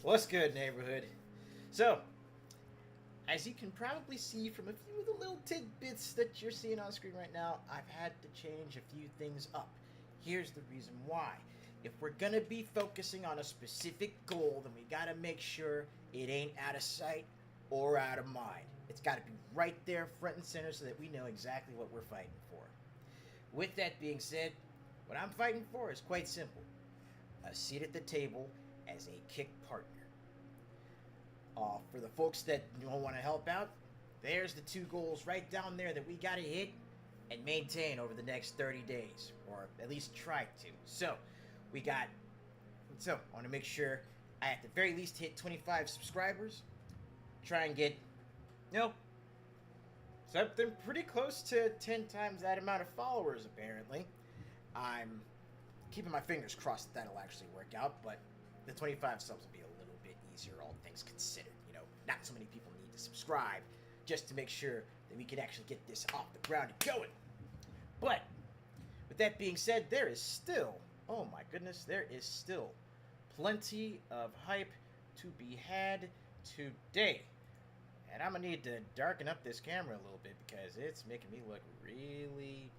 What's good, neighborhood? So, as you can probably see from a few of the little tidbits that you're seeing on screen right now, I've had to change a few things up. Here's the reason why. If we're gonna be focusing on a specific goal, then we gotta make sure it ain't out of sight or out of mind. It's gotta be right there, front and center, so that we know exactly what we're fighting for. With that being said, what I'm fighting for is quite simple. A seat at the table as a kick partner. For the folks that don't want to help out, there's the two goals right down there that we got to hit and maintain over the next 30 days, or at least try to. So, I want to make sure I at the very least hit 25 subscribers, try and get, something pretty close to 10 times that amount of followers, apparently. I'm keeping my fingers crossed that that'll actually work out, but the 25 subs will be a little bit easier, all things considered. Not so many people need to subscribe just to make sure that we can actually get this off the ground and going. But with that being said, there is still plenty of hype to be had today. And I'm going to need to darken up this camera a little bit because it's making me look really,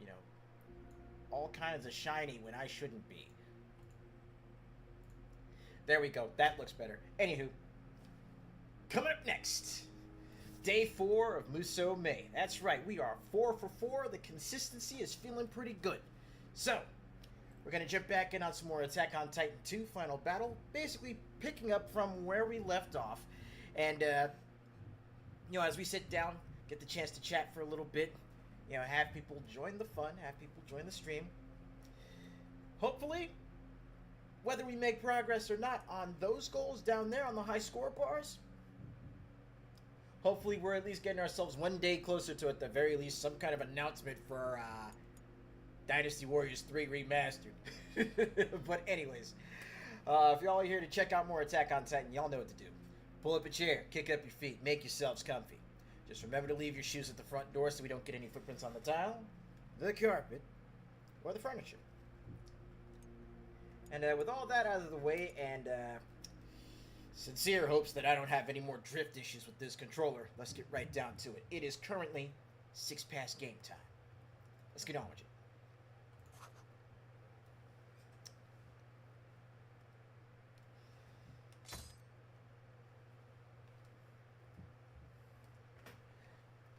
all kinds of shiny when I shouldn't be. There we go. That looks better. Anywho, coming up next, day 4 of Musou May. That's right, we are 4 for 4. The consistency is feeling pretty good. So, we're going to jump back in on some more Attack on Titan 2 Final Battle, basically picking up from where we left off. And, as we sit down, get the chance to chat for a little bit, have people join the fun, have people join the stream. Hopefully, whether we make progress or not on those goals down there on the high score bars, hopefully we're at least getting ourselves one day closer to, at the very least, some kind of announcement for Dynasty Warriors 3 Remastered. But anyways, if y'all are here to check out more Attack on Titan, y'all know what to do. Pull up a chair, kick up your feet, make yourselves comfy. Just remember to leave your shoes at the front door so we don't get any footprints on the tile, the carpet, or the furniture. And with all that out of the way, and sincere hopes that I don't have any more drift issues with this controller, let's get right down to it. It is currently 6 past game time. Let's get on with it.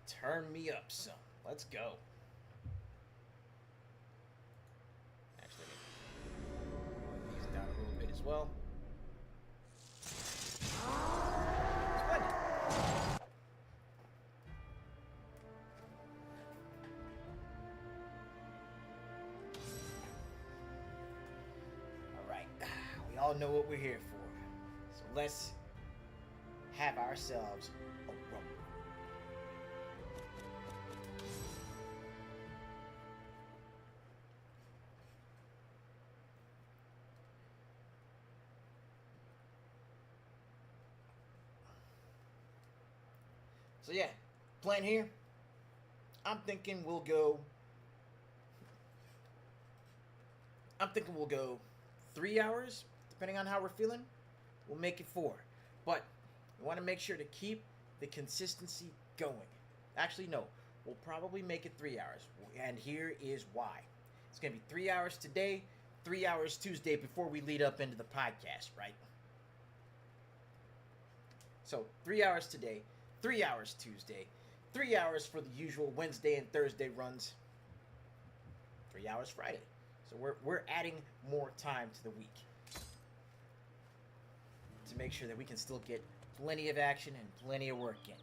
Turn me up some. Let's go. Actually, these down a little bit as well. Splendid. Alright, we all know what we're here for. So let's have ourselves a rumble. So yeah, plan here. I'm thinking we'll go 3 hours, depending on how we're feeling. We'll make it 4. But we want to make sure to keep the consistency going. Actually, no. We'll probably make it 3 hours. And here is why. It's going to be 3 hours today, 3 hours Tuesday before we lead up into the podcast, right? So 3 hours today, 3 hours Tuesday, 3 hours for the usual Wednesday and Thursday runs, 3 hours Friday. So we're adding more time to the week to make sure that we can still get plenty of action and plenty of work in.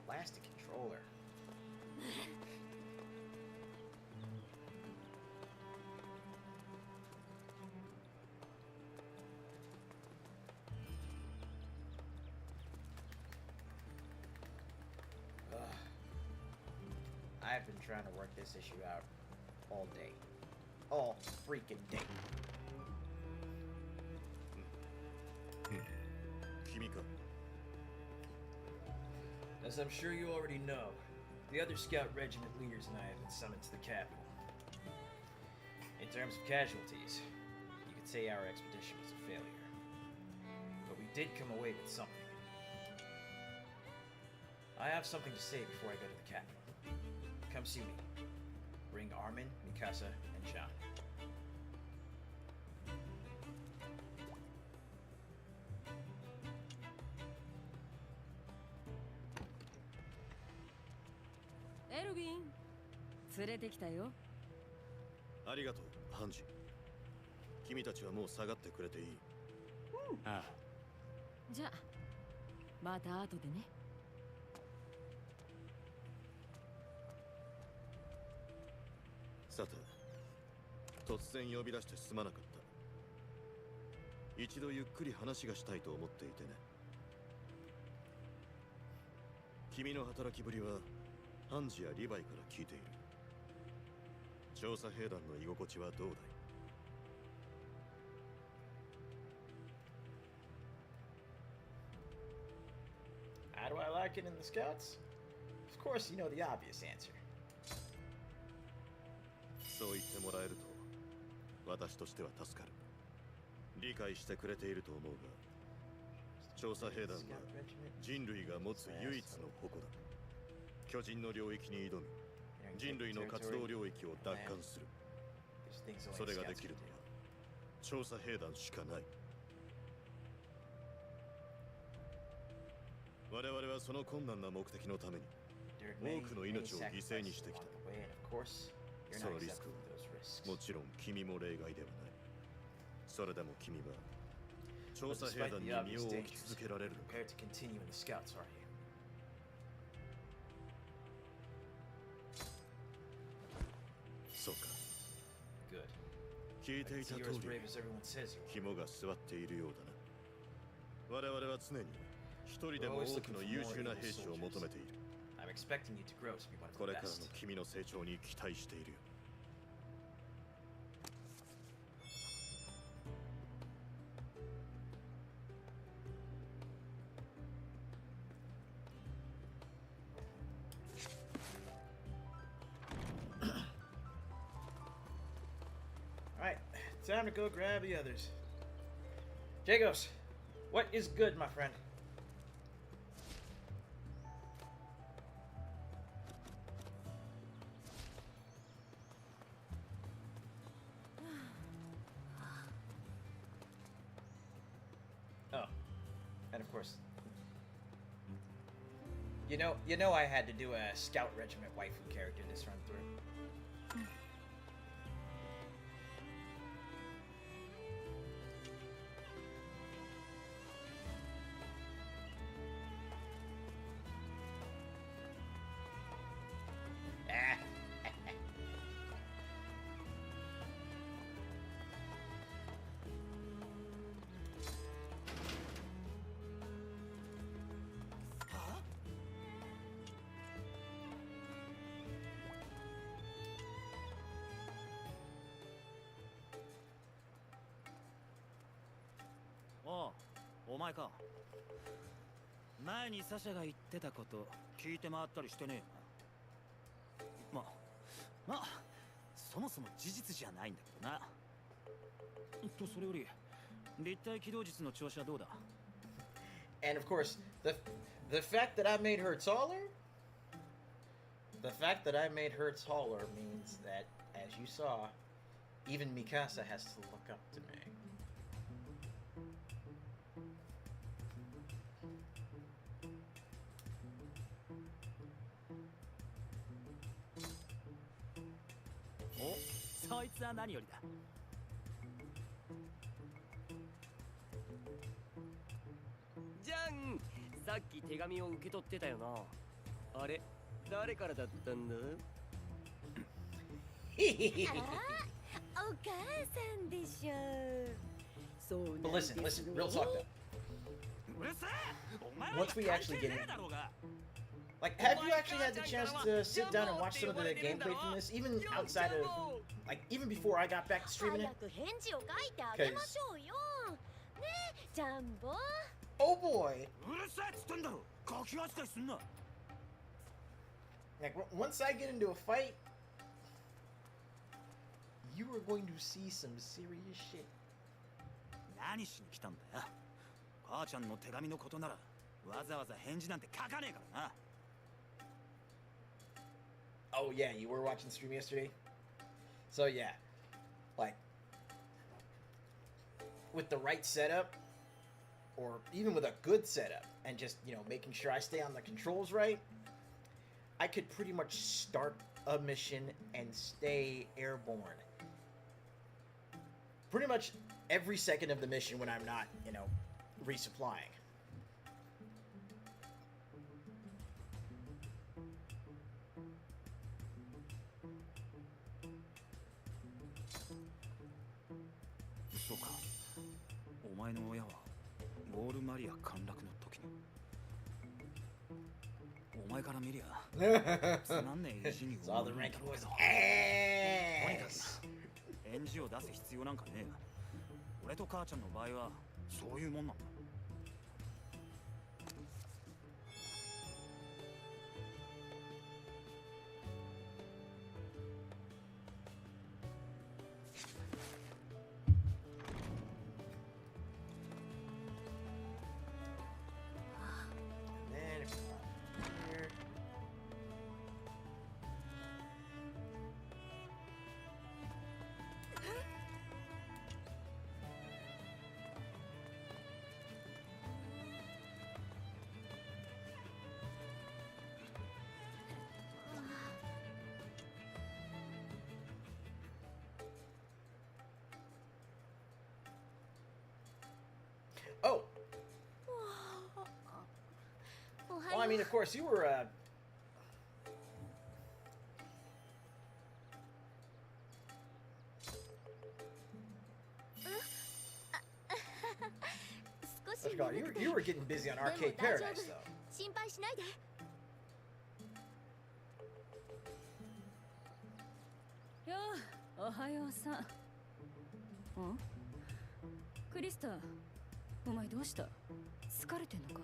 Plastic controller. I've been trying to work this issue out all day. All freaking day. As I'm sure you already know, The other scout regiment leaders and I have been summoned to the capital. In terms of casualties, you could say our expedition was a failure. But we did come away with something. I have something to say before I go to the capital. Come see me. Bring Armin, Mikasa, and John. Elvin, 連れてきたよ。ありがとう、ハンジ。君たちはもう下がってくれていい。ああ。じゃあ、また後でね。さて、突然呼び出してすまなかった。一度ゆっくり話がしたいと思っていてね。君の働きぶりはハンジやリヴァイから聞いている。調査兵団の居心地はどうだい？ How do I like it in the Scouts? Of course, you know the obvious answer. そう言ってもらえると私としては助かる。理解してくれていると思うが、調査兵団は人類が持つ唯一の矛だ。巨人の領域に挑み、人類の活動領域を奪還する。それができるのは調査兵団しかない。我々はその困難な目的のために多くの命を犠牲にしてきた。そのリスクはもちろん君も例外ではない。それでも君は調査兵団に身を置き続けられるのか。そうか。聞いていた通り肝が据わっているようだな。我々は常に一人でも多くの優秀な兵士を求めている。これからの君の成長に期待しているよ。Alright, time to go grab the others. Jagos, what is good, my friend? Oh, and of course, you know I had to do a Scout Regiment waifu character this run through. Oh, お前か。前にサシャが言ってたこと聞いて回ったりしてねえよな。まあそもそも事実じゃないんだけどな。それより立体機動術の調子はどうだ？ And of course, the fact that I made her taller, means that, as you saw, even Mikasa has to look up to me. Oh, そいつは何よりだ。じゃん、さっき手紙を受け取ってたよな。あれ、誰からだったんだ？あ、お母さんでしょ。そうなん But です listen, ね。 real talk though. うるせえ。お前ら Once we actually get in, だろうが。 like, have you actually had the chance to sit down and watch some of the gameplay from this, even outside of, like, even before I got back to streaming it? 早く返事を書いてあげましょうよ。ね、ジャンボ。Oh boy! うるせえっつってんだろ。ガキ扱いすんな。Like, once I get into a fight, you are going to see some serious shit. 何しに来たんだよ。母ちゃんの手紙のことならわざわざ返事なんて書かねえからな。Oh yeah, you were watching the stream yesterday? So yeah, like, with the right setup, or even with a good setup, and just, you know, making sure I stay on the controls right, I could pretty much start a mission and stay airborne. Pretty much every second of the mission when I'm not, you know, resupplying. So か。お前の親はウォールマリア陥落の時に。お前から見りゃつまんねえ意地に Saw 思 the うんだ ranking ろう was けど。 ass. 返事を出す必要なんかねえが。俺と母ちゃんの場合はそういうもんなんだ。And then if we're not here. Oh, well, I mean, of course, you were, 少し let's go. You were getting busy on Arcade Paradise, though. 心配しないで。よう、おはようさん。クリスター、お前どうした？疲れてんのか？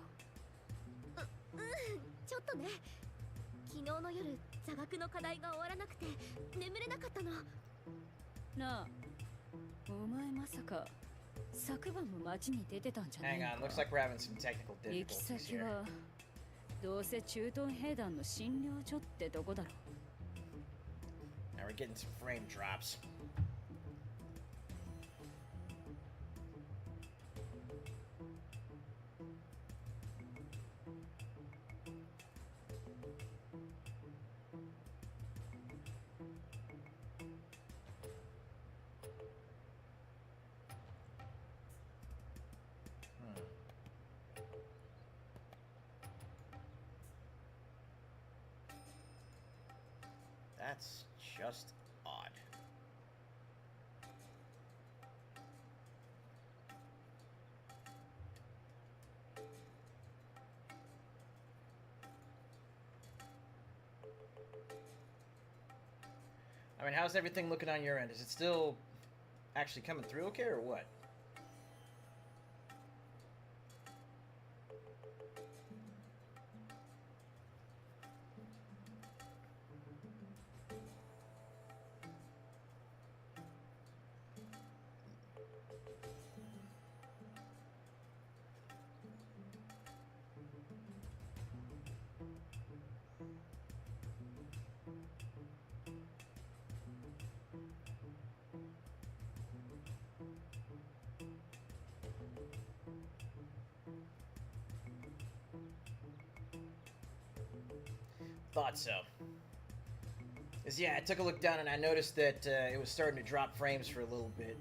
ちょっとね。昨日の夜、座学の課題が終わらなくて眠れなかったの。なあ、お前まさか昨晩も街に出てたんじゃない Hang の on, か？ looks like we're having some technical 行き difficulties 先 here. はどうせ駐屯兵団の診療所ってとこだろ。 Now we're getting some frame drops. That's just odd. I mean, how's everything looking on your end? Is it still actually coming through okay, or what? Thought so. 'Cause, yeah, I took a look down and I noticed that it was starting to drop frames for a little bit.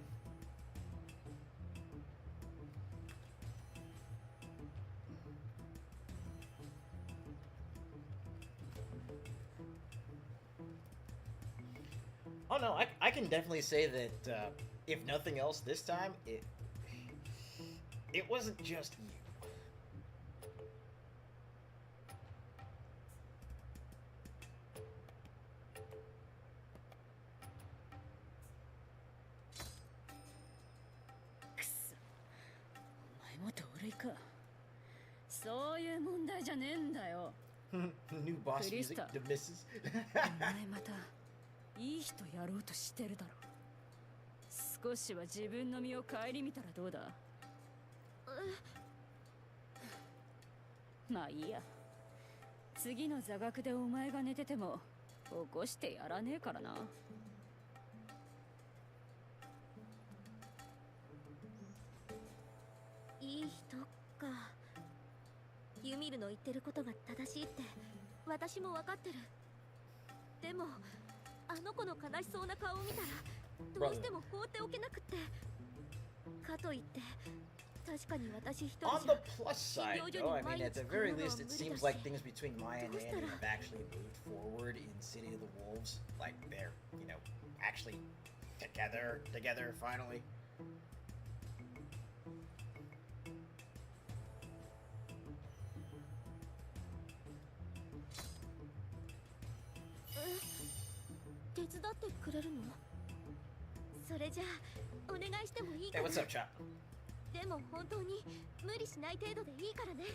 Oh no, I can definitely say that if nothing else, this time it wasn't just you. くそ、お前も同類か。そういう問題じゃねえんだよ。New boss music, Krista. the misses. お前またいい人やろうとしてるだろ。少しは自分の身を顧みたらどうだ。まあいいや。次の座学でお前が寝てても起こしてやらねえからな。いい人か。ユミルの言ってることが正しいって私も分かってる。でもあの子の悲しそうな顔を見たらどうしても放っておけなくって。かといって確かに私一人 On じ the ゃ plus side, though, I mean, at the very least, it seems like things between Maya and Andy have actually moved forward in City of the Wolves. Like, they're, you know, actually together, finally. Hey, 手伝ってくれるの？それじゃあお願いしてもいいか Hey, な。 what's up, Chop? でも本当に無理しない程度でいいからね。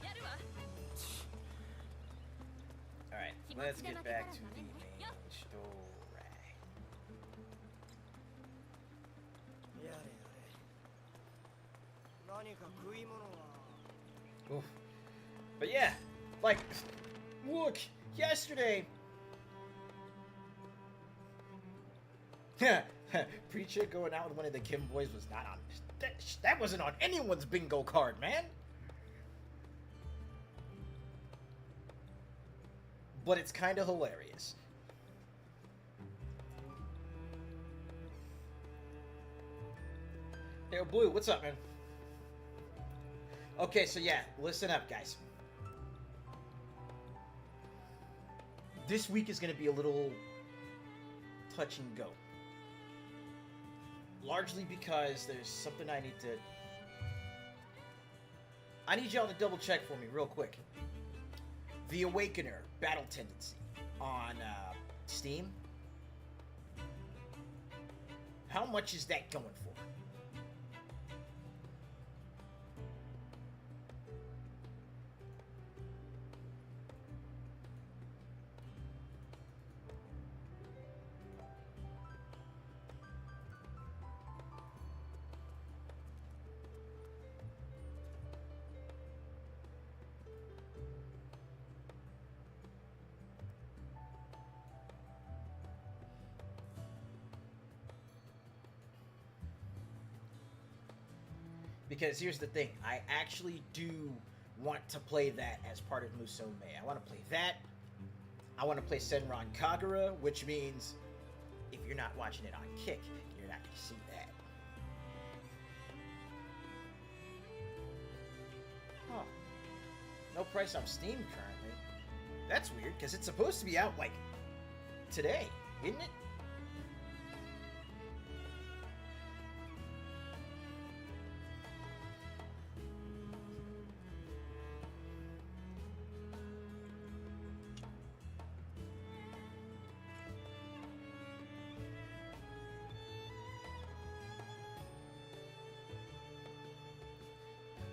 やるわ。 Alright, let's get back to the main story. やれやれ。何か食い物は。 Oof. But yeah, like, look, yesterday. Preacher going out with one of the Kim boys was not on. That wasn't on anyone's bingo card, man. But it's kind of hilarious. Yo, Blue, what's up, man? Okay, so yeah, listen up, guys. This week is going to be a little touch and go. Largely because there's something I need to... I need y'all to double check for me real quick. The Awakener Battle Tendency on Steam. How much is that going for? Because here's the thing, I actually do want to play that as part of Musou. I want to play that. I want to play Senran Kagura, which means if you're not watching it on Kick, you're not going to see that. Huh. No price on Steam currently. That's weird, because it's supposed to be out, like, today, isn't it?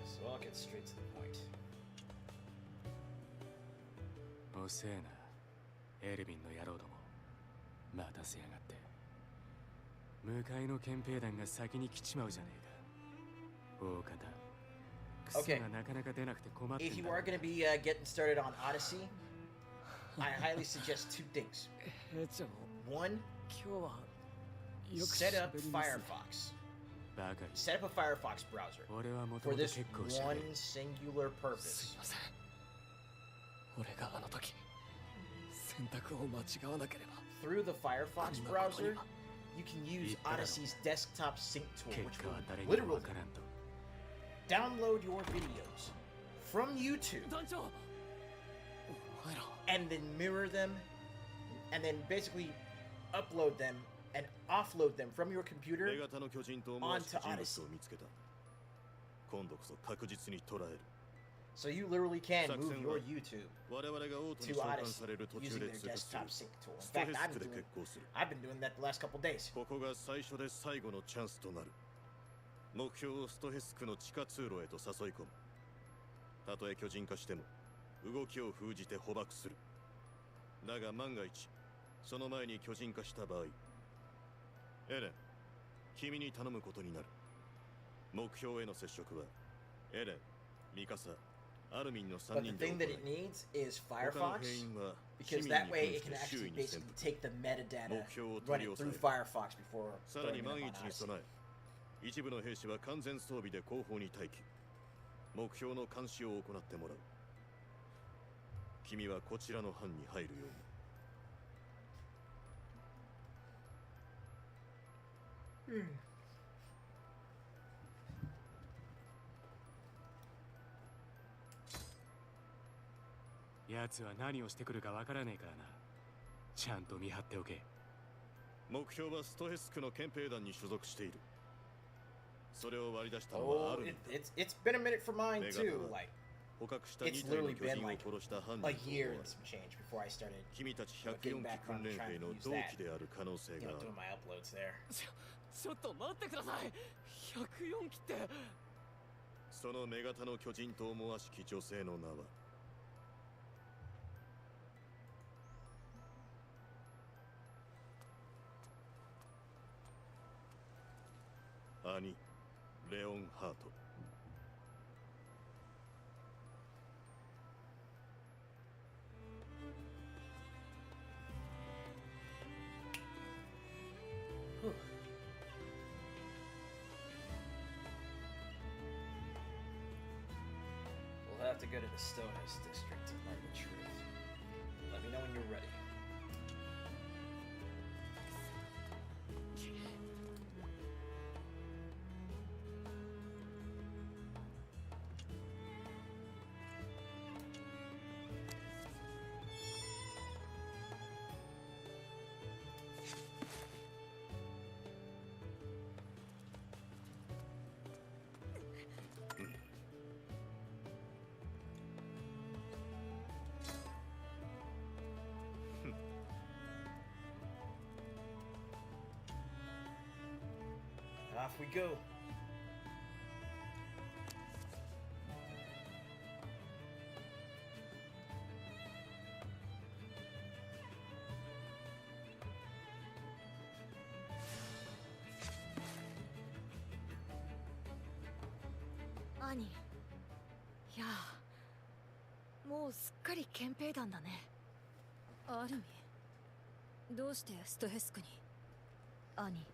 So I'll get straight to the point. 遅えな、エルヴィンの野郎ども。待たせやがって。向かいの憲兵団が先に来ちまうじゃねえか。大方。クソがなかなか出なくて困ってんだ。 If you are going to be getting started on Odyssey, I highly suggest two things. 兵長、 One, 今日はよく set up 喋りますね。 Firefox. バカに。 Set up a Firefox browser 俺はもと for もと this 結構しゃべ one る。 singular す purpose. いません。俺があの時選択を間違わなければ。 Through the Firefox browser, you can use Odyssey's desktop sync tool, 結 which 果は will 誰にも literally わからんと。 download your videos from YouTube 団長、お前ら and then mirror them and then basically upload them and offload them from your computer 女型の巨人と思わしき onto 人物 Odyssey. を見つけた。今度こそ確実に捕らえる。So you literally can move 作戦 your は YouTube 我々がオートに to 召喚 Odyssey される途中 using で their 通過す desktop る sync tool. In ストヘ fact, ス I've ク been で doing 決行する。 I've been doing that the last couple days. ここが最初で最後のチャンスとなる。目標をストヘスクの地下通路へと誘い込む。たとえ巨人化しても動きを封じて捕獲する。だが万が一その前に巨人化した場合、エレン、君に頼むことになる。目標への接触はエレン、ミカサ、アルミンの3 But the 人で thing 行 that い、 it needs is 他の Firefox, 兵員は市 because 民に that 扮 way し it can て周 actually 囲に basically 潜伏。 take the metadata, 目標を run 取り it 押 through さえ、 Firefox before さら throwing に it 万 up 一 on に Odyssey. 備え、一部の兵士は完全装備で後方に待機。目標の監視を行ってもらう。君はこちらの班に入るように。奴は何をしてくるかわからねえからな。ちゃんと見張っておけ。目標はストヘスクの憲兵団に所属している。それを割り出したのはア Oh, ルミン。 it's been a minute for mine Mega too. Power. Like 捕獲した it's 2体の literally 巨 been 人を like 殺した犯人 a と year 思わ and れ、 some change before I started, 君たち getting 104 back 機訓 on 練 trying 兵 to の use 同 that. 期である可能性 you が know, ある。 doing my uploads there. ちょっと待ってください。104機って。その女型の巨人と思わしき女性の名はアニ・レオンハート。We'll have to go to the Stones district to learn the truth. Let me know when you're ready. Off we go. Ani, いやもうすっかり憲兵団だね。アルミ、どうしてストヘスクに？アニ、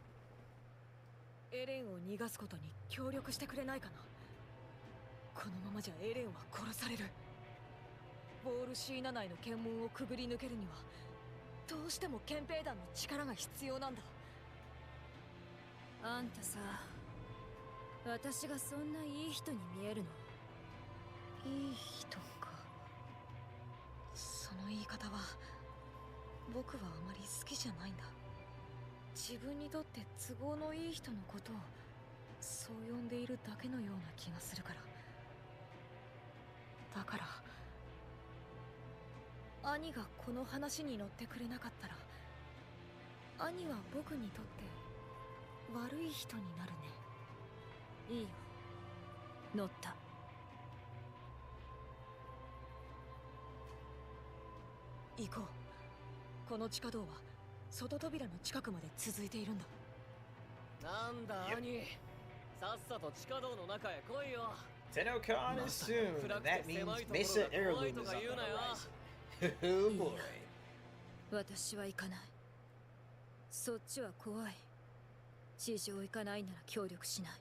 エレンを逃がすことに協力してくれないかな。このままじゃエレンは殺される。ボールシーナ内の検問をくぐり抜けるにはどうしても憲兵団の力が必要なんだ。あんたさ、私がそんないい人に見えるの？いい人か。その言い方は僕はあまり好きじゃないんだ。自分にとって都合のいい人のことをそう呼んでいるだけのような気がするから。だから兄がこの話に乗ってくれなかったら、兄は僕にとって悪い人になるね。いいよ、乗った。行こう。この地下道は外扉の近くまで続いているんだ。なんだ兄、さっさと地下道の中へ来いよ。TennoCon is soon, and that means Mesa Heirloom is on the horizon. Oh boy. 私は行かない。そっちは怖い。地上行かないなら協力しない。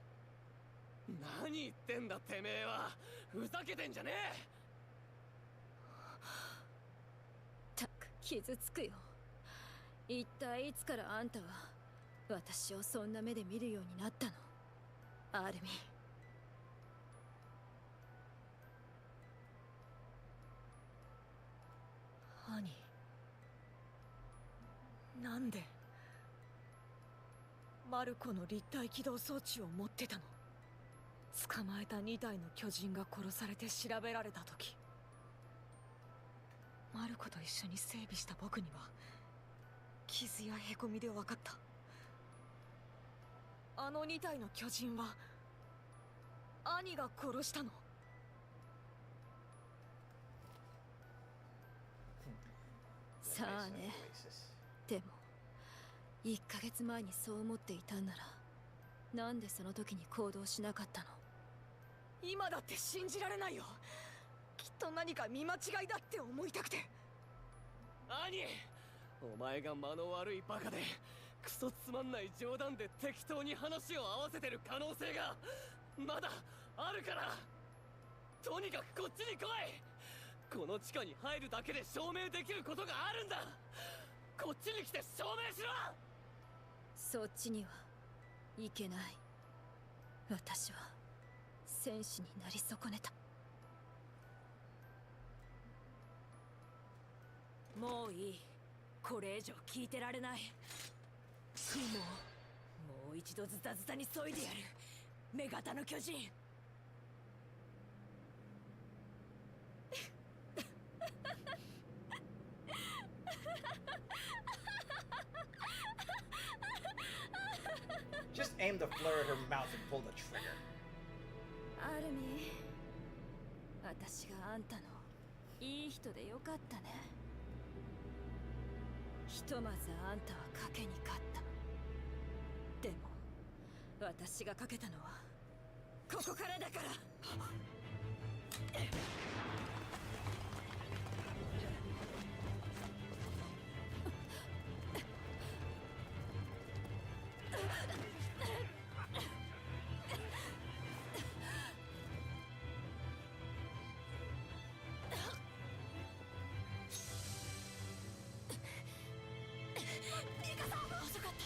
何言ってんだてめえは。ふざけてんじゃねえ。たく傷つくよ。一体いつからあんたは私をそんな目で見るようになったの？アルミ。兄、なんでマルコの立体起動装置を持ってたの？捕まえた2体の巨人が殺されて調べられた時、マルコと一緒に整備した僕には傷やへこみで分かった。あの2体の巨人は兄が殺したの。さあね。でも1ヶ月前にそう思っていたんなら、なんでその時に行動しなかったの？今だって信じられないよ。きっと何か見間違いだって思いたくて。兄、お前が間の悪いバカでクソつまんない冗談で適当に話を合わせてる可能性がまだあるから、とにかくこっちに来い。この地下に入るだけで証明できることがあるんだ。こっちに来て証明しろ。そっちには行けない。私は戦士になり損ねた。もういい。これ以上聞いてられない。もう一度ズタズタに削いでやる。女型の巨人。Just aim the flare at her mouth and pull the trigger. アルミ、私があんたのいい人でよかったね。ひとまずあんたは賭けに勝った。でも私がかけたのはここからだから。遅かった。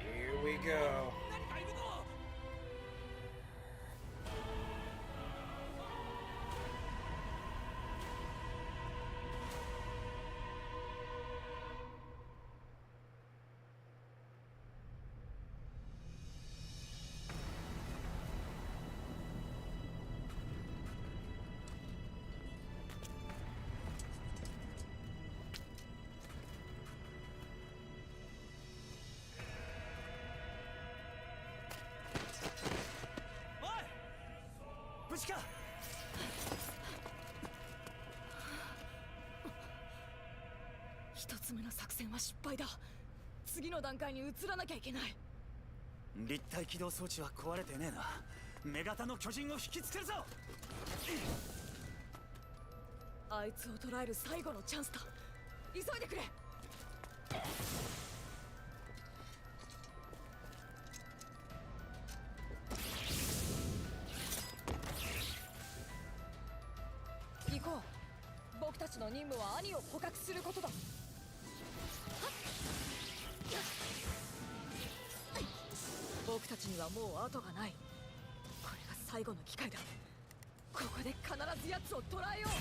Here we go. 何かいるぞ。おい、無事か。一つ目の作戦は失敗だ。次の段階に移らなきゃいけない。立体起動装置は壊れてねえな。女型の巨人を引きつけるぞ。あいつを捕らえる最後のチャンスだ。急いでくれ。行こう。僕たちの任務は兄を捕獲することだ。僕たちにはもう後がない。これが最後の機会だ。ここで必ず奴を捕らえよう。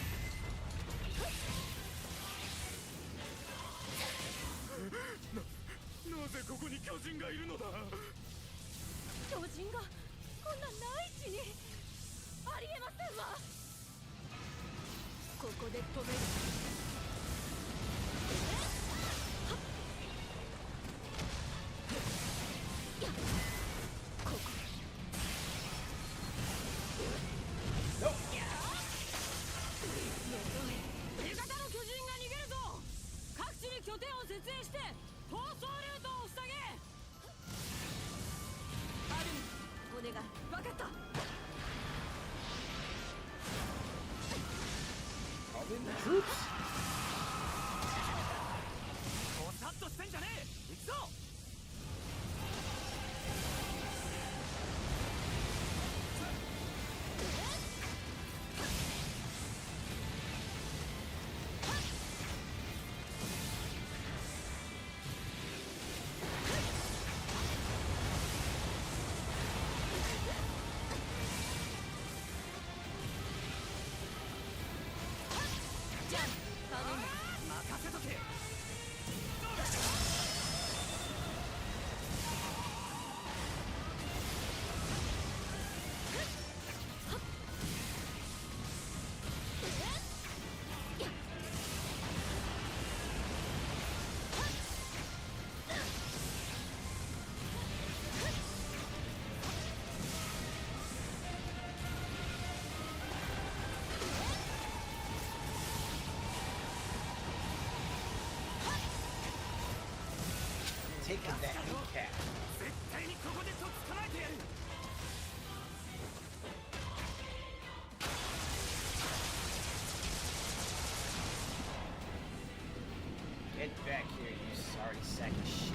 なぜここに巨人がいるのだ。巨人がこんなない地にありえませんわ。ここで止める。ここ。Nope. 味方の巨人が逃げるぞ。各地に拠点を設営して逃走ルートを塞げ。アルミ、お願い。分かった。Call in the troops. ぼさっとしてんじゃねえ。行くぞ。that recap. 絶対にここでとっ捕まえてやる。 Get back here, you sorry sack of shit.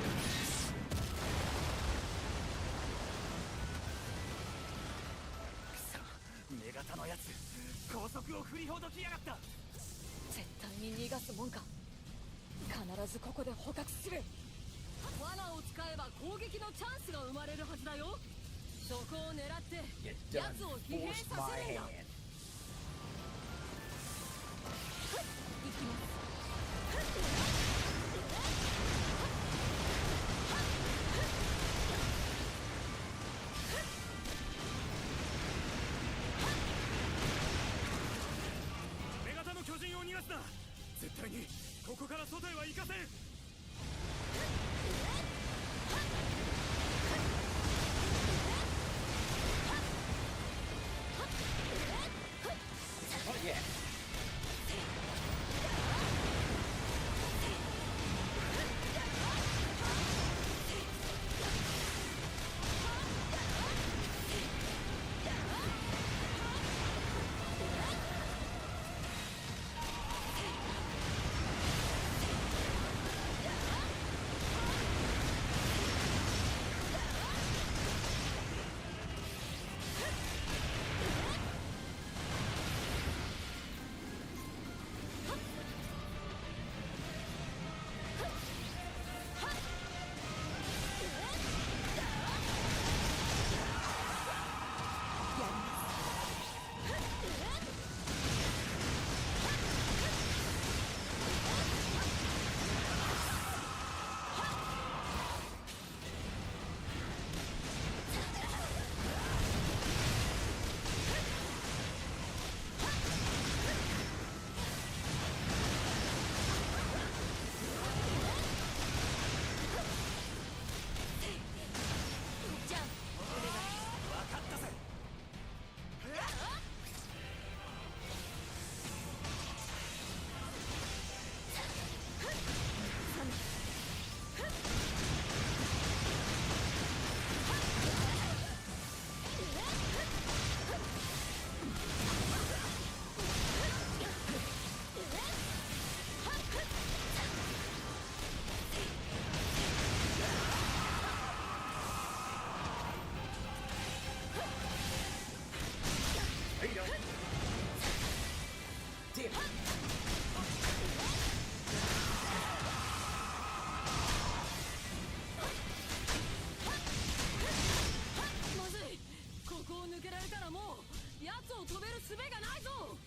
女型のやつ、高速を振りほどきやがった。絶対に逃がすもんか。必ずここで捕獲する。罠を使えば攻撃のチャンスが生まれるはずだよ。そこを狙って You 奴 done を疲弊 forced さ my せるんだ。 hand. 行きます。女型の巨人を逃がすな。絶対にここから外へは行かせん。 Oh yeah. There you go. Damn it. まずい。ここを抜けられたらもう奴を止める術がないぞ。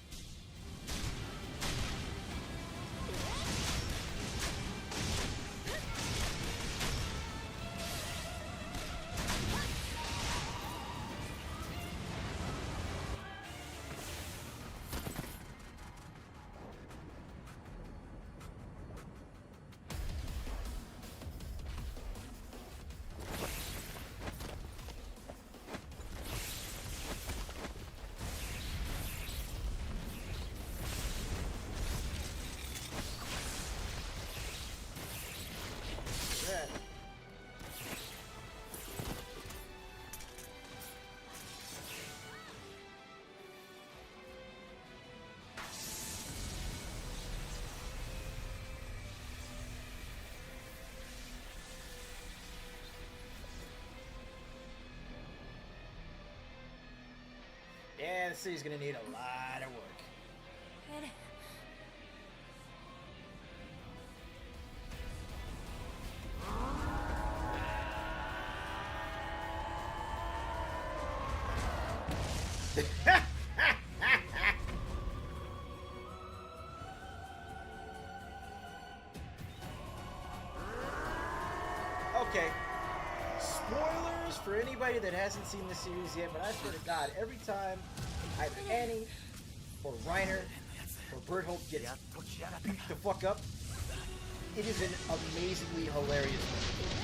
Yeah, the city's gonna need a lot of work. エレン。 Okay. Spoilers for anybody that hasn't seen the series yet, but I swear to God, every time either Annie or Reiner or Berthold gets やっと来やがった beat the fuck up, it is an amazingly hilarious movie.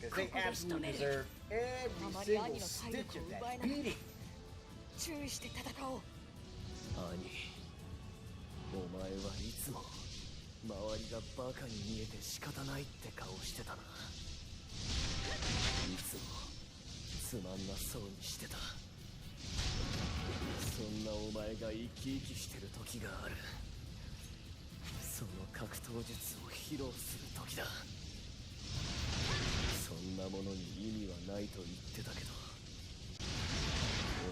Because they absolutely deserve every single stitch of that beating. 注意して戦おう。兄、お前はいつも周りがバカに見えて仕方ないって顔してたな。いつもつまんなそうにしてた。そんなお前が生き生きしてる時がある。その格闘術を披露する時だ。そんなものに意味はないと言ってたけど、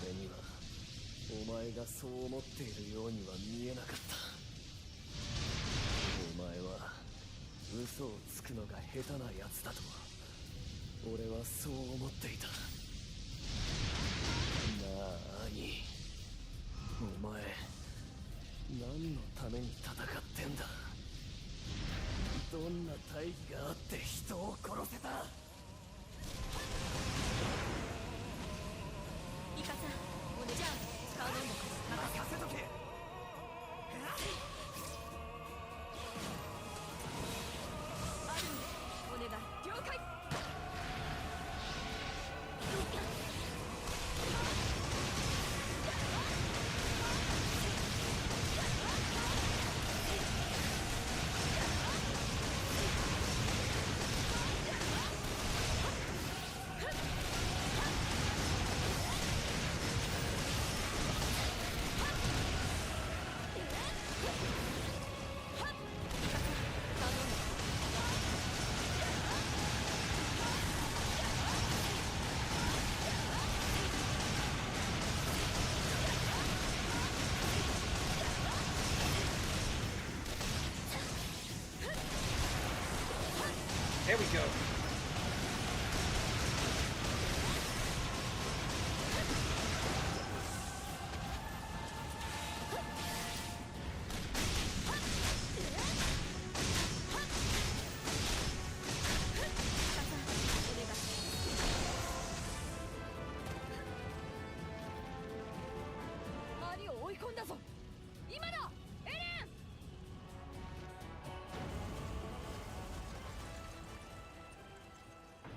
俺にはお前がそう思っているようには見えなかった。お前は嘘をつくのが下手なやつだと俺はそう思っていた。なあ兄、お前何のために戦ってんだ。どんな大義があって人を殺せた。イカさん、おねじゃあ使うのも任せとけ。あるお願い。了解。There we go.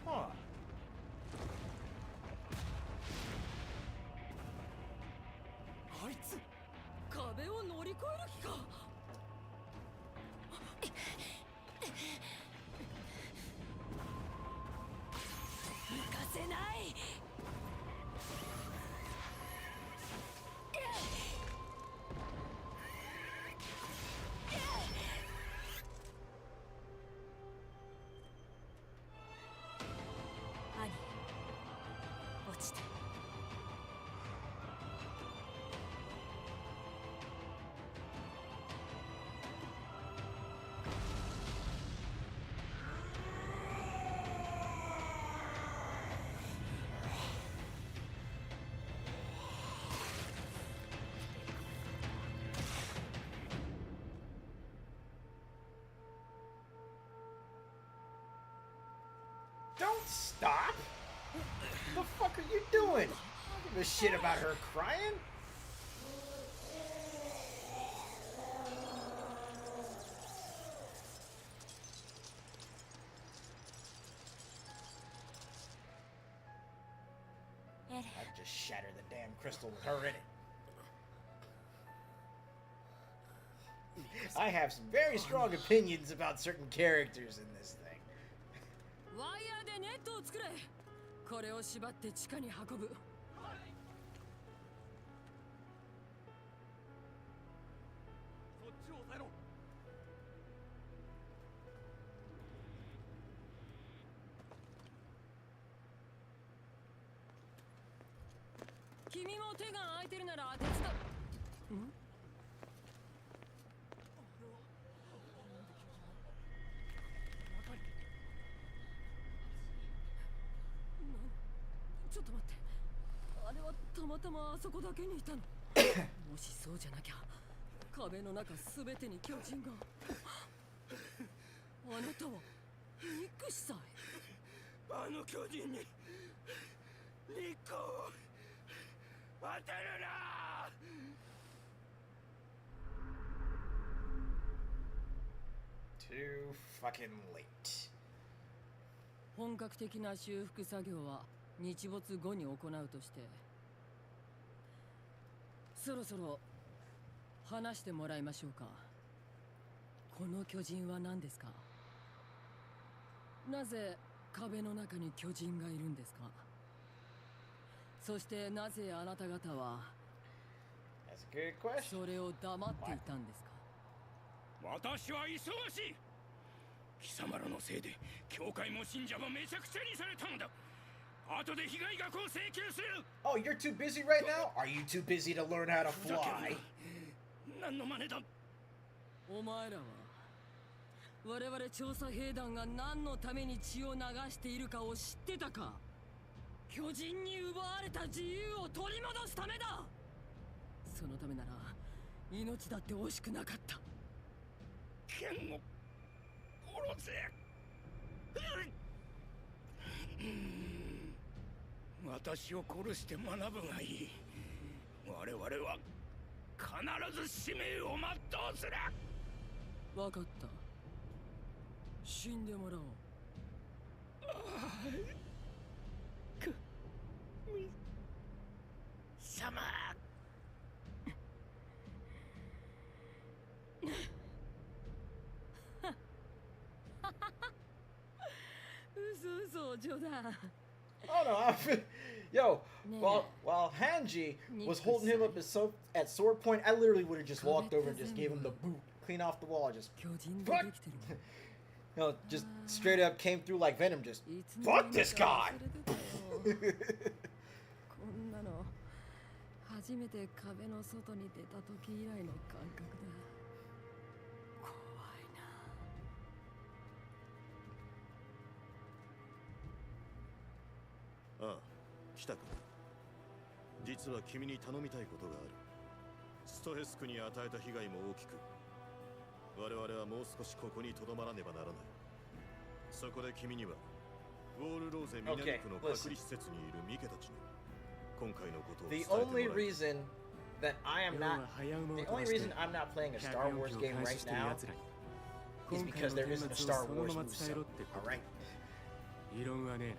Huh. あいつ壁を乗り越える気か。行かせない。兄、落ちて。Don't stop! The fuck are you doing? I don't give a shit about her crying. I just shattered the damn crystal with her in it. I have some very strong opinions about certain characters in this thing. ワイヤーでネットを作れ。これを縛って地下に運ぶ。そっちを抑えろ。君も手が空いてるなら手伝う。ん？ちょっと待って。あれはたまたまあそこだけにいたの。もしそうじゃなきゃ壁の中すべてに巨人が。あなたは憎しさえ。あの巨人に日光を当てるな。Too fucking late. 本格的な修復作業は日没後に行うとして、そろそろ話してもらいましょうか。この巨人は何ですか？なぜ壁の中に巨人がいるんですか？そしてなぜあなた方は That's a good question. それを黙っていたんですか？私は忙しい。貴様らのせいで教会も信者もめちゃくちゃにされたのだ。後で被害額を請求する。 Oh, you're too busy right now? Are you too busy to learn how to ふざけ fly? るな。何の真似だ。お前らは我々調査兵団が何のために血を流しているかを知ってたか？巨人に奪われた自由を取り戻すためだ。そのためなら命だって惜しくなかった。剣を殺せ。私を殺して学ぶがいい。我々は必ず使命を全うする。分かった。死んでもらおう。様。嘘冗談。 Oh no, yo, while Hanji was holding him up at sword point, I literally would have just walked over and just gave him the boot, clean off the wall, just 巨人でできてる。 you know, just straight up came through like Venom, just fuck this guy. こんなの初めて壁の外に出た時以来の感覚だ。怖いな。ああ、来たか。実は君に頼みたいことがある。ストヘスクに与えた被害も大きく、我々はもう少しここに留まらねばならない。そこで君にはウォールローゼ南区の隔離施設にいるミケたちに今回のことを伝え The てもら only え。 reason that I am not, the only reason I'm not playing a Star Wars game right now is because there isn't a Star Wars Musou. All right. 異論はねえな。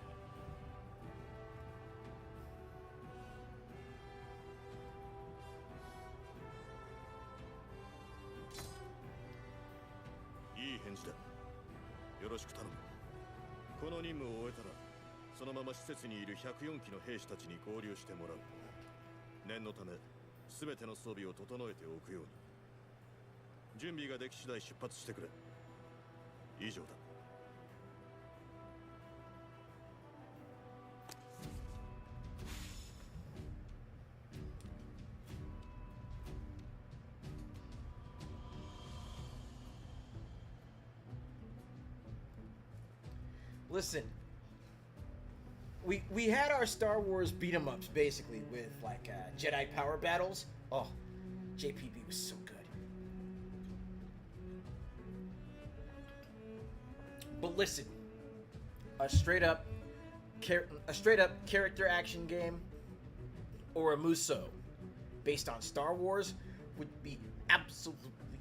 いい返事だ。よろしく頼む。この任務を終えたら、そのまま施設にいる104機の兵士たちに合流してもらう。念のため、すべての装備を整えておくように。準備ができ次第出発してくれ。以上だ。Listen, we had our Star Wars beat 'em ups basically with like Jedi power battles. Oh, JPB was so good. But listen, a straight up character action game or a Musou based on Star Wars would be absolutely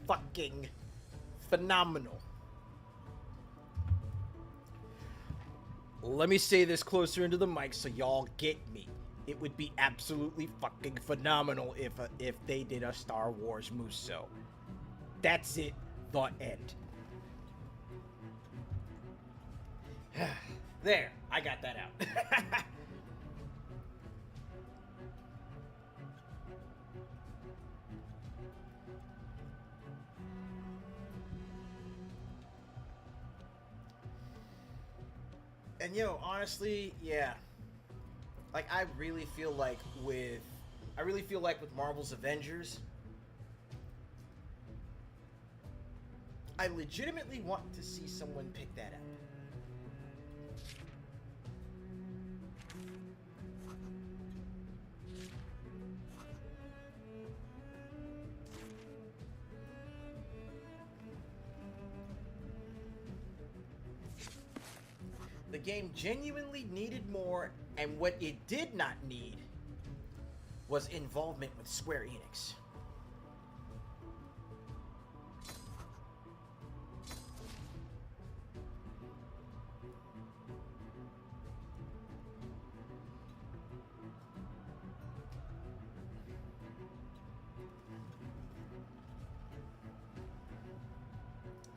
fucking phenomenal. Let me say this closer into the mic so y'all get me. It would be absolutely fucking phenomenal if they did a Star Wars Musou. That's it. The end. There, I got that out. And yo, honestly, yeah. Like I really feel like with Marvel's Avengers, I legitimately want to see someone pick that up. The game genuinely needed more, and what it did not need was involvement with Square Enix.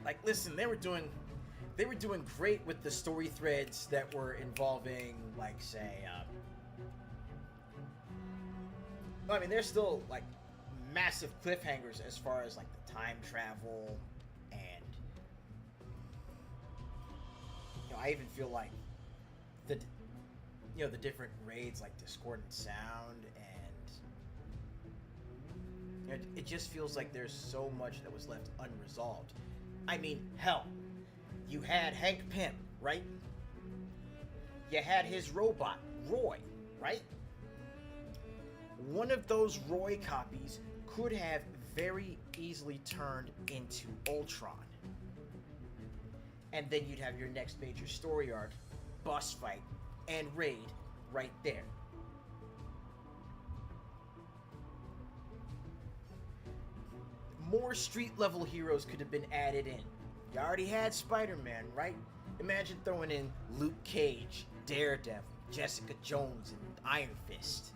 Like, listen, they were doing great with the story threads that were involving, like, say, I mean, there's still like massive cliffhangers as far as like the time travel, and I even feel like the the different raids like Discordant Sound, and it just feels like there's so much that was left unresolved. I mean, hell, you had Hank Pym, right? You had his robot, Roy, right? One of those Roy copies could have very easily turned into Ultron. And then you'd have your next major story arc, boss fight, and raid right there. More street-level heroes could have been added in. You already had Spider-Man, right? Imagine throwing in Luke Cage, Daredevil, Jessica Jones, and Iron Fist.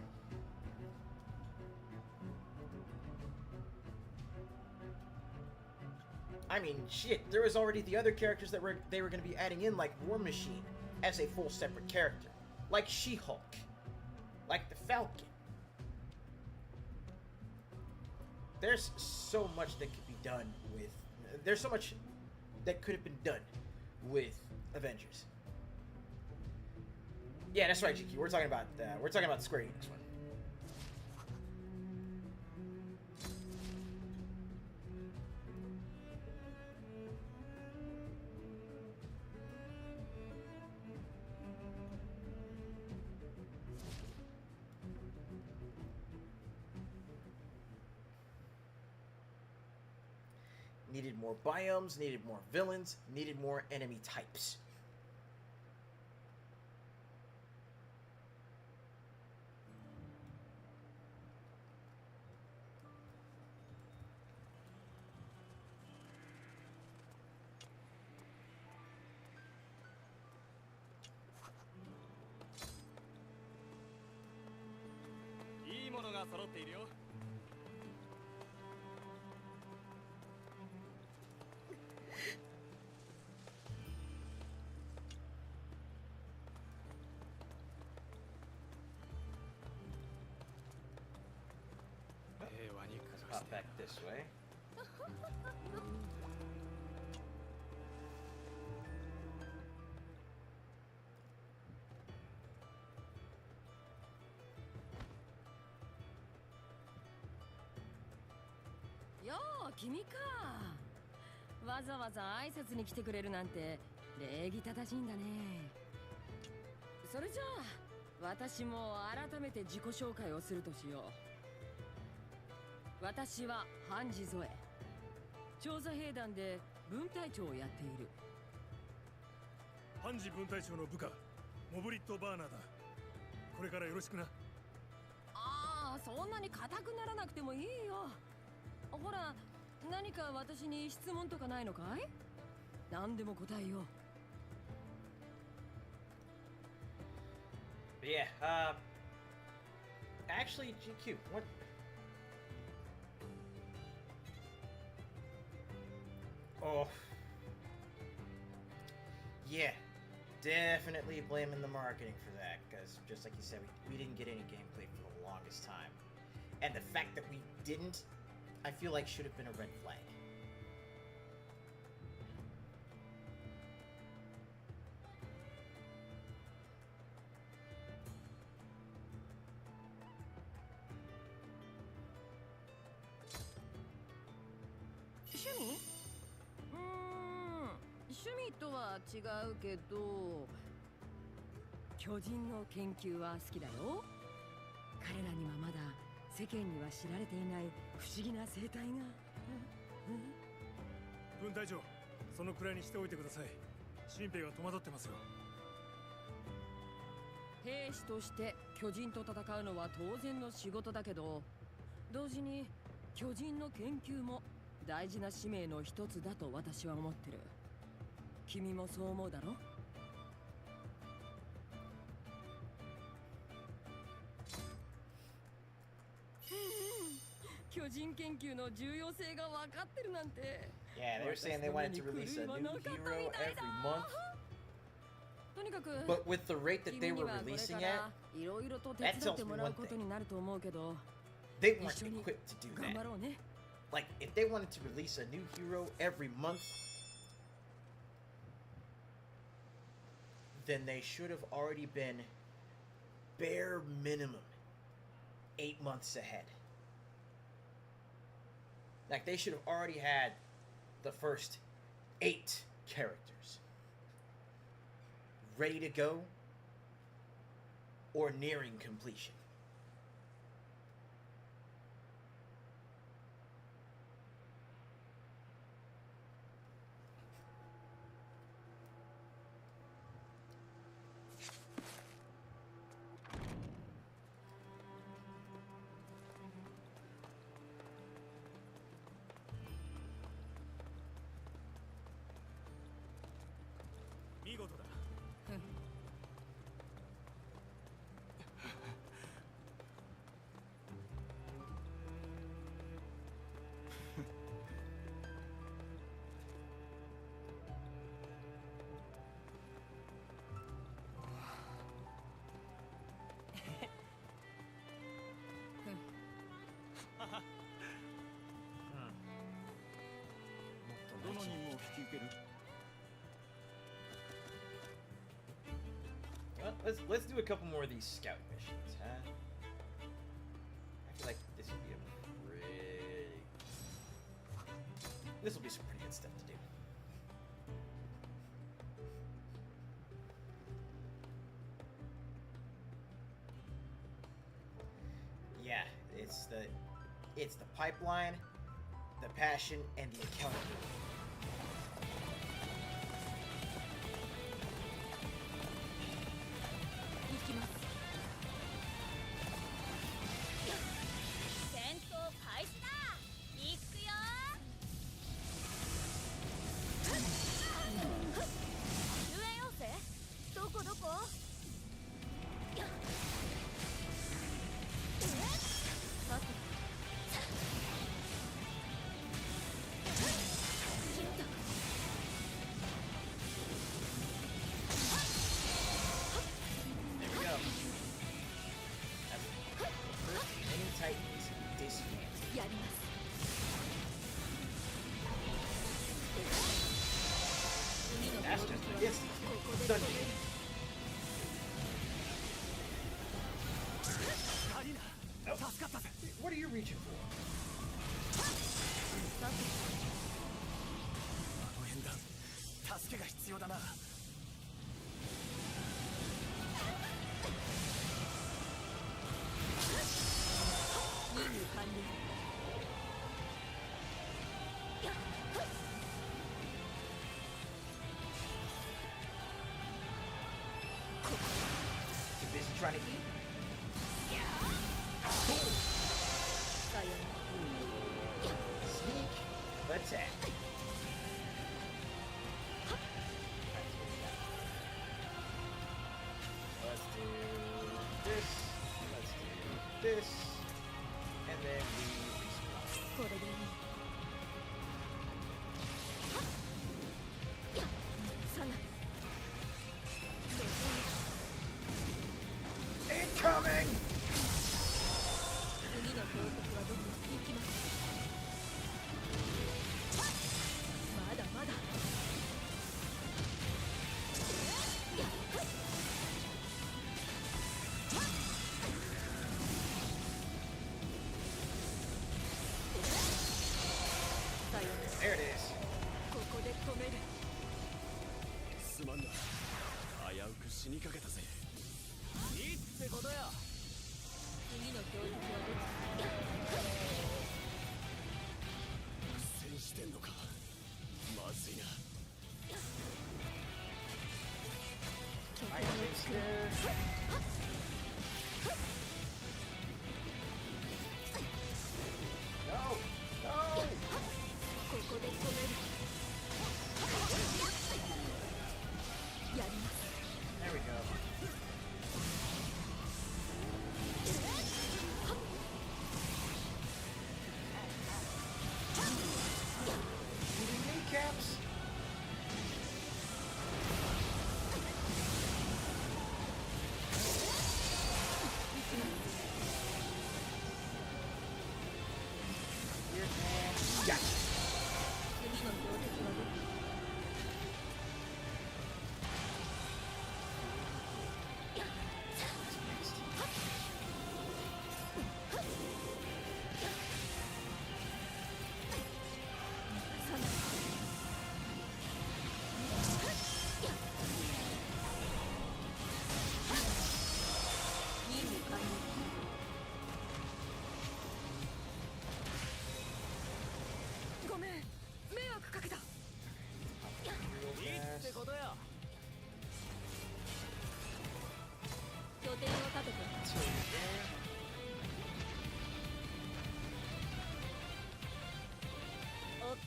I mean, shit, there was already the other characters that they were going to be adding in, like War Machine, as a full separate character. Like She-Hulk. Like the Falcon. There's so much that could be done with... There's so much that could have been done with Avengers. Yeah, that's right, GQ. We're talking about the Square Enix one. Needed more biomes, needed more villains, needed more enemy types. Hop back this way.よう君か。わざわざ挨拶に来てくれるなんて礼儀正しいんだね。それじゃあ私も改めて自己紹介をするとしよう。私はハンジゾエ。調査兵団で分隊長をやっている。ハンジ分隊長の部下モブリット・バーナーだ。これからよろしくな。ああ、そんなに硬くならなくてもいいよ。ほら、何か私に質問とかないのかい？何でも答えよう。Yeah, actually, GQ, what? Oh. Yeah, definitely blaming the marketing for that, because just like you said, we didn't get any gameplay for the longest time. And the fact that we didn't, I feel like should have been a red flag. Shumi? 趣味とは違うけど、巨人の研究は好きだよ。彼らにはまだ世間には知られていない不思議な生態が。分隊長、そのくらいにしておいてください。新兵が戸惑ってますよ。兵士として巨人と戦うのは当然の仕事だけど、同時に巨人の研究も大事な使命の一つだと私は思ってる。君もそう思うだろ？巨人人研究の重要性が分かってるなんて。 Yeah, they're saying they wanted to release a new hero every month. とにかく But with the rate that they 君に were はこれ releasing か at, らいろいろと手伝ってもらうことになると思うけど、 they 一 weren't 緒に equipped to do 頑張 that. ろうね。 Like, if they wanted to release a new hero every month, then they should have already been bare minimum 8 months ahead. Like, they should have already had the first 8 characters ready to go or nearing completion. Well, let's do a couple more of these scout missions, huh? I feel like this will be some pretty good stuff to do. Yeah, it's the pipeline, the passion, and the accountability. 戦闘開始だ。行くよ。救援要請？どこどこ？さて。There we go. Many Titans dismantled. やります。 That's just a distance. Done deal. Oh. What are you reaching for? あの縁談、助けが必要だな。任務完了。 Too busy trying to eat? さよなら。 Sneak attack. Let's do this. Let's do this. And then we respawn. これでいい。さな。 Incoming! 次の報告はどこ？行きます。まだまだ。 こ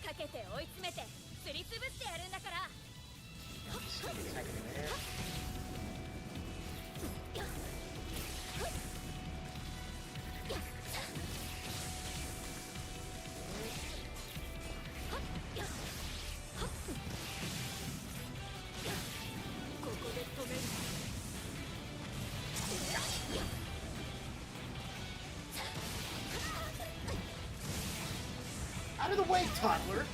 かけて追い詰めてすりつぶしてやるんだから。 Out of the way, toddler!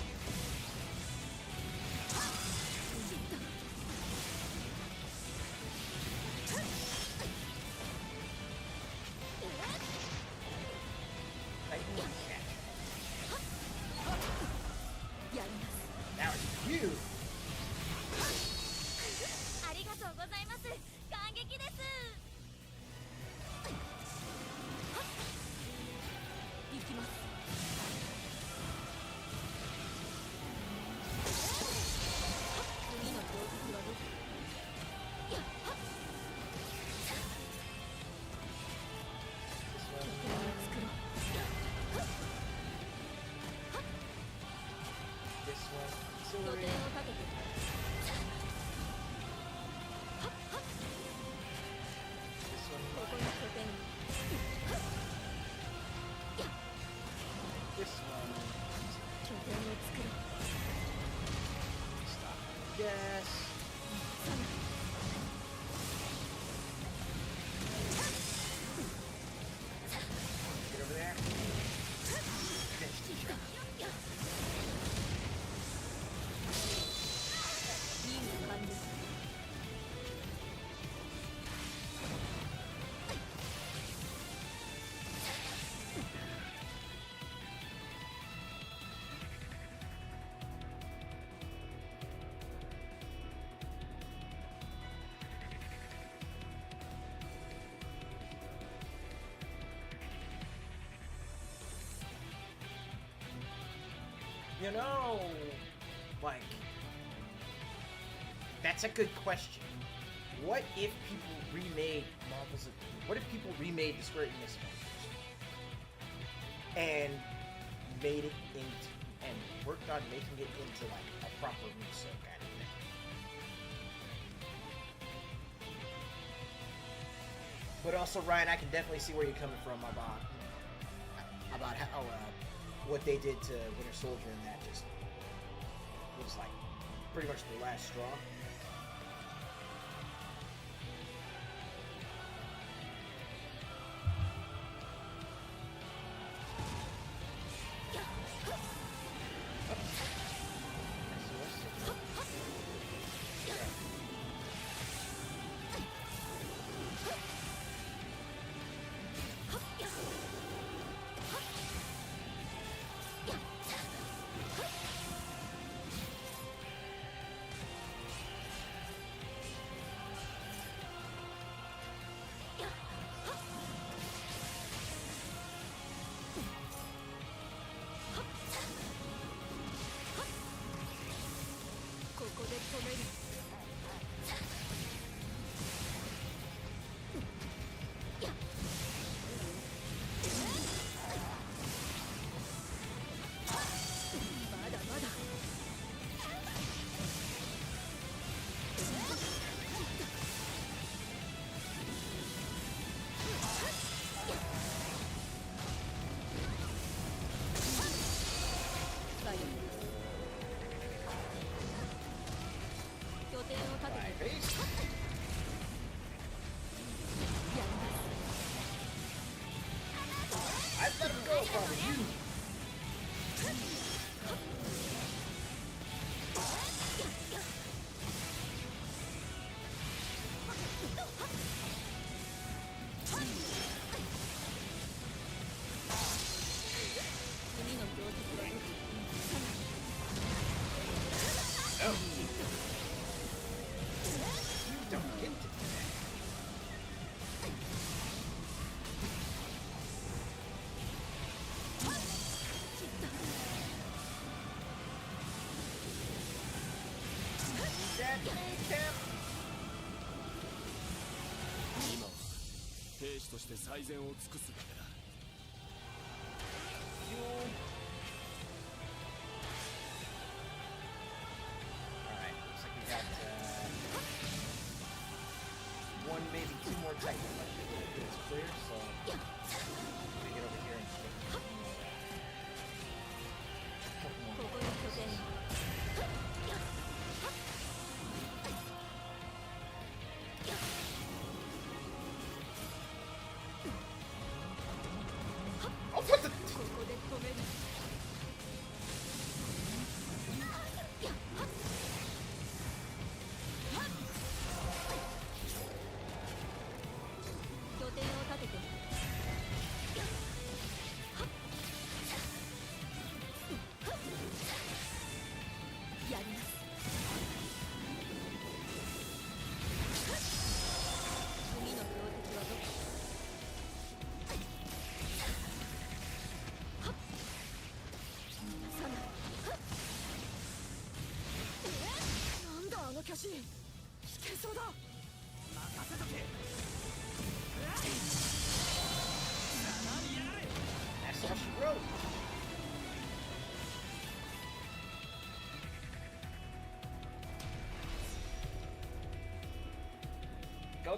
That was you! ありがとうございます。感激です。行きます。次の標的はどこ？やっはっ。拠点を作ろう。 This one. 拠点をかけて。 This one. ここに拠点。 This one. 拠点を作ろう。 Stop. Yes. Get over there. Finish the job. 任務完了。 You know, like, that's a good question. What if people remade Marvel's? What if people remade the Square Enix monsters and made it into and worked on making it into like a proper Musou kind of thing? But also, Ryan, I can definitely see where you're coming from about how what they did to Winter Soldier, and that just was like pretty much the last straw. I'd let him go if I was you. Oh. You don't get to do that. Camp. 今は兵士として最善を尽くすべきだ。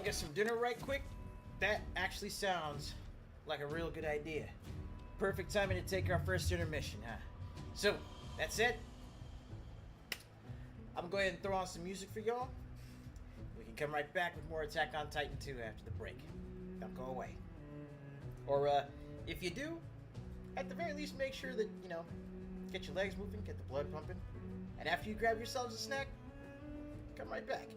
get some dinner right quick? That actually sounds like a real good idea. Perfect timing to take our first intermission, huh? So, that's it. I'm gonna go ahead and throw on some music for y'all. We can come right back with more Attack on Titan 2 after the break. Don't go away. Or, if you do, at the very least make sure that, you know, get your legs moving, get the blood pumping. And after you grab yourselves a snack, come right back.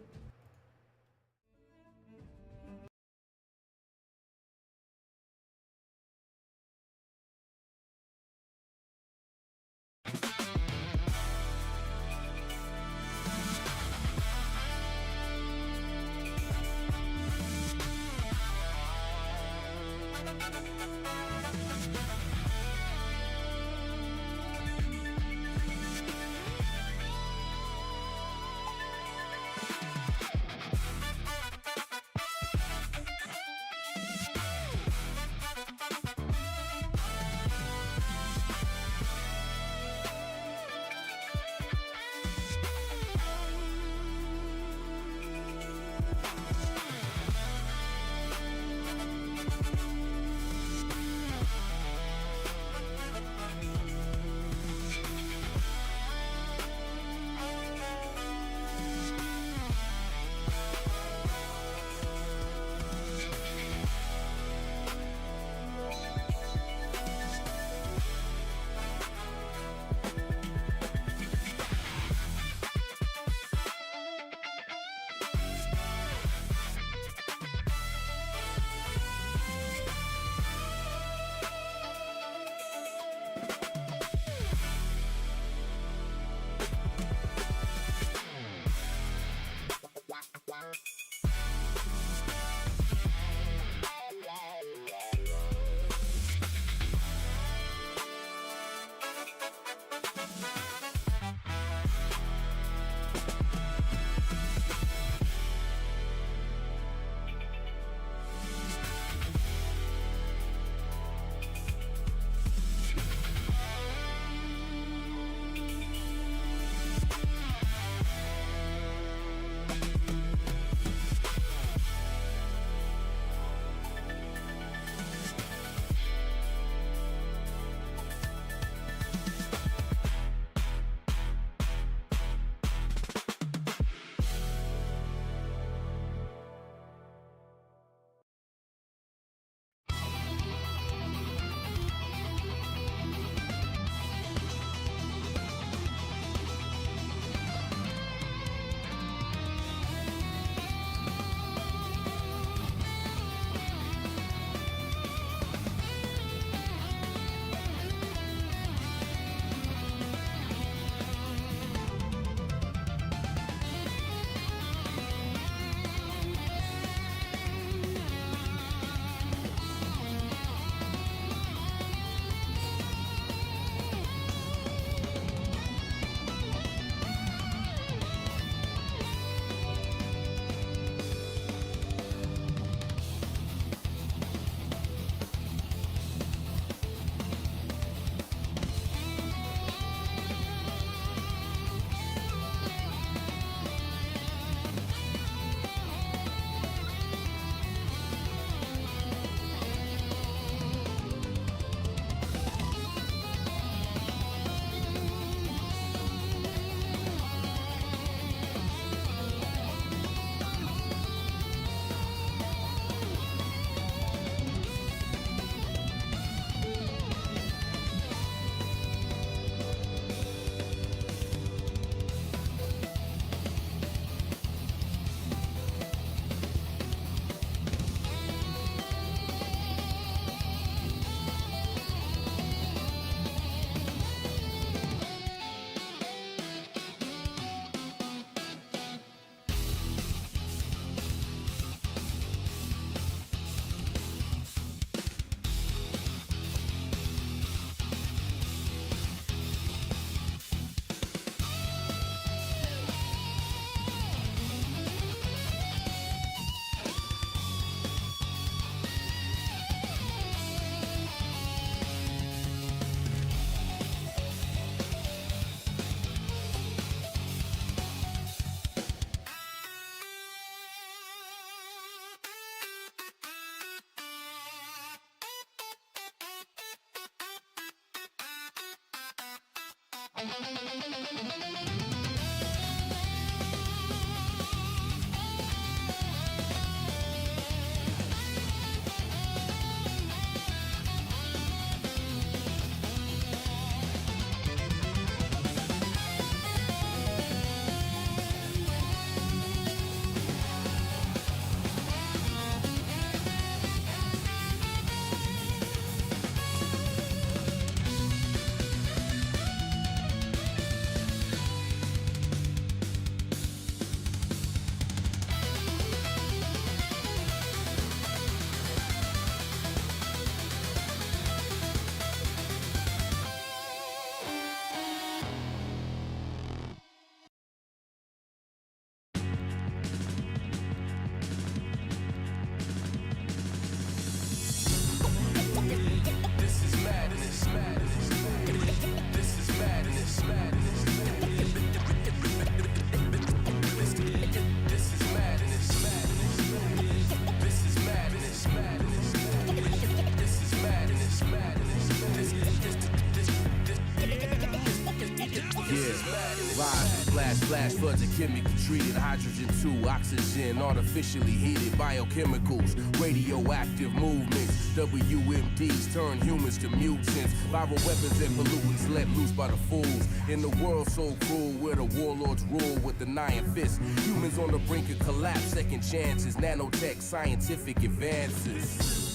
Flash floods are chemically treated, hydrogen 2, oxygen, artificially heated, biochemicals, radioactive movements, WMDs turn humans to mutants, viral weapons and pollutants let loose by the fools. In the world so cruel, where the warlords rule with an iron fist, humans on the brink of collapse, second chances, nanotech, scientific advances.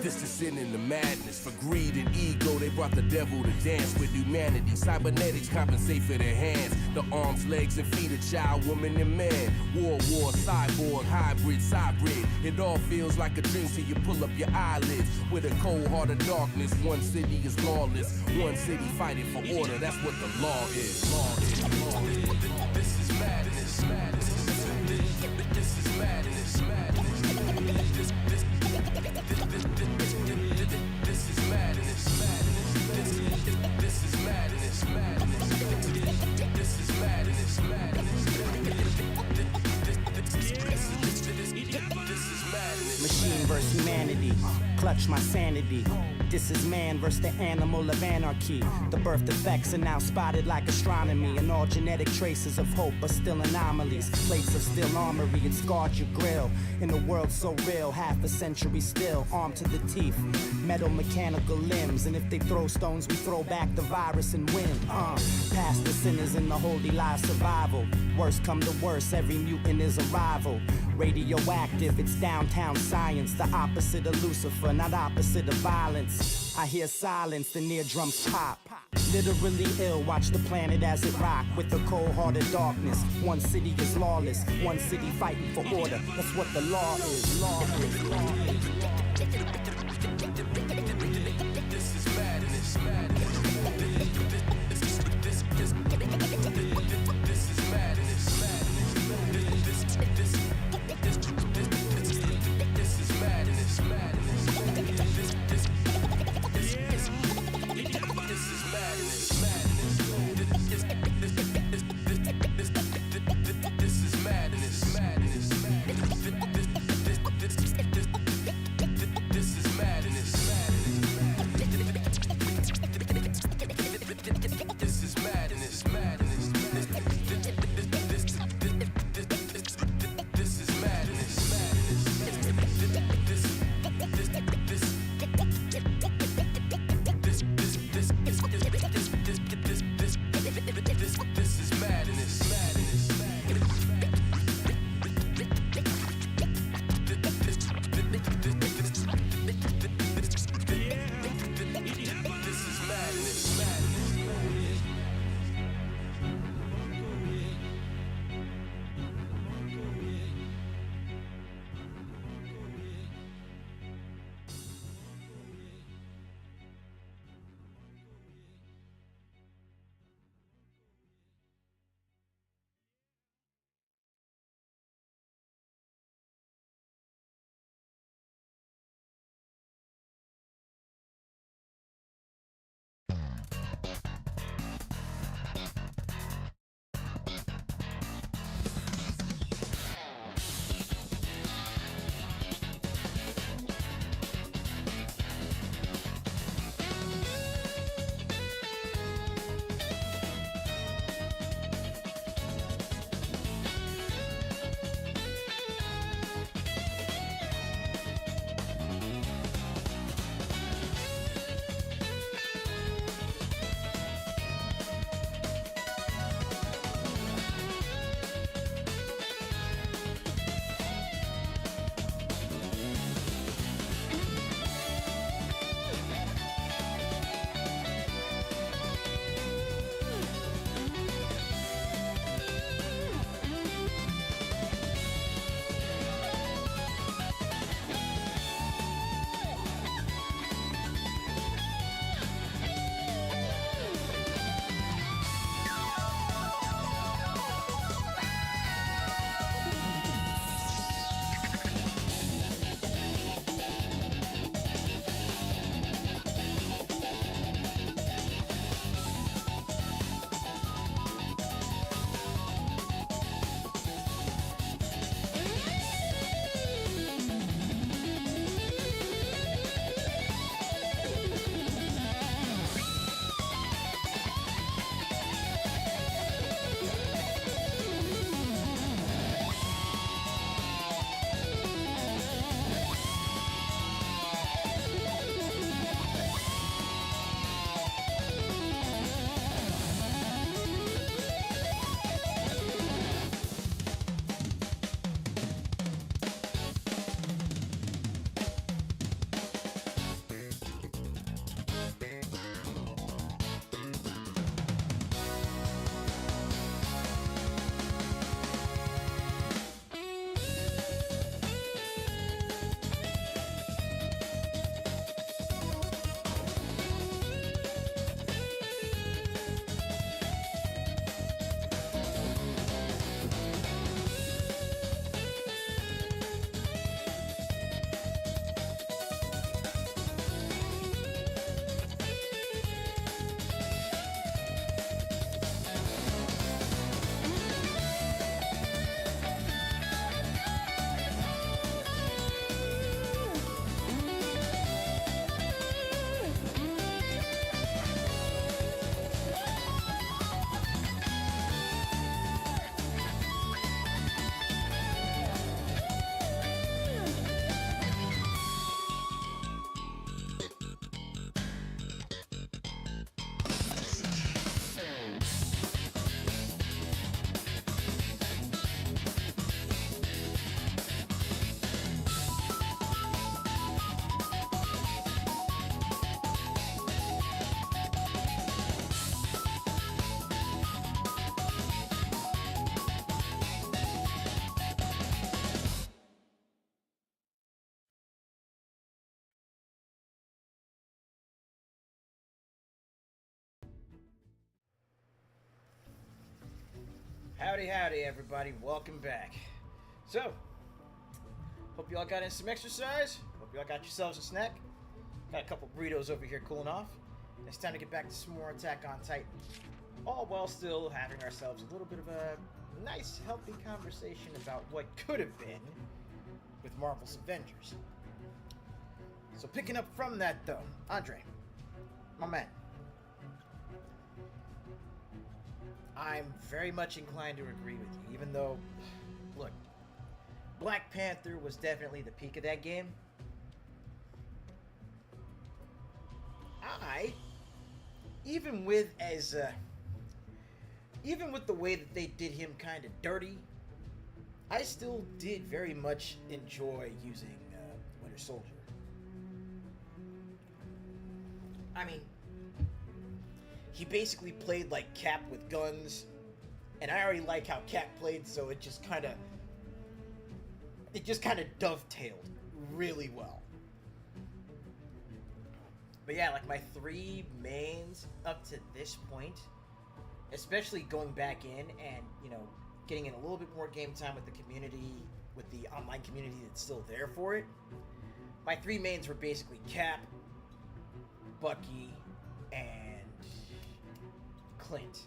This is sin in the madness. For greed and ego, they brought the devil to dance with humanity. Cybernetics compensate for their hands. The arms, legs, and feet of child, woman, and man. War, cyborg, hybrid. It all feels like a dream till you pull up your eyelids. With a cold heart of darkness, one city is lawless. One city fighting for order, that's what the law is. This is madness. This is madness. This is madness. This is madness. This is madness. Machine versus humanity, clutch my sanity. This is man versus the animal of anarchy. The birth defects are now spotted like astronomy, and all genetic traces of hope are still anomalies. Plates of steel armory and scarred your grill. In a world so real, half a century still, armed to the teeth, metal mechanical limbs. And if they throw stones, we throw back the virus and win. Past the sinners in the holy lie survival. Worst come to worst, every mutant is a rival. Radioactive, it's downtown science. The opposite of Lucifer, not opposite of violence. I hear silence, the near drums pop. Literally ill, watch the planet as it rock. With the cold-hearted darkness, one city is lawless. One city fighting for order, that's what the law is. This is madness. Howdy, howdy, everybody. Welcome back. So, hope y'all got in some exercise. Hope y'all got yourselves a snack. Got a couple burritos over here cooling off. It's time to get back to some more Attack on Titan. All while still having ourselves a little bit of a nice, healthy conversation about what could have been with Marvel's Avengers. So picking up from that, though, Andre, my man, I'm very much inclined to agree with you, even though, look, Black Panther was definitely the peak of that game. Even with the way that they did him kind of dirty, I still did very much enjoy using Winter Soldier. I mean, he basically played like Cap with guns, and I already like how Cap played, so it just kind of dovetailed really well. But yeah, like my three mains up to this point, especially going back in and, you know, getting in a little bit more game time with the community, with the online community that's still there for it, my three mains were basically Cap, Bucky, and Clint.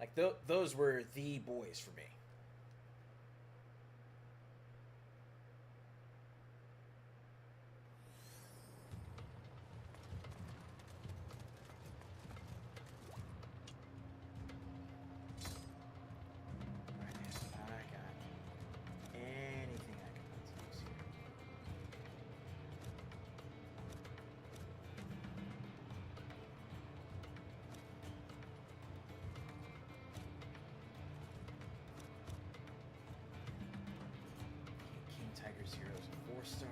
Like, those were the boys for me. Tiger's Hero is a 4-star.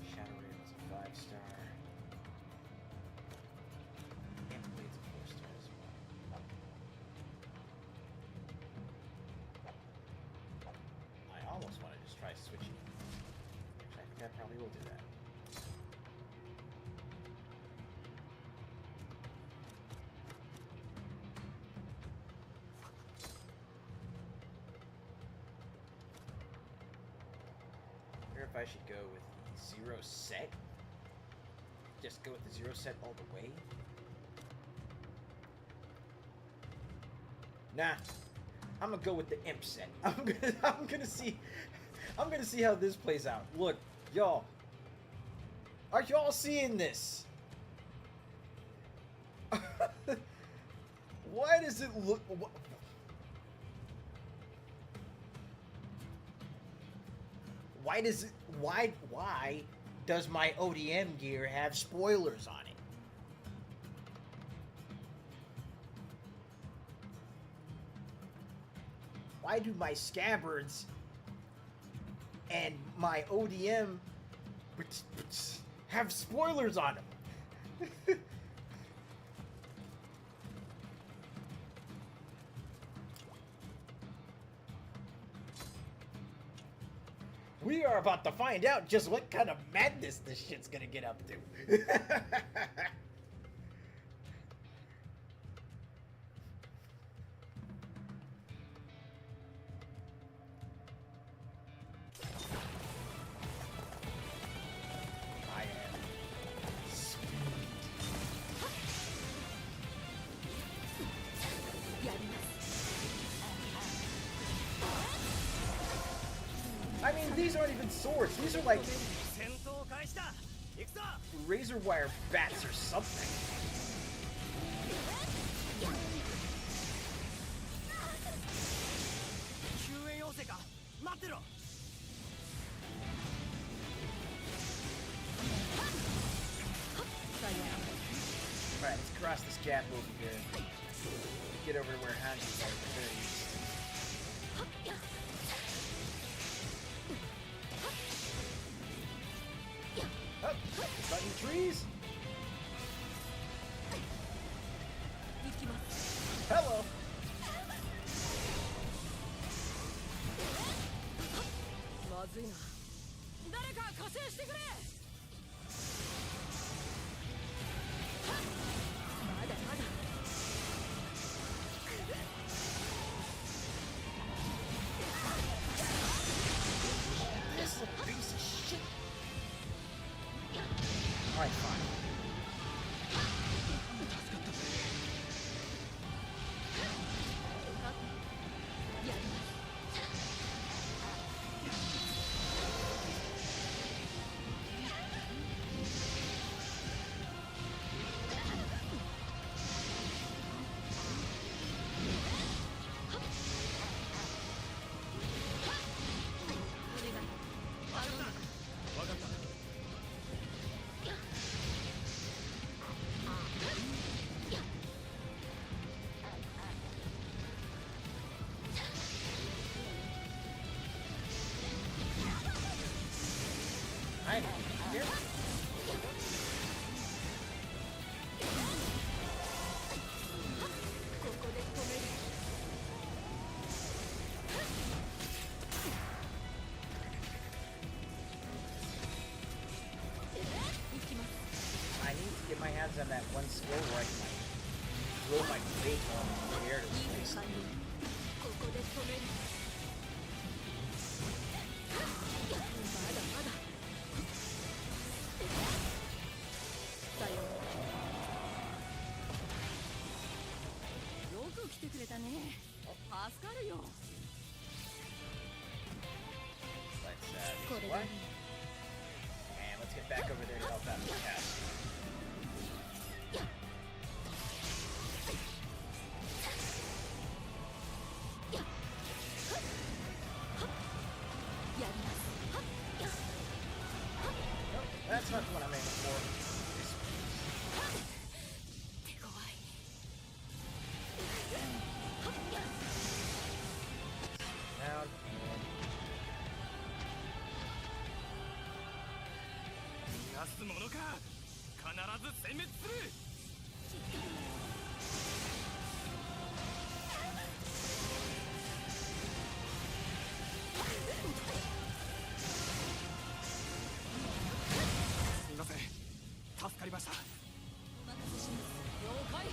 Shadow Raven is a 5-star. And Blade's a 4-star as well. I almost want to just try switching. I think I probably will do that. If I should go with the 0 set. Just go with the 0 set all the way. Nah. I'm gonna go with the imp set. I'm gonna see how this plays out. Look, y'all. Are y'all seeing this? Why does it look why does my ODM gear have spoilers on it? Why do my scabbards and my ODM have spoilers on them? We are about to find out just what kind of madness this shit's gonna get up to. I am speed. I mean, these aren't even swords. These are like razor wire bats or something. Alright, let's cross this gap over here. Get over to where Hanji's at the very least. Oh, cutting trees. Hello. 誰か加勢してくれ。まだまだ。This little piece of shit. Alright, fine. Alright, here. I need to get my hands on that one skill where I can like throw my weight on the air to space. ここで止める。まだまだ。さよう。よく来てくれたね。助かるよ。Let's use what? And let's get back over there to help out the cast. That's not what I'm aiming for. Down and 逃がすものか。必ず殲滅する。すみません。助かりました。了解。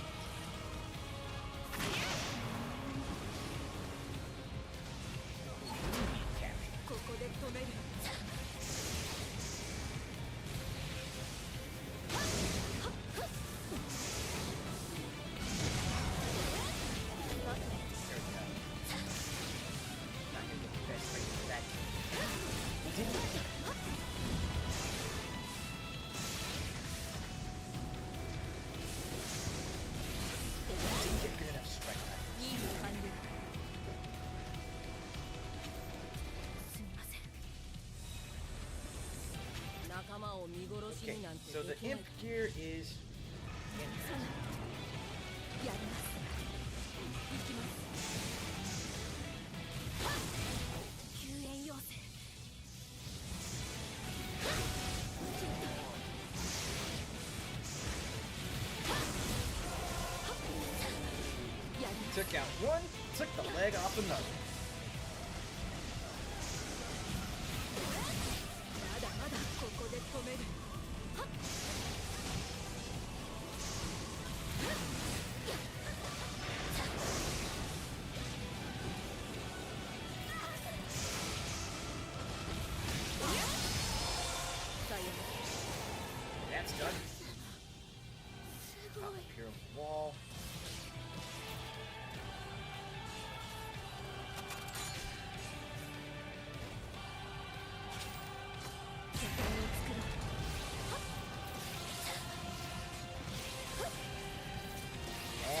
ここで止める。Okay, so the imp gear is in there. やります。行きます。救援要請。Took out one, took the leg off another. まだまだここで止める。That's done. Top up here on the wall.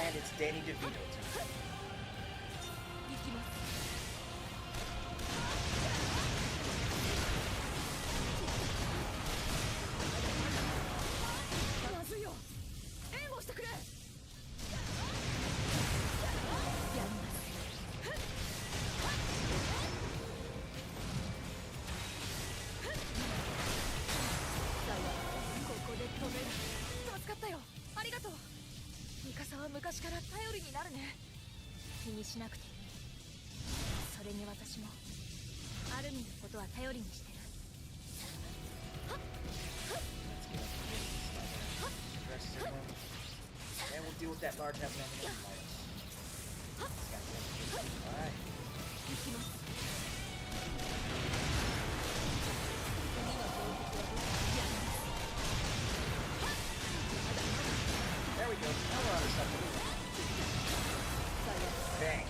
And it's Danny DeVito time. 行きます。まずいよ。援護してくれ。やります。だがここで止める。助かったよ。ありがとう。ミカサは昔から頼りになるね。気にしなくていい。それに私もアルミのことは頼りにしてる。And we'll deal with that large heavy on the minus. Alright. There we go. Now we're on to something. Bang.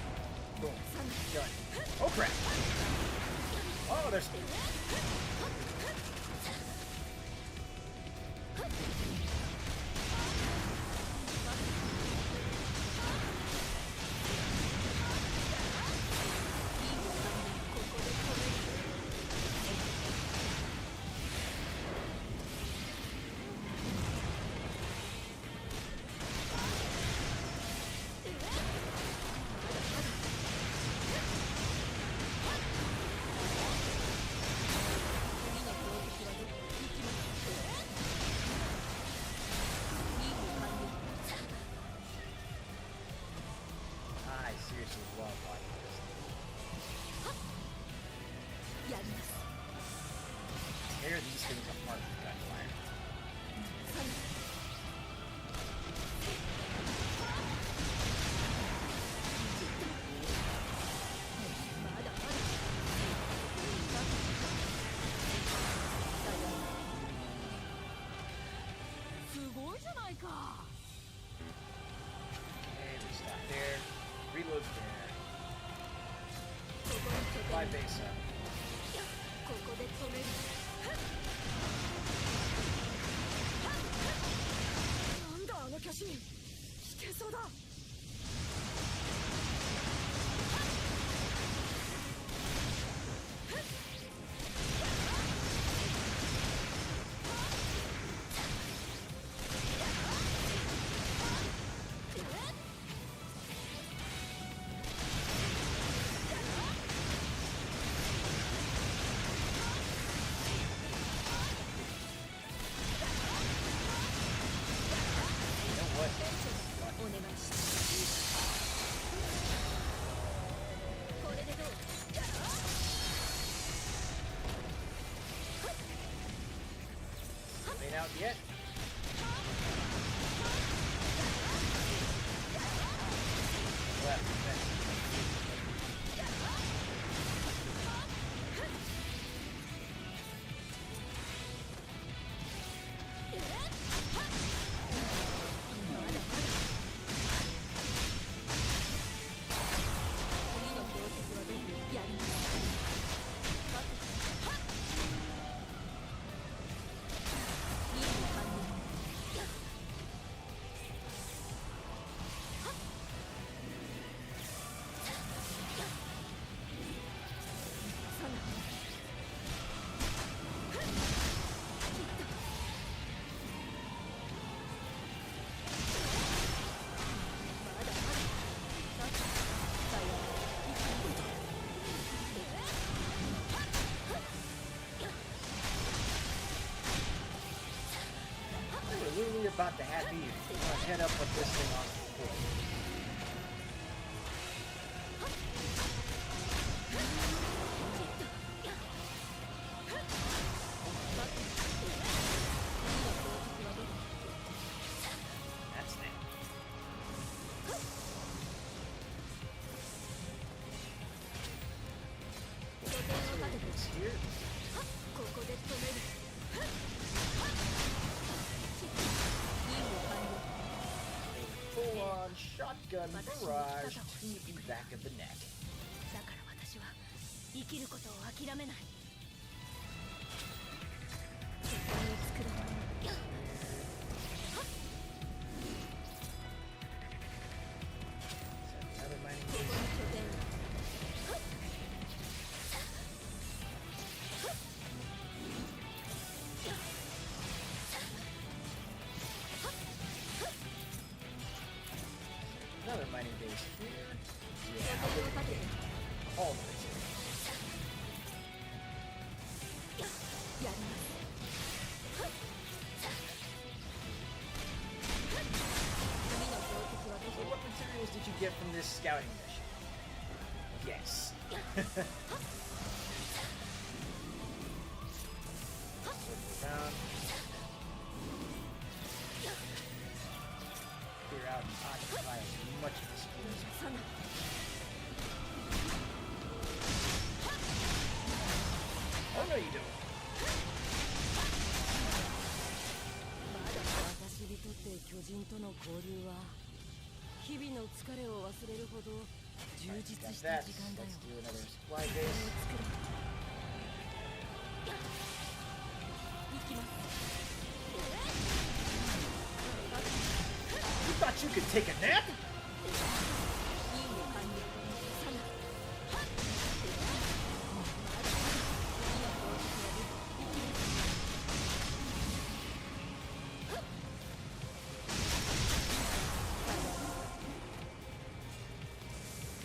Boom. Done. Oh crap. Oh, there's... I seriously love watching this. Tear these things apart with gunfire. And we stop there. Reload there. Fly base up. ここで止める。なんだあの巨神。危険そうだ。Ain't out yet. Left. We're literally about to have me head up with this thing on the floor. That's that. It's here. ここで止める。 Full-on shotgun barrage to the back of the neck. だから私は生きることを諦めない。拠点を作ろう。 Another mining ここに base. 拠点を。 Another mining base here. Yeah, I'll look at all of it. やります。 So what materials did you get from this scouting mission? Yes. circle around. Clear out and occupy as much of this field. Oh no, you don't. 私にとって巨人との交流は日々の疲れを忘れるほど充実した時間だよ。 Let's do another supply base. 行きます。 You thought you could take a nap? いいね完了。サナ。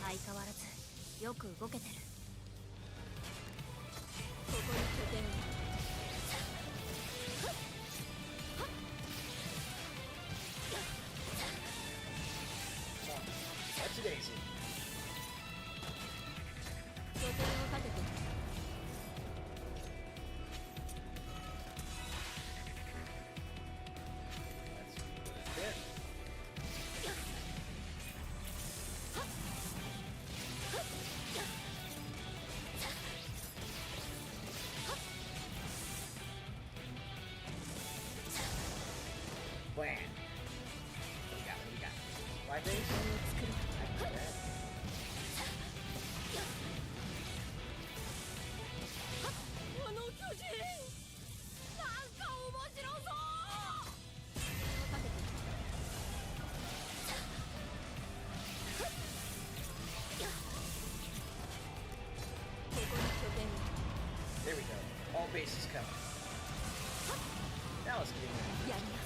相変わらずよく動けてる。ここに拠点を。 That's a daisy. 拠点を立てて。 That's it. Blam. What we got? What we got? Supply base? I can do that. あの巨人なんか面白そう。 There we go. All bases coming. Now let's get in. やります。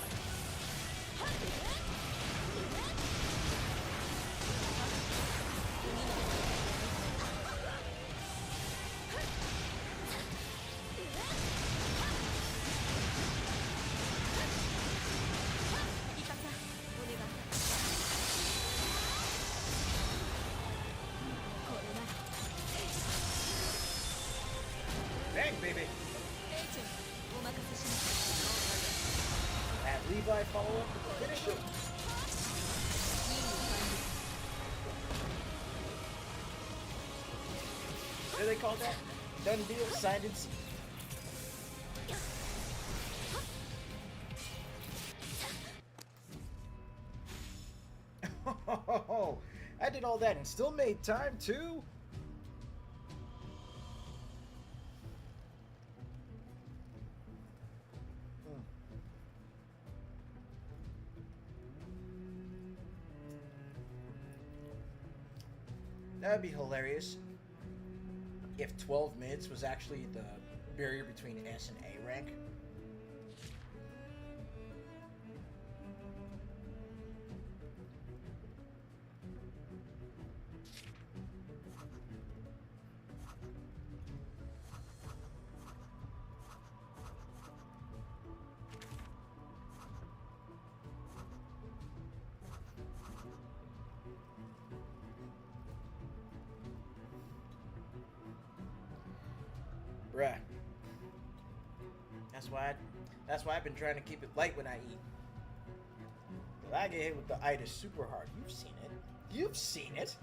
Bang, baby. レイチェル、お任せします。 Have Levi follow up with the finish him. 任務完了。 What do they call that? Done deal, signed and sealed. I did all that and still made time too. That'd be hilarious if 12 minutes was actually the barrier between S and A rank. Bruh. That's why I've been trying to keep it light when I eat. 'Cause I get hit with the itis super hard. You've seen it. You've seen it.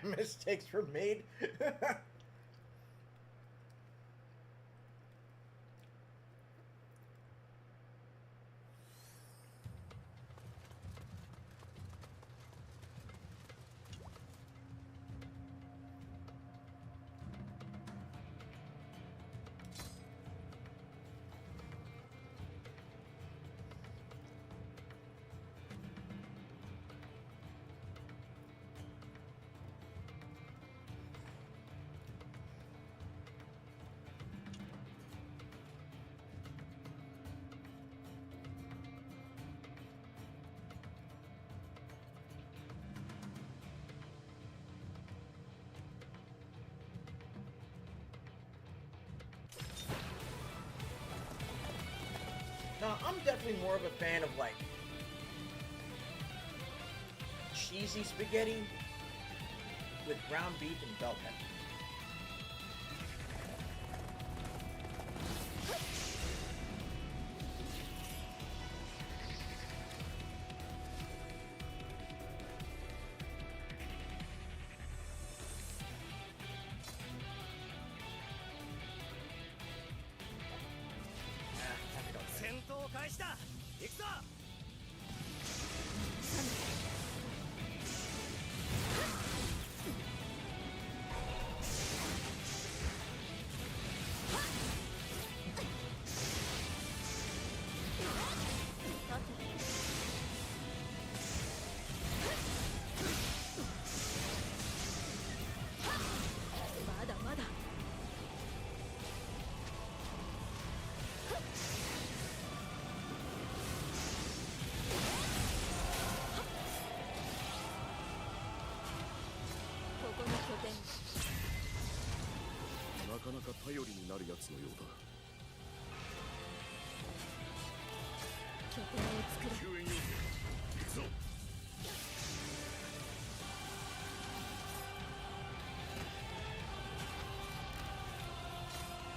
Mistakes were made. No, I'm definitely more of a fan of like cheesy spaghetti with ground beef and bell pepper.なかなか頼りになるやつのようだ。拠点を作る。救援要請行くぞ。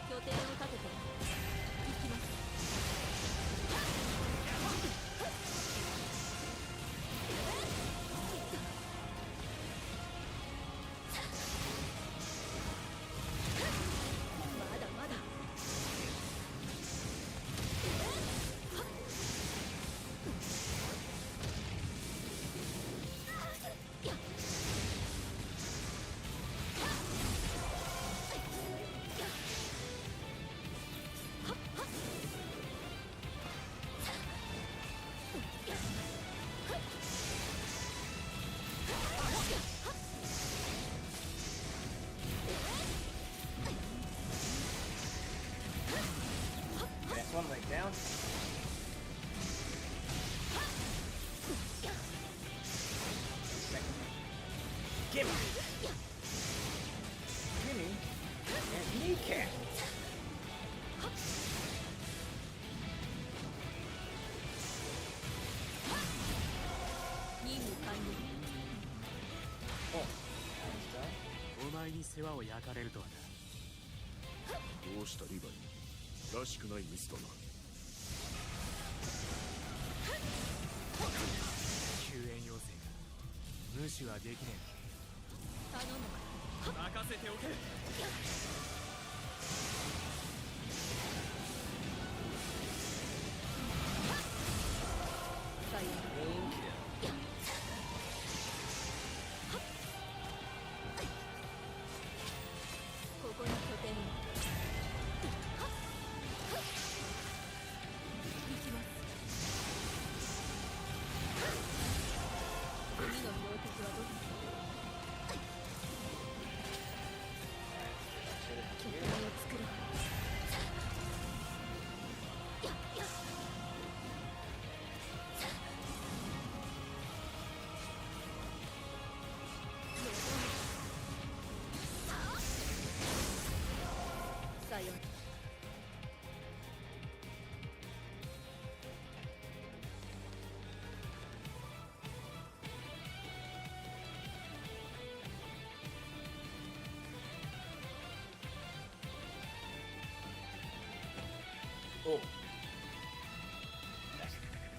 拠点を立てて行きます。まだまだ。That's one leg down. Gimme! Gimme! And kneecap! 任務完了。 Oh, that's done. お前に世話を焼かれるとはな。どうしたリヴァイ、らしくないミスだな。救援要請が無視はできね頼む。任せておけ。さよなら。 ここに拠点を。行きます。次の標的はどこ？拠点を作ろう。さよなら。Oh.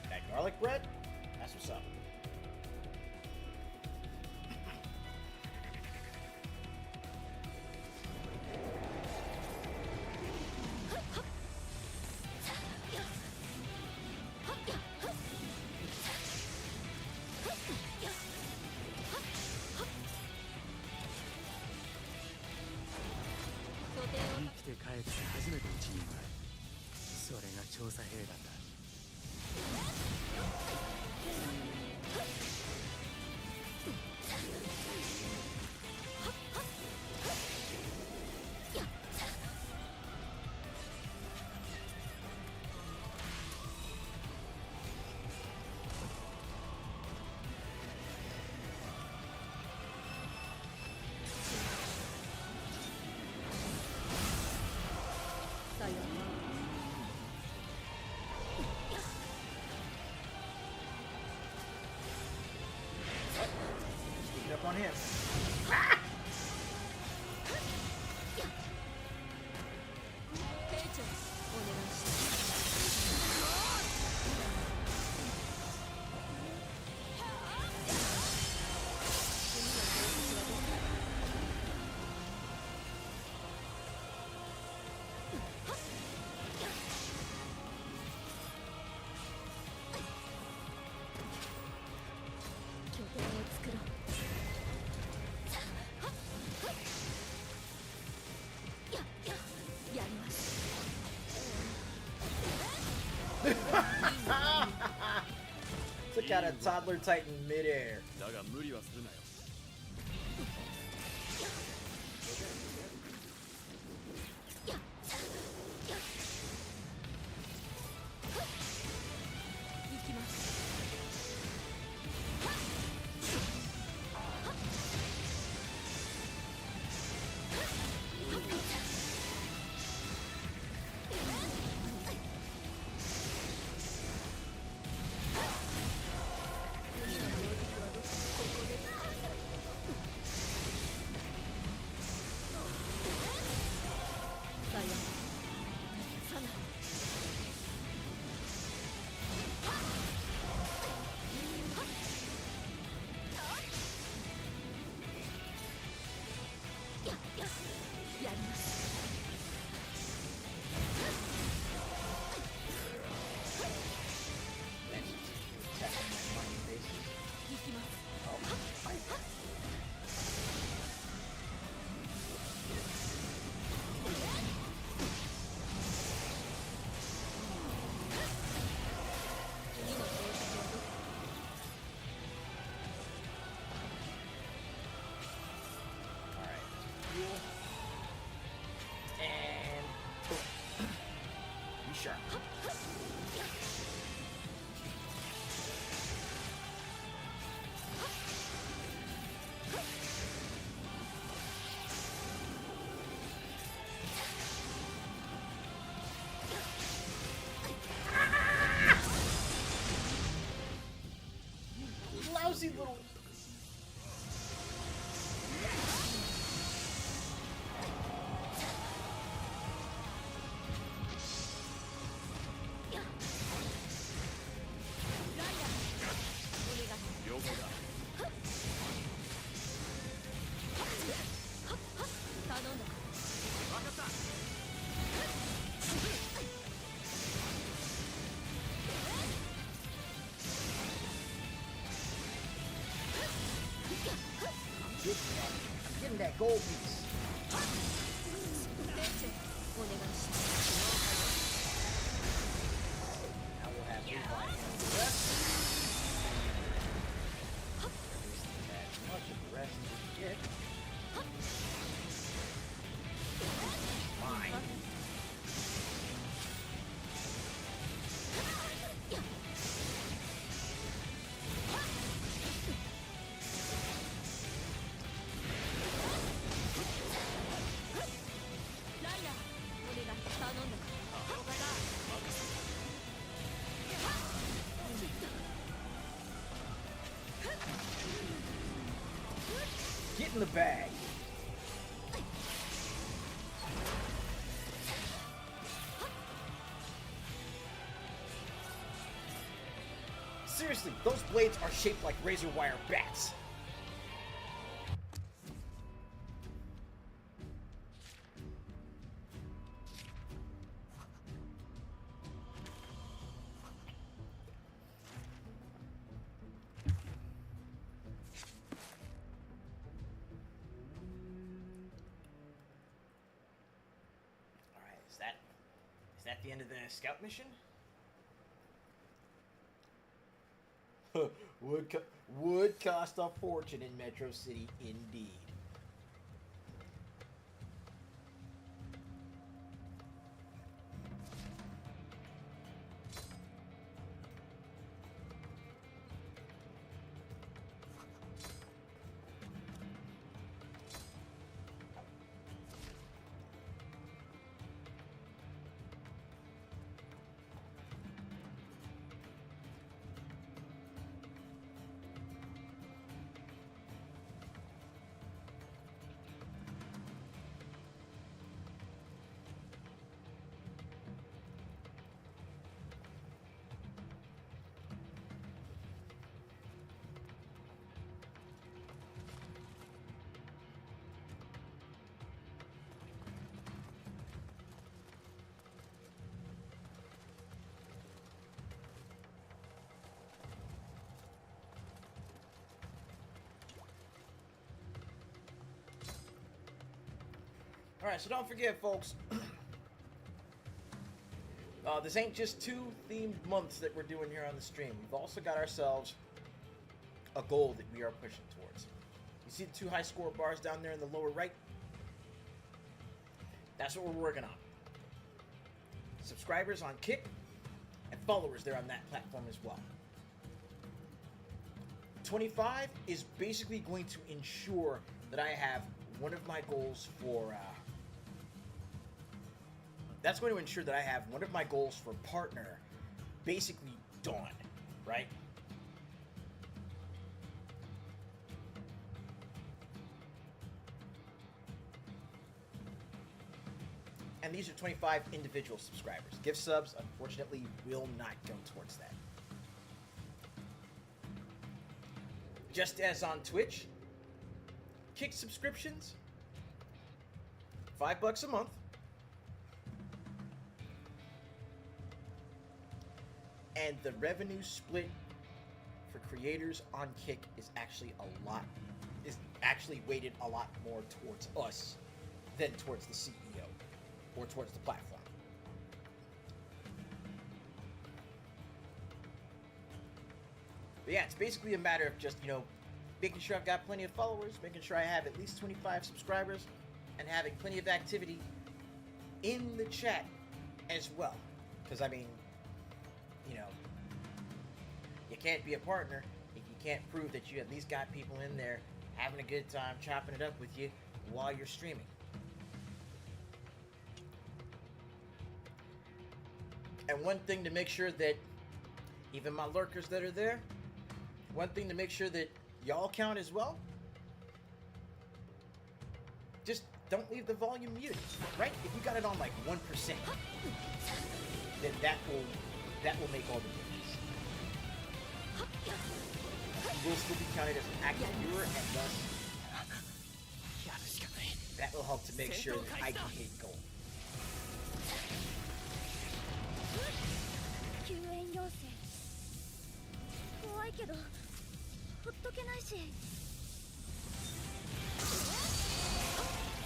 That garlic bread? That's what's up. on him. Took out a toddler titan midair. だが無理はするなよ。Sure. Lousy little. I'm getting that gold piece. Now we'll have Levi handle the rest. As much of the rest as we get. Fine. Get in the bag. Seriously, those blades are shaped like razor wire bats. Is that the end of the scout mission? Would cost a fortune in Metro City, indeed. Alright, so don't forget, folks. This ain't just 2 themed months that we're doing here on the stream. We've also got ourselves a goal that we are pushing towards. You see the 2 high score bars down there in the lower right? That's what we're working on. Subscribers on Kick and followers there on that platform as well. 25 is basically going to ensure that I have one of my goals for that's going to ensure that I have one of my goals for partner basically done, right? And these are 25 individual subscribers. Gift subs, unfortunately, will not go towards that. Just as on Twitch, Kick subscriptions, $5 a month. And the revenue split for creators on Kick is actually weighted a lot more towards us than towards the CEO or towards the platform. But yeah, it's basically a matter of just, making sure I've got plenty of followers, making sure I have at least 25 subscribers, and having plenty of activity in the chat as well. Because, you can't be a partner if you can't prove that you at least got people in there having a good time chopping it up with you while you're streaming. And one thing to make sure that even my lurkers that are there, one thing to make sure that y'all count as well, just don't leave the volume muted, right? If you got it on like 1%, then that will make all the difference. You will still be counted as an active viewer, and thus that will help to make sure that I can hit goal. 救援要請怖いけどほっとけないし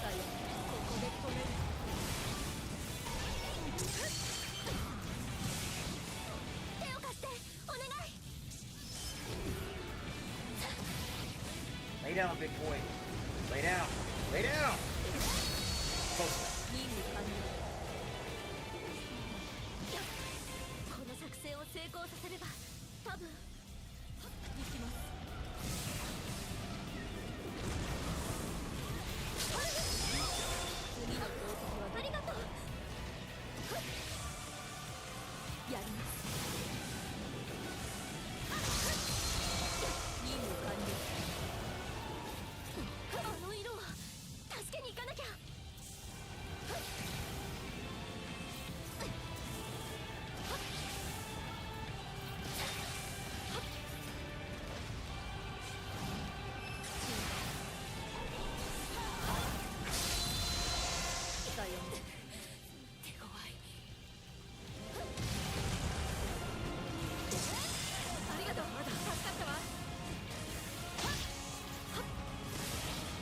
あやここで止める手を貸してお願い Lay down, big boy. Lay down. Lay down. Close enough. 任務完了この作戦を成功させれば多分行きます次の投擲はありがとうやります任務完了あの色は助けに行かなきゃ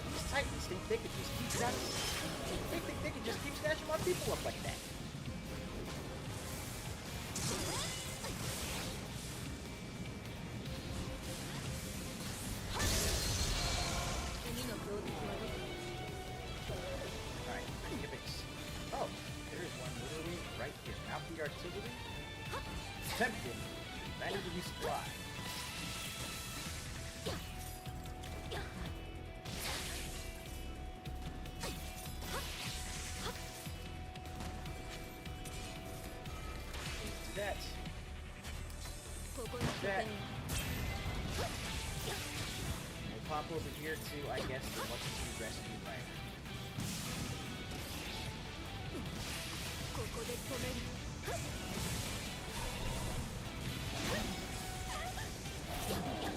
These Titans think they could just keep snatching. They think they could just keep snatching my people up like that. Alright, I need a base. Oh, there is one literally right here. Mount the artillery. Tempted. Ready to resupply. That. That. We'll pop over here to, I guess, the much to be rescued by. ここで止める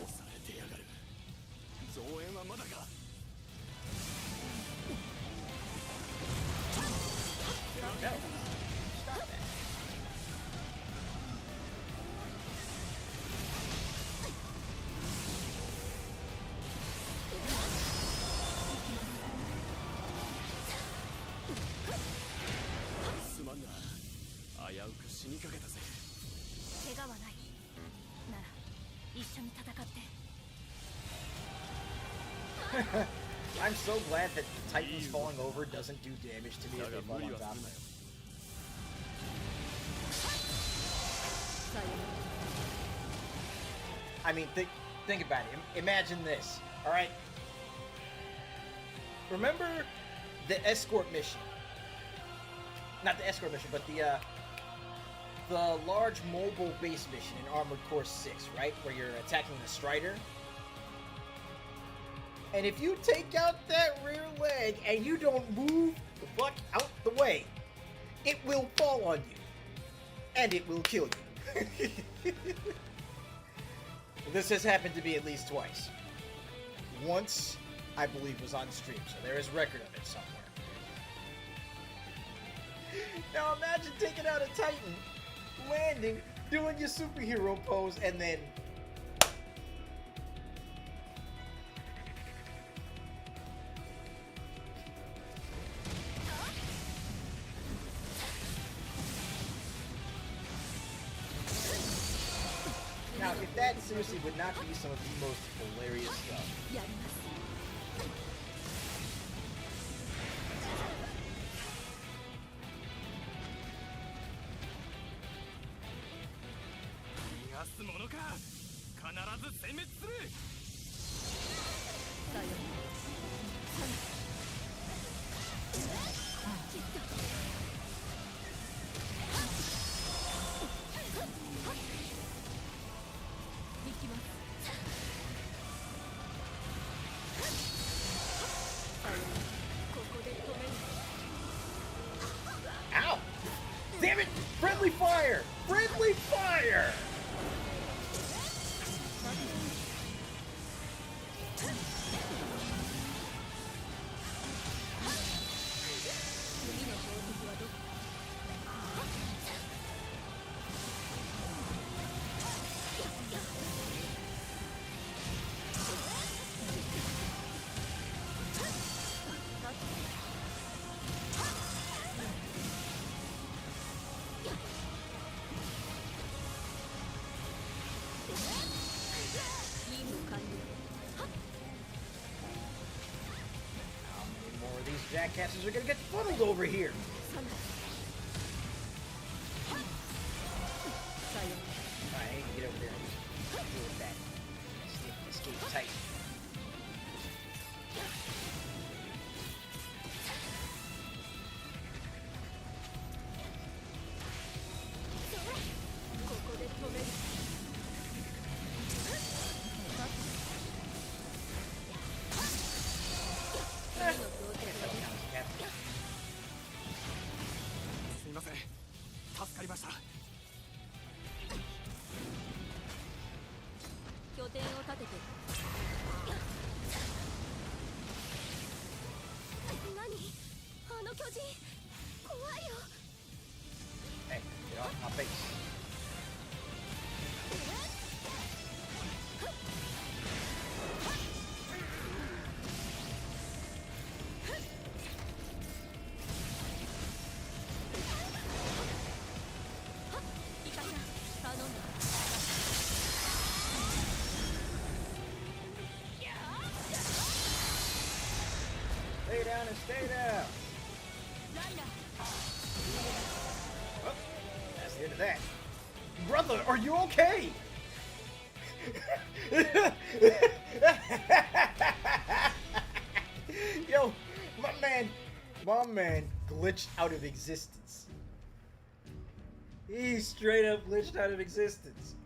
されてやがる増援はまだか No. Stop that. I'm so glad that the Titans falling over doesn't do damage to me if they fall on top of it. I mean, think about it. Imagine this, all right? Remember the escort mission? Not the escort mission, but the large mobile base mission in Armored Core 6, right? Where you're attacking the Strider. And if you take out that rear leg and you don't move the fuck out the way, it will fall on you. And it will kill you. This has happened to me at least twice. Once, I believe, was on stream, so there is record of it somewhere. Now imagine taking out a Titan, landing, doing your superhero pose, and then... Now, if that seriously would not be some of the most hilarious stuff. Ow! Damn it! Friendly fire! Friendly fire! Jackasses are gonna get funneled over here. I need to get over there and deal with that. Escape tight. Hey, get off my face. Stay down and stay down. Oh, that's the end of that. Brother, are you okay? Yo, my man glitched out of existence. He straight up glitched out of existence.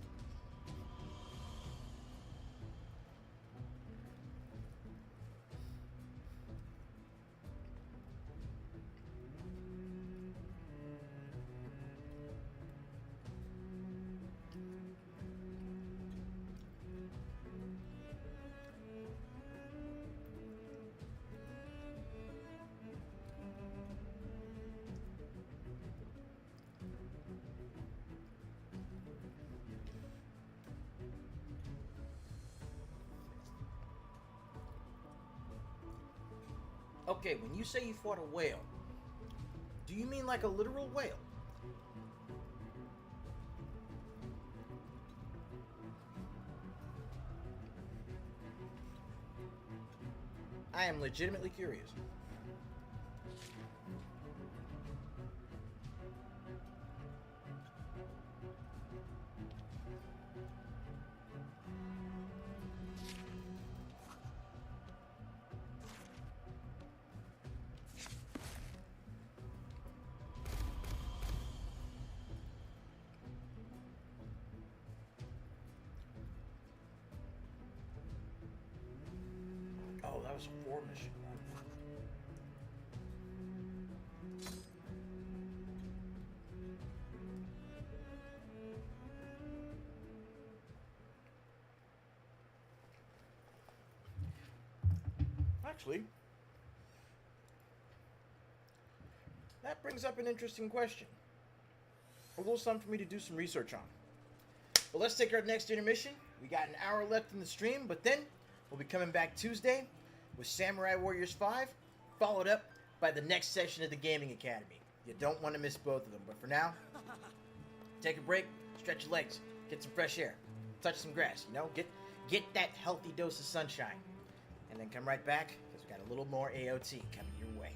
Okay, when you say you fought a whale, do you mean like a literal whale? I am legitimately curious. Oh, that was a 4 mission. Actually, that brings up an interesting question. A little something for me to do some research on. But let's take our next intermission. We got an hour left in the stream, but then we'll be coming back Tuesday with Samurai Warriors 5, followed up by the next session of the Gaming Academy. You don't want to miss both of them, but for now, take a break, stretch your legs, get some fresh air, touch some grass, you know, get that healthy dose of sunshine. And then come right back, because we got a little more AOT coming your way.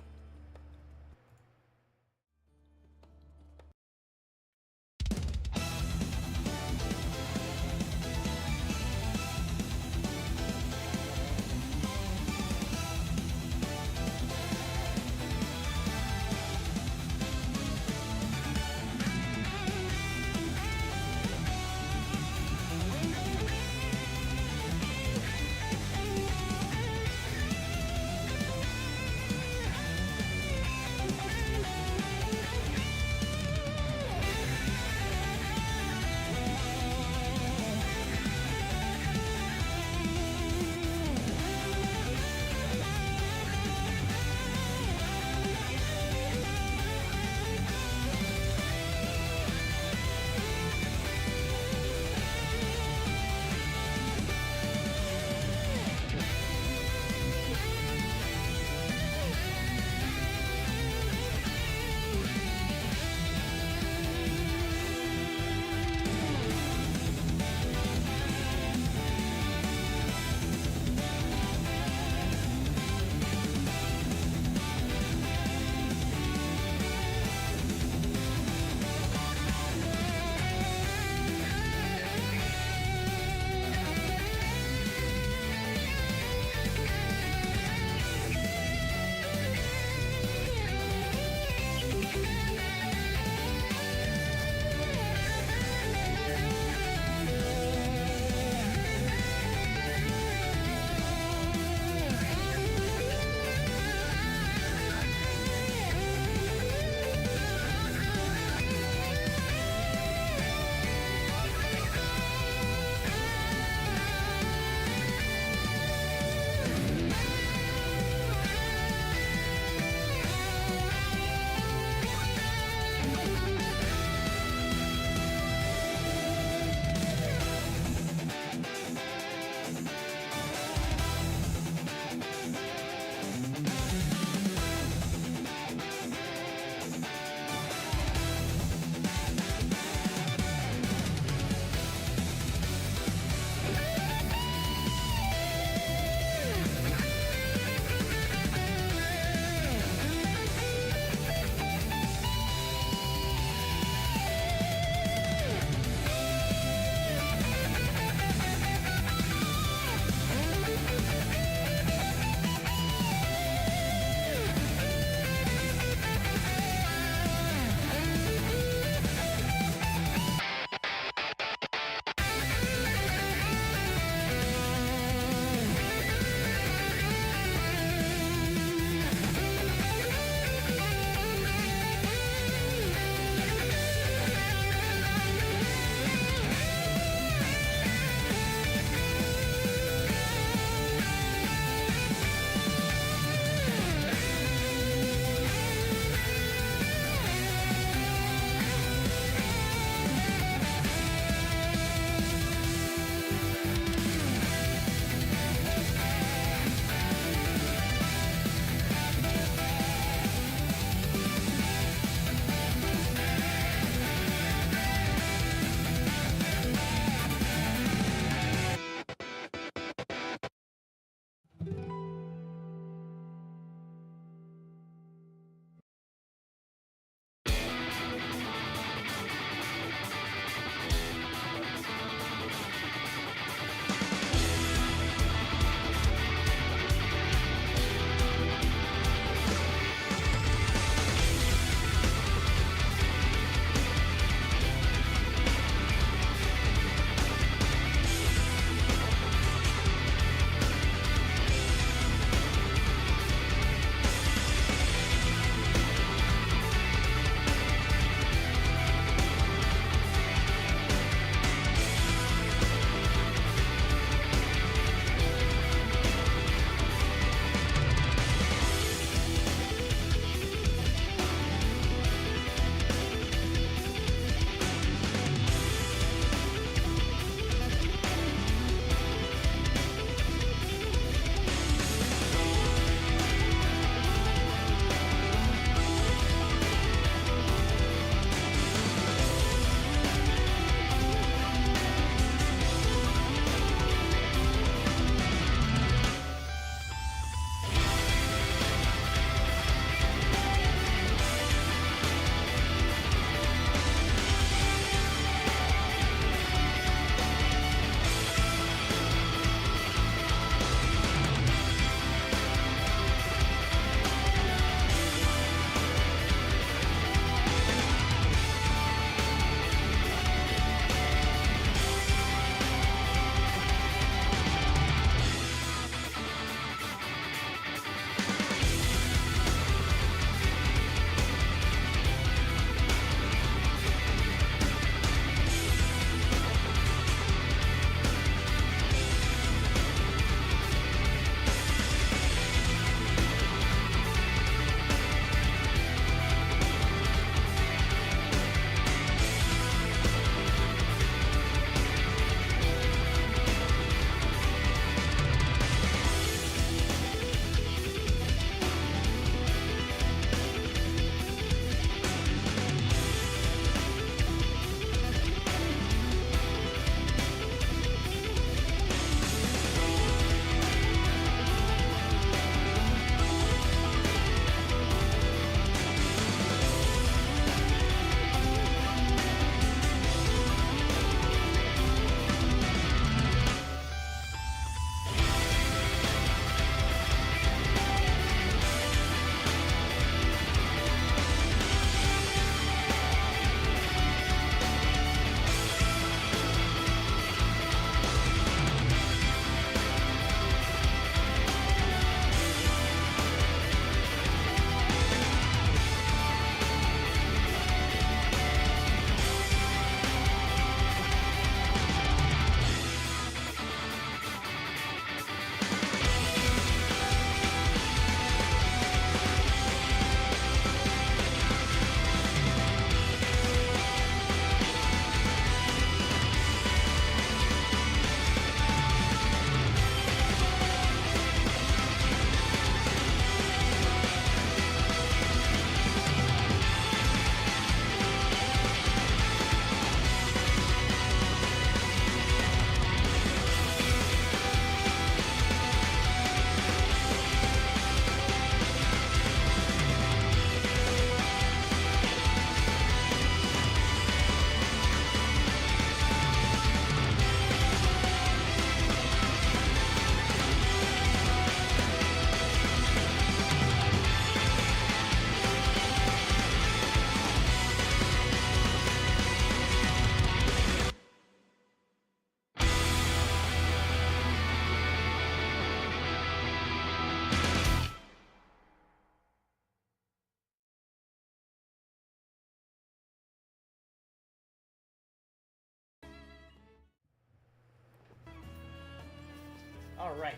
All right.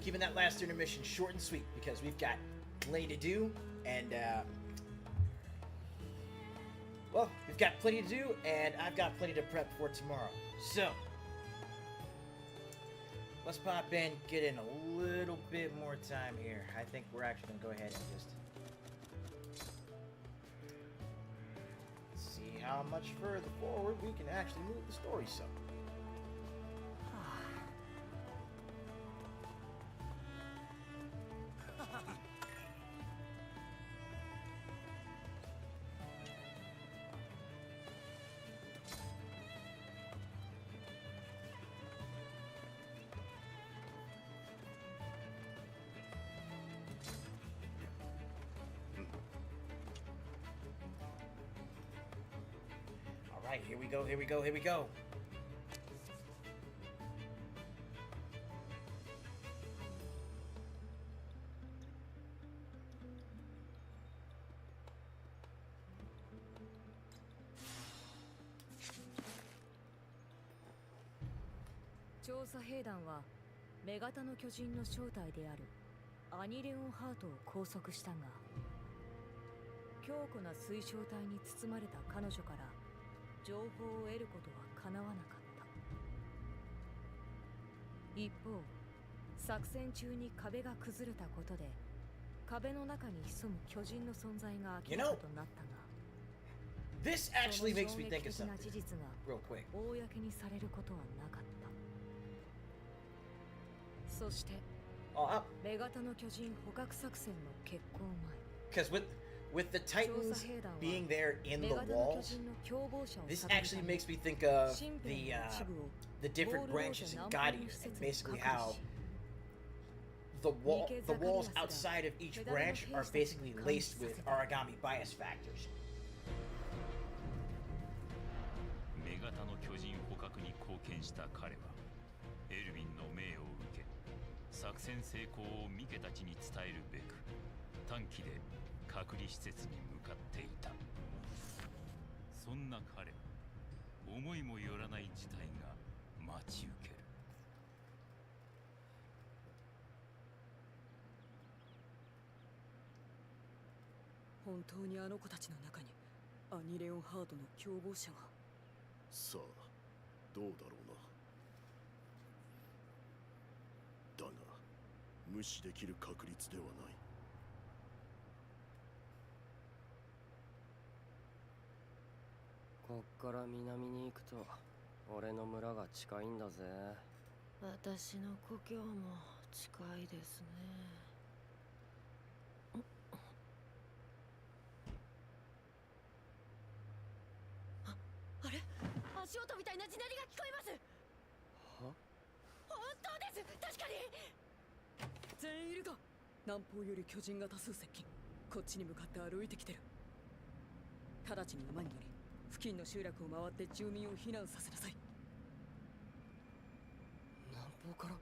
Keeping that last intermission short and sweet because we've got plenty to do, and well, we've got plenty to do, and I've got plenty to prep for tomorrow. So let's pop in, get in a little bit more time here. I think we're actually gonna go ahead and just see how much further forward we can actually move the story some. All right, here we go, here we go, here we go.調査兵団は女型の巨人の正体であるアニレオンハートを拘束したが、強固な水晶体に包まれた彼女から情報を得ることは叶わなかった。一方、作戦中に壁が崩れたことで壁の中に潜む巨人の存在が明らかとなったが、This actually makes me think of その something 衝撃的な事実が real quick. 公にされることはなかった。そして、女型の巨人捕獲作戦の決行前。Because with the Titans being there in the walls, this actually makes me think of the different branches in Guardians, and basically how the walls outside of each branch are basically laced with origami bias factors. 女型の巨人捕獲に貢献した彼はエルヴィンの命を受け、作戦成功をミケたちに伝えるべく短期で隔離施設に向かっていた。そんな彼を思いもよらない事態が待ち受ける。本当にあの子たちの中にアニレオンハートの共謀者が。さあ、どうだろうな。だが無視できる確率ではない。こっから南に行くと俺の村が近いんだぜ。私の故郷も近いですね。あれ、足音みたいな地鳴りが聞こえます。は？本当です、確かに。全員いるか。南方より巨人が多数接近。こっちに向かって歩いてきてる。直ちに馬に乗り付近の集落を回って住民を避難させなさい。南方から。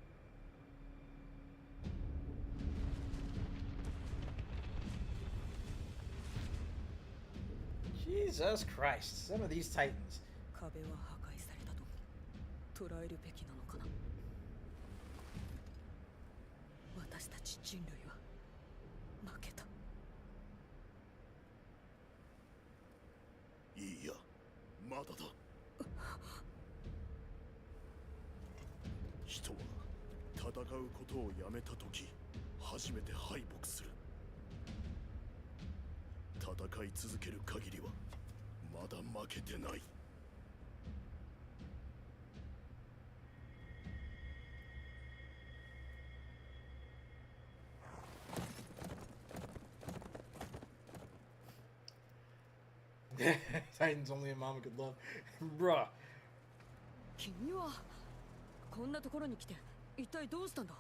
Jesus Christ, some of these Titans. 壁は破壊されたと捉えるべきなのかな。私たち人類は負けた。いや、まだだ。人は戦うことをやめたとき初めて敗北する。戦い続ける限りはまだ負けてない。Titans only a mama could love. Bruh. 君はこんなところに来て一体どうしたんだ。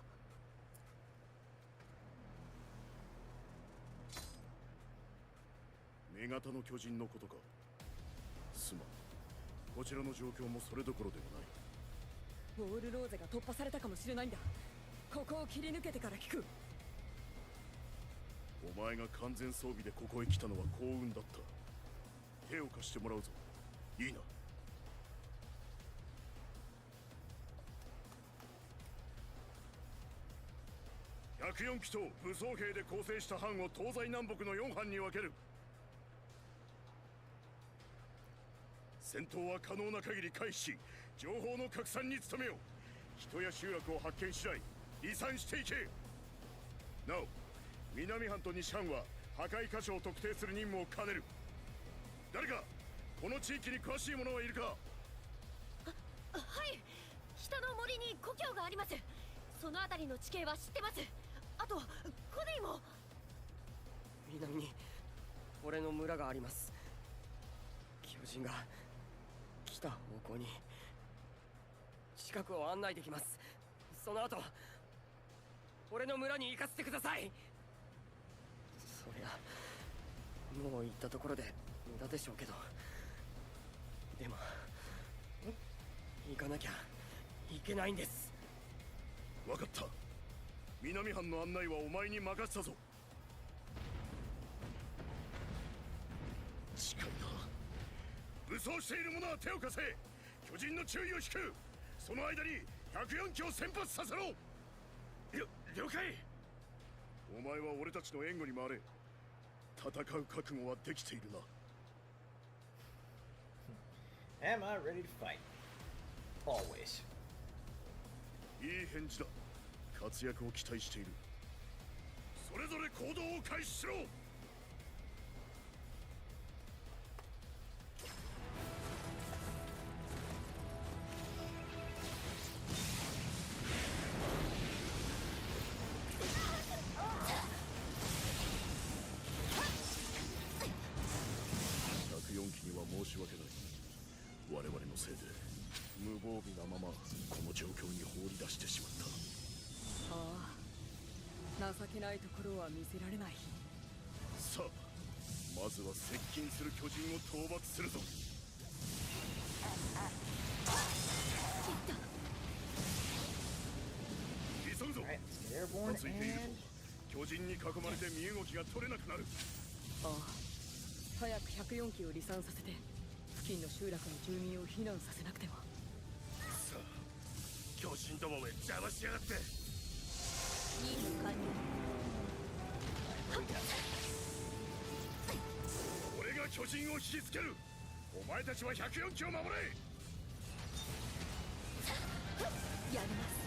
女型の巨人のことか。すまん。こちらの状況もそれどころではない。ウォールローゼが突破されたかもしれないんだ。ここを切り抜けてから聞く。お前が完全装備でここへ来たのは幸運だった。手を貸してもらうぞ。いいな。104機と武装兵で構成した班を東西南北の4班に分ける。戦闘は可能な限り回避し、情報の拡散に努めよう。人や集落を発見次第離散していけ。なお南班と西班は破壊箇所を特定する任務を兼ねる。誰かこの地域に詳しい者はいるか？はい、下の森に故郷があります。その辺りの地形は知ってます。あとコネイも。南に俺の村があります。巨人が来た方向に近くを案内できます。その後俺の村に行かせてください。そりゃもう行ったところで無駄でしょうけど、でも行かなきゃいけないんです。分かった。南班の案内はお前に任せたぞ。近いな。武装している者は手を貸せ。巨人の注意を引く。その間に104機を先発させろ。了解。お前は俺たちの援護に回れ。戦う覚悟はできているな。Am I ready to fight? Always. いい返事だ。活躍を期待している。それぞれ行動を開始しろ。104機には申し訳ない。我々のせいで無防備なままこの状況に放り出してしまった。ああ、情けないところは見せられない。さあ、まずは接近する巨人を討伐するぞ。急ぐぞ。近づいていると巨人に囲まれて身動きが取れなくなる。ああ、早く104機を離散させて付近の集落の住民を避難させなくては。さあ、巨人どもめ邪魔しやがって。任務完了。俺が巨人を引きつける。お前たちは104機を守れ。やります。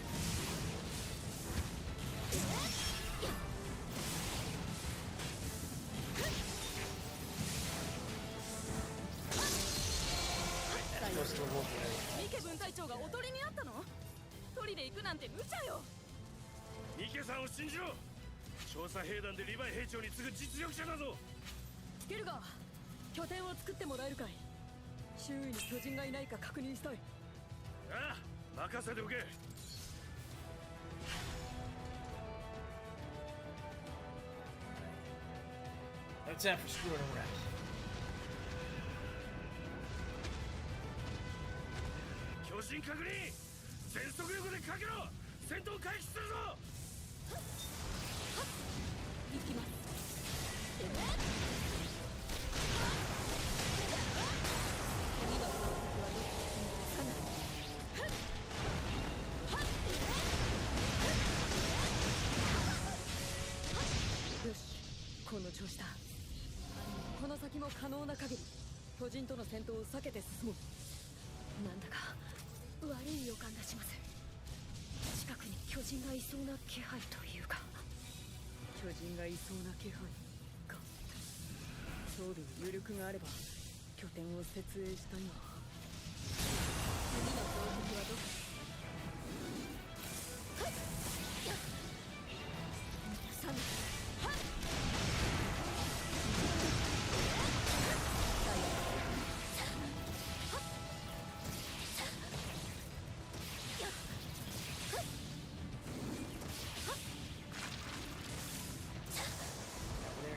ミケ分隊長がおとりにあったの？一人で行くなんて無茶よ。ミケさんを信じろ。調査兵団でリヴァイ兵長に次ぐ実力者だぞ。ケルガ、拠点を作ってもらえるかい？周囲に巨人がいないか確認したい。ああ、任せておけ。No time for screwing around. 巨人確認。全速力でかけろ。戦闘開始するぞ。行きます。よし、この調子だ。この先も可能な限り巨人との戦闘を避けて進もう。なんだか悪い予感がします。近くに巨人がいそうな気配というか。巨人がいそうな気配か。装備に余力があれば拠点を設営したいが。次の標的はどこ？サム。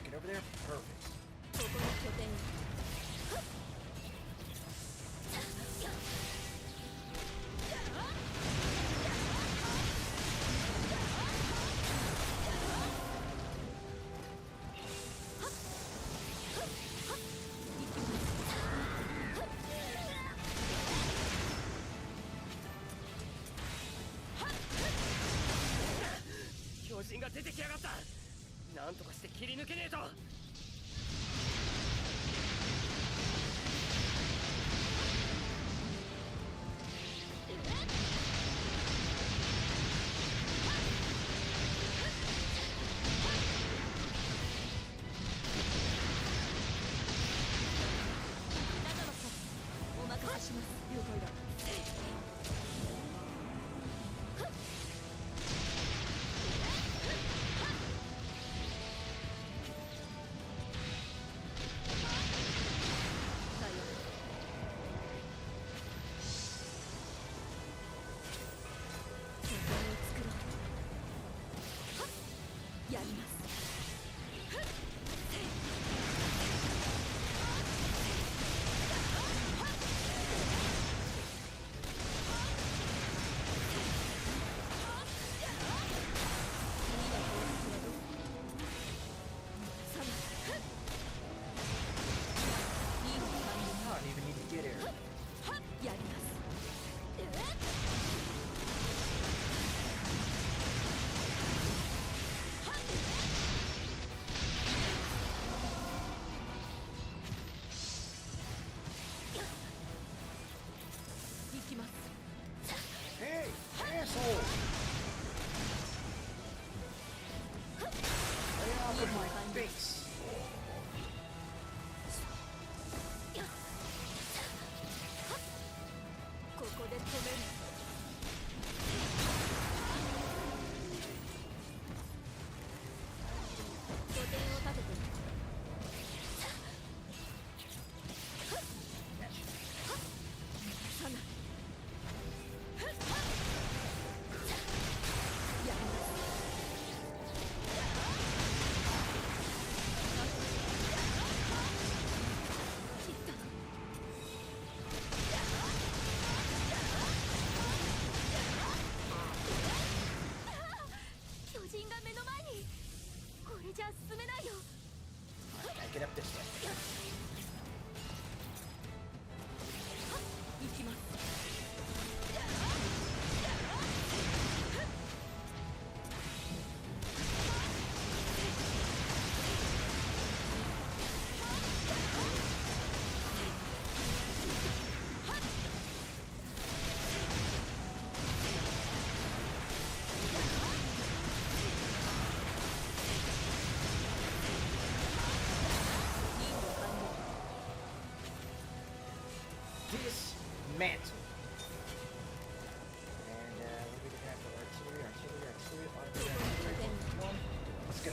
Get over there. Perfect. ここの拠点。巨人が出てきやがった。なんとかして切り抜けねえと。お任せします。了解だ。やります。I don't even need to get here. やります。行きます。 Hey, asshole! Lay off of my face. ここで止める。拠点を立てて。さな。やります。切った。巨人が目の前に。これじゃ進めないよ。 Gotta get up this way. 行きます。Dismantle. And what are we looking at for artillery? Artillery. One. Let's go.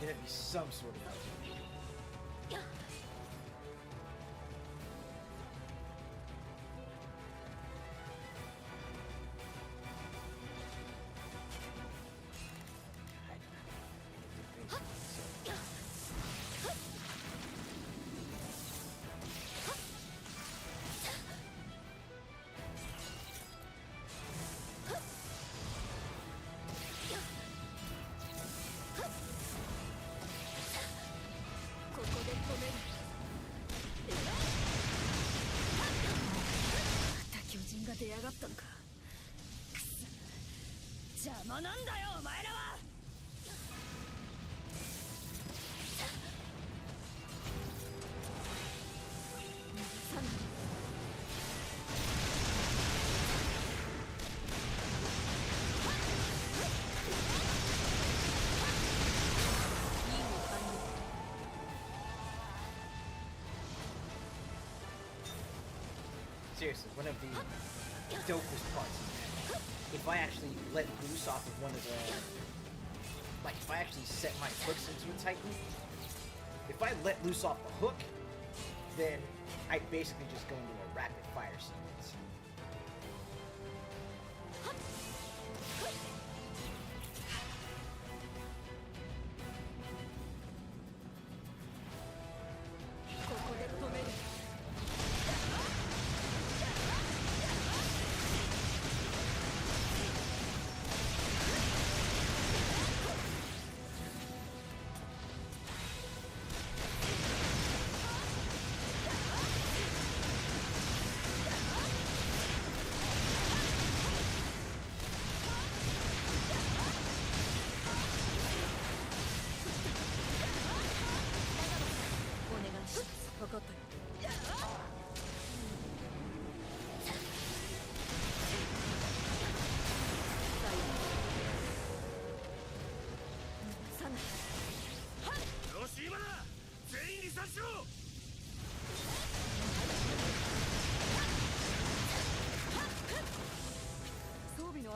There's gonna be some sort of artillery.が出やがったのか。くそ、邪魔なんだよお前らは。Seriously, one of the dopest parts of that. If I actually let loose off of one of the... Like, if I actually set my hooks into a Titan, if I let loose off the hook, then I basically just go into a rapid fire sequence.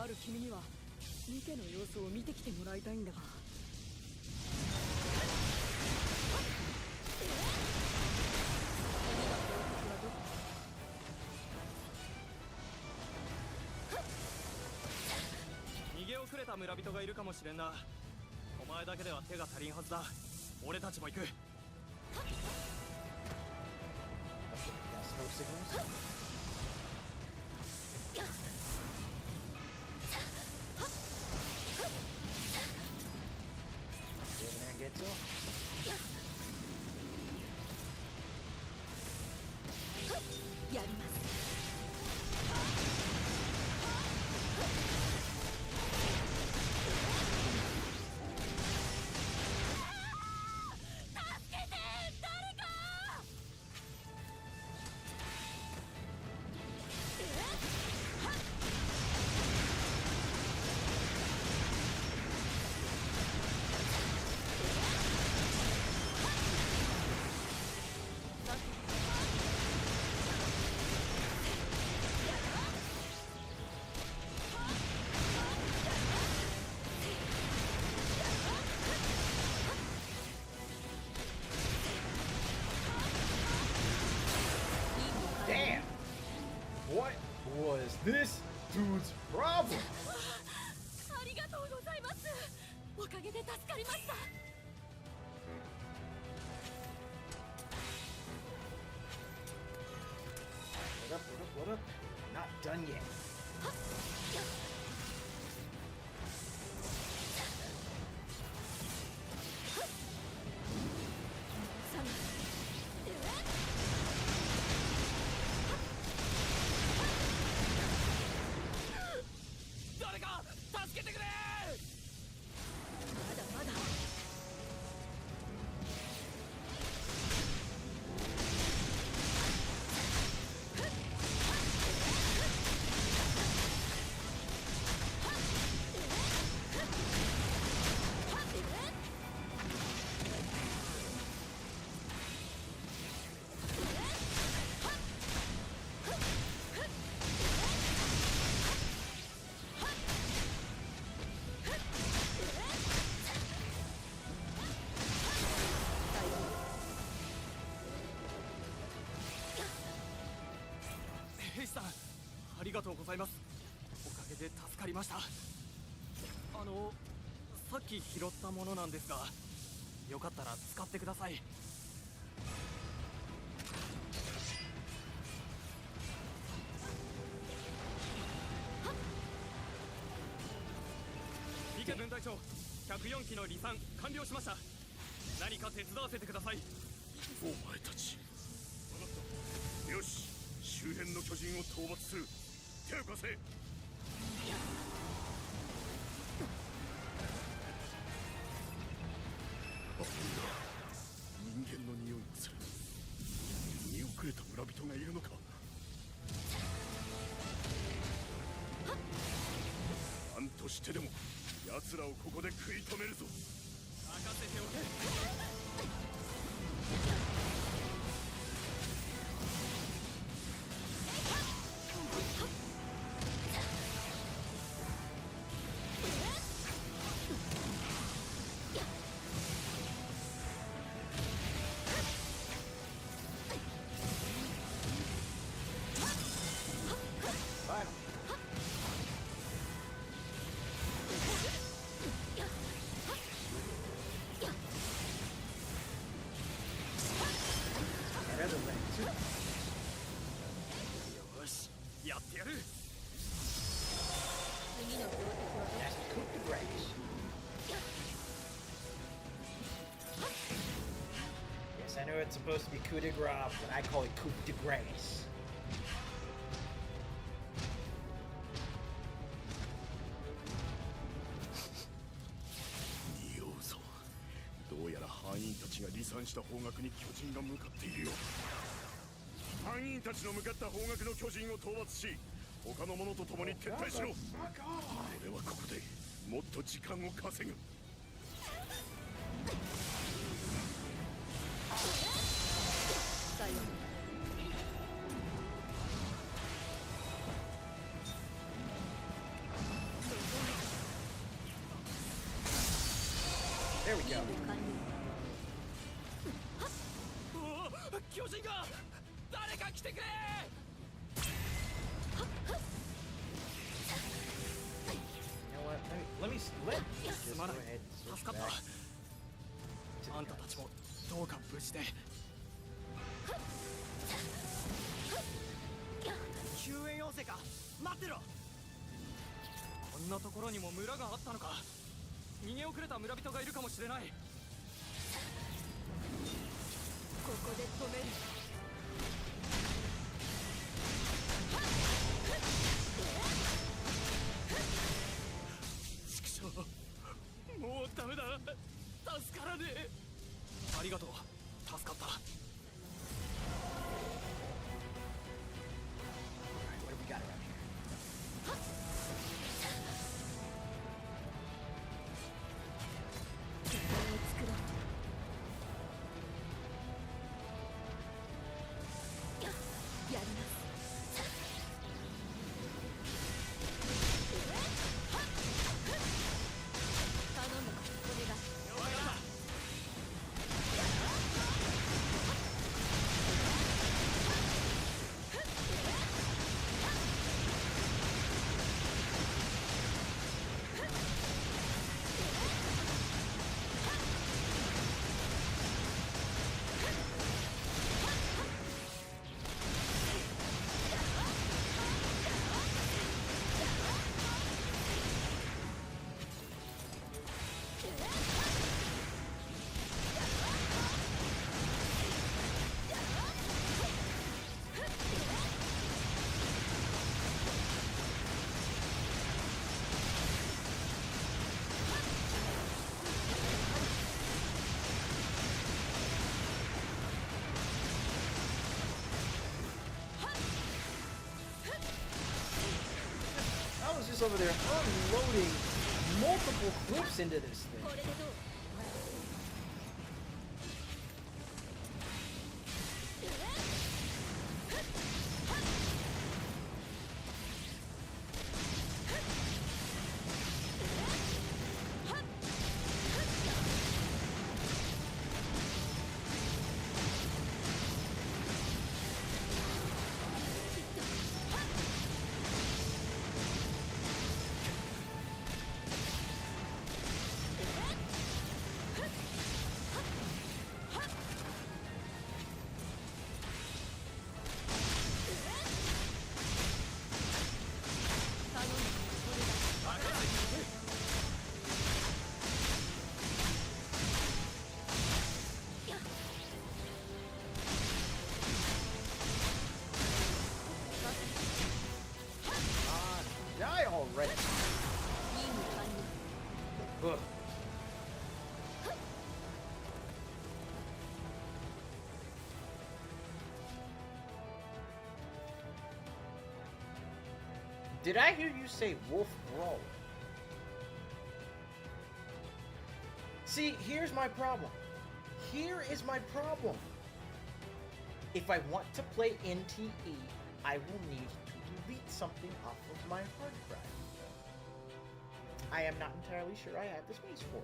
ある君にはミケの様子を見てきてもらいたいんだが。逃げ遅れた村人がいるかもしれんな。お前だけでは手が足りんはずだ。俺たちも行く。 Smoke signals. Get to him. Damn! What was this dude's problem? ありがとうございます。おかげで助かりました。 What up, what up, what up? Not done yet.兵士さん、ありがとうございます。おかげで助かりました。さっき拾ったものなんですが、よかったら使ってください。池分隊長、104機の離散完了しました。何か手伝わせてください。お前たち。よし、周辺の巨人を討伐する。手を貸せ。人間の匂いがする。逃げ遅れた村人がいるのか。何としてでも奴らをここで食い止めるぞ。任せておけ。よし、やってやる。 Yes, I know it's supposed to be coup de grace, but I call it coup de grace. 匂うぞ。どうやら班員たちが離散した方角に巨人が向かっているよ。班員たちの向かった方角の巨人を討伐し、他の者と共に撤退しろ。俺はここでもっと時間を稼ぐ。go. 巨人が誰か来てくれ You know what? Let me just go ahead and switch 助かっ back. たあんたたちもどうか無事で救援要請か待ってろこんなところにも村があったのか逃げ遅れた村人がいるかもしれないここで止める畜生もうダメだ助からねえありがとう助かった Alright, what do we got around here? 拠点を作ろうやります頼むお願いI was just over there unloading multiple clips into this thing. これでどう Die already. 任務完了 Ugh. Did I hear you say wolf brawl? See, here's my problem. Here is my problem. If I want to play NTE, I will need to delete something off of my hard drive. I am not entirely sure I have the space for it.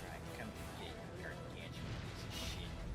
Right, come here, you gargantuan piece of shit.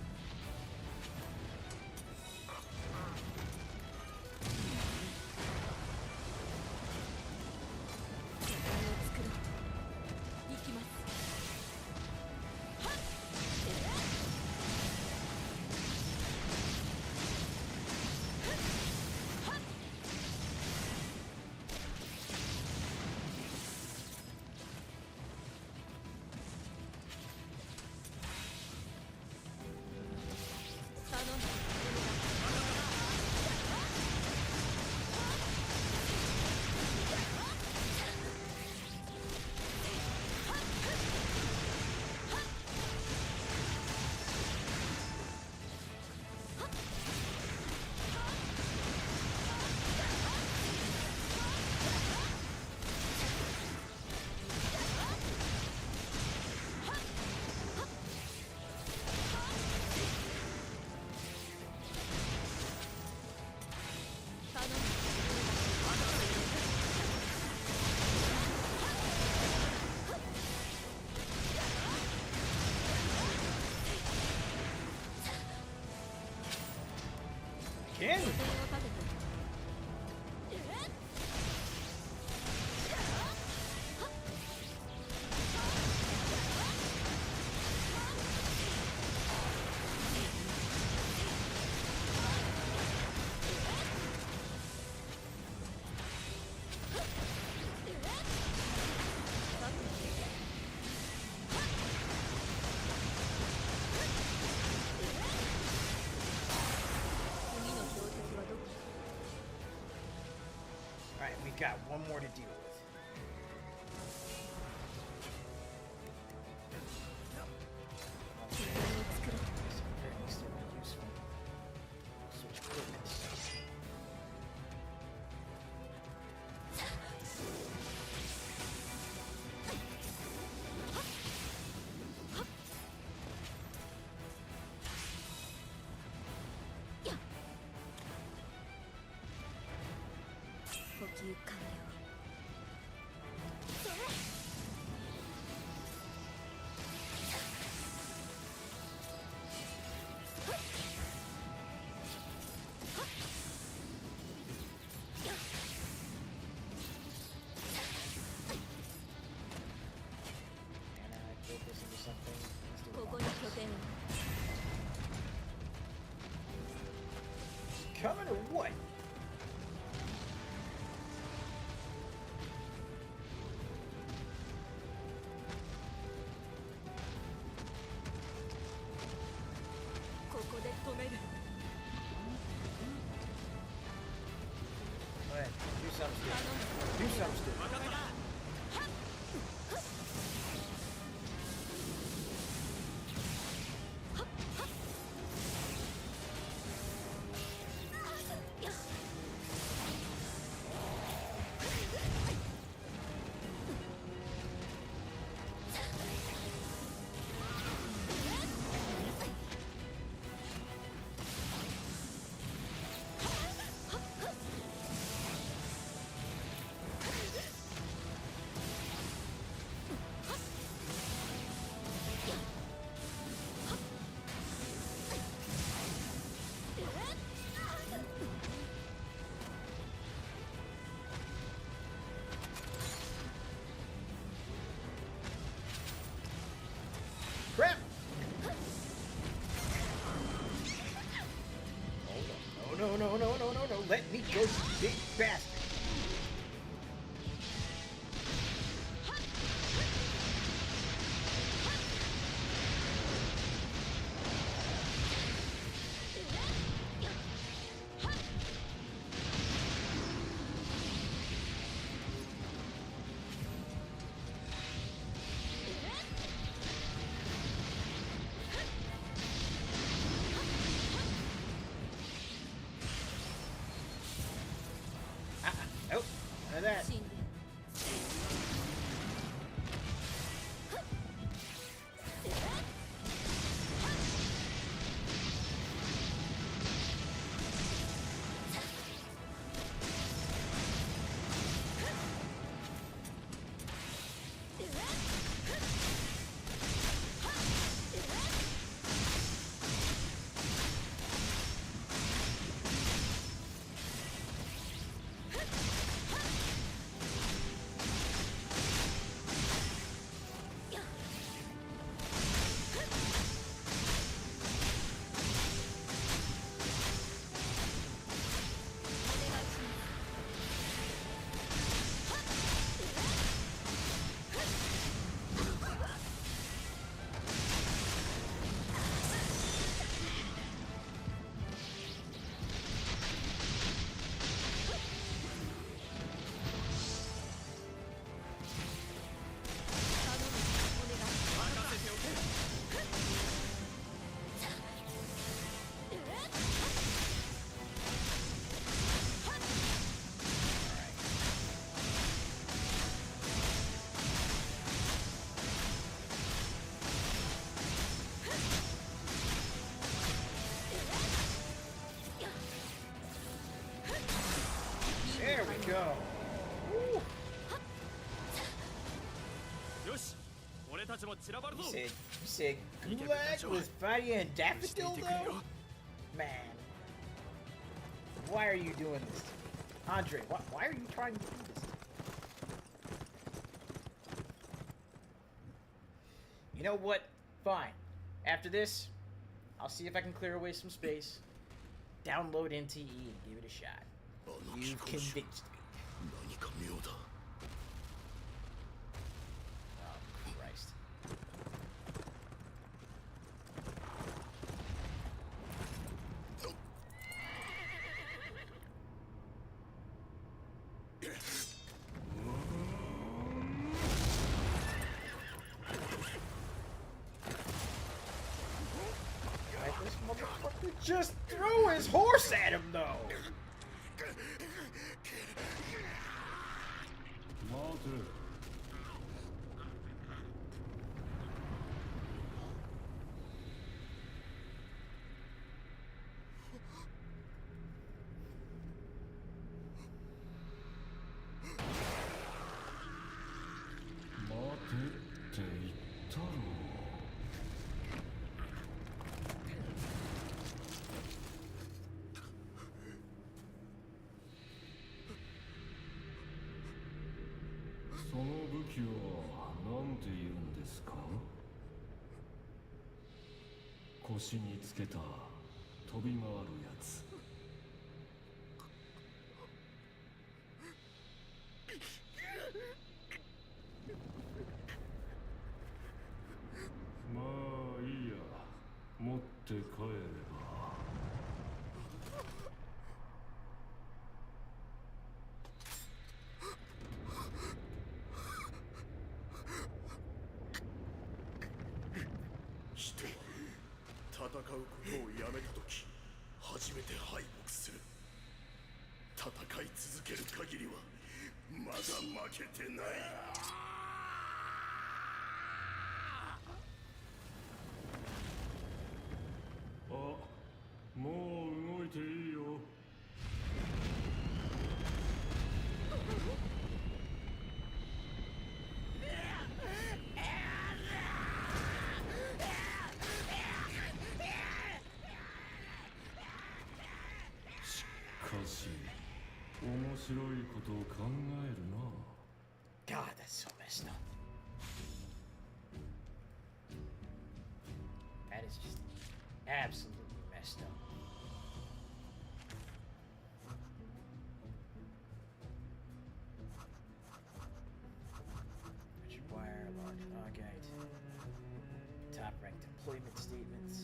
we've got one more to deal with. Coming or what? Go ahead, do something stupid. Do something stupid. Crap! Oh no, no, no, no, no, no, no, let me go, you big bastard! Oh, none of that. There we go. Woo. You said Gulag with Fadia and Daffodil though? Man. Why are you doing this to me? Andre, why are you trying to do this to me? You know what? Fine. After this, I'll see if I can clear away some space, download NTE, and give it a shot. You've convinced me. Oh, Christ. Just throw his horse at him, though. 待て。待てって言ったろ。その武器は何て言うんですか？腰につけた飛び回るやつ。まあいいや、持って帰れば。人は戦うことをやめた時初めて敗北する。戦い続ける限りはまだ負けてない。あ、もう動いていいよ。しかし面白いことを考えるな。 God, that's so messed up. That is just absolutely messed up. Richard Wire, large Augite, top ranked employment statements.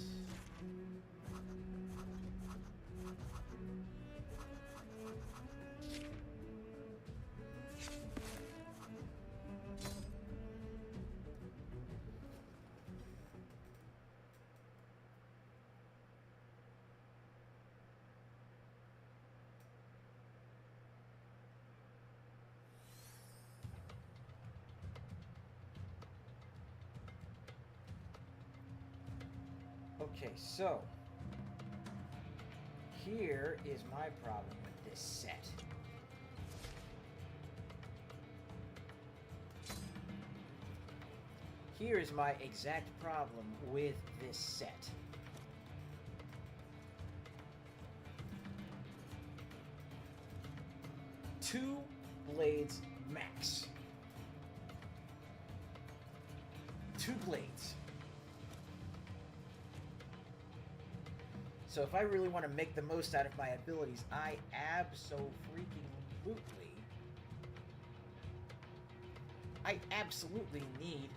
Okay, so here is my problem with this set. Here is my exact problem with this set. Two blades max. Two blades. So if I really want to make the most out of my abilities, I absolutely need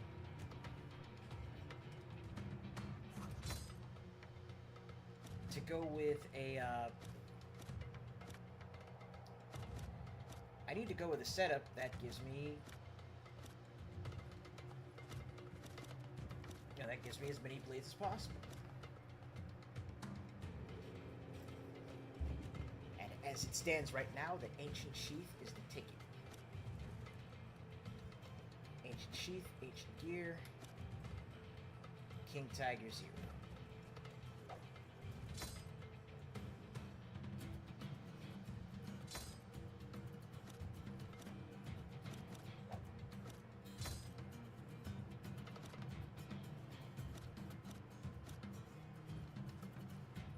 to go with a, I need to go with a setup that gives me, that gives me as many blades as possible. And as it stands right now, the Ancient Sheath is the ticket. Ancient Sheath, Ancient Gear, King Tiger 0.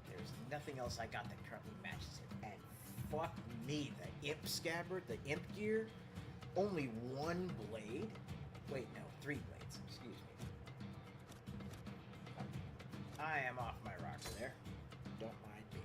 There's nothing else I got that currently matches it. And fuck me, the Imp Scabbard, the Imp Gear, only one blade? Wait, no, 3 blades, excuse me. I am off my rocker there. Don't mind me.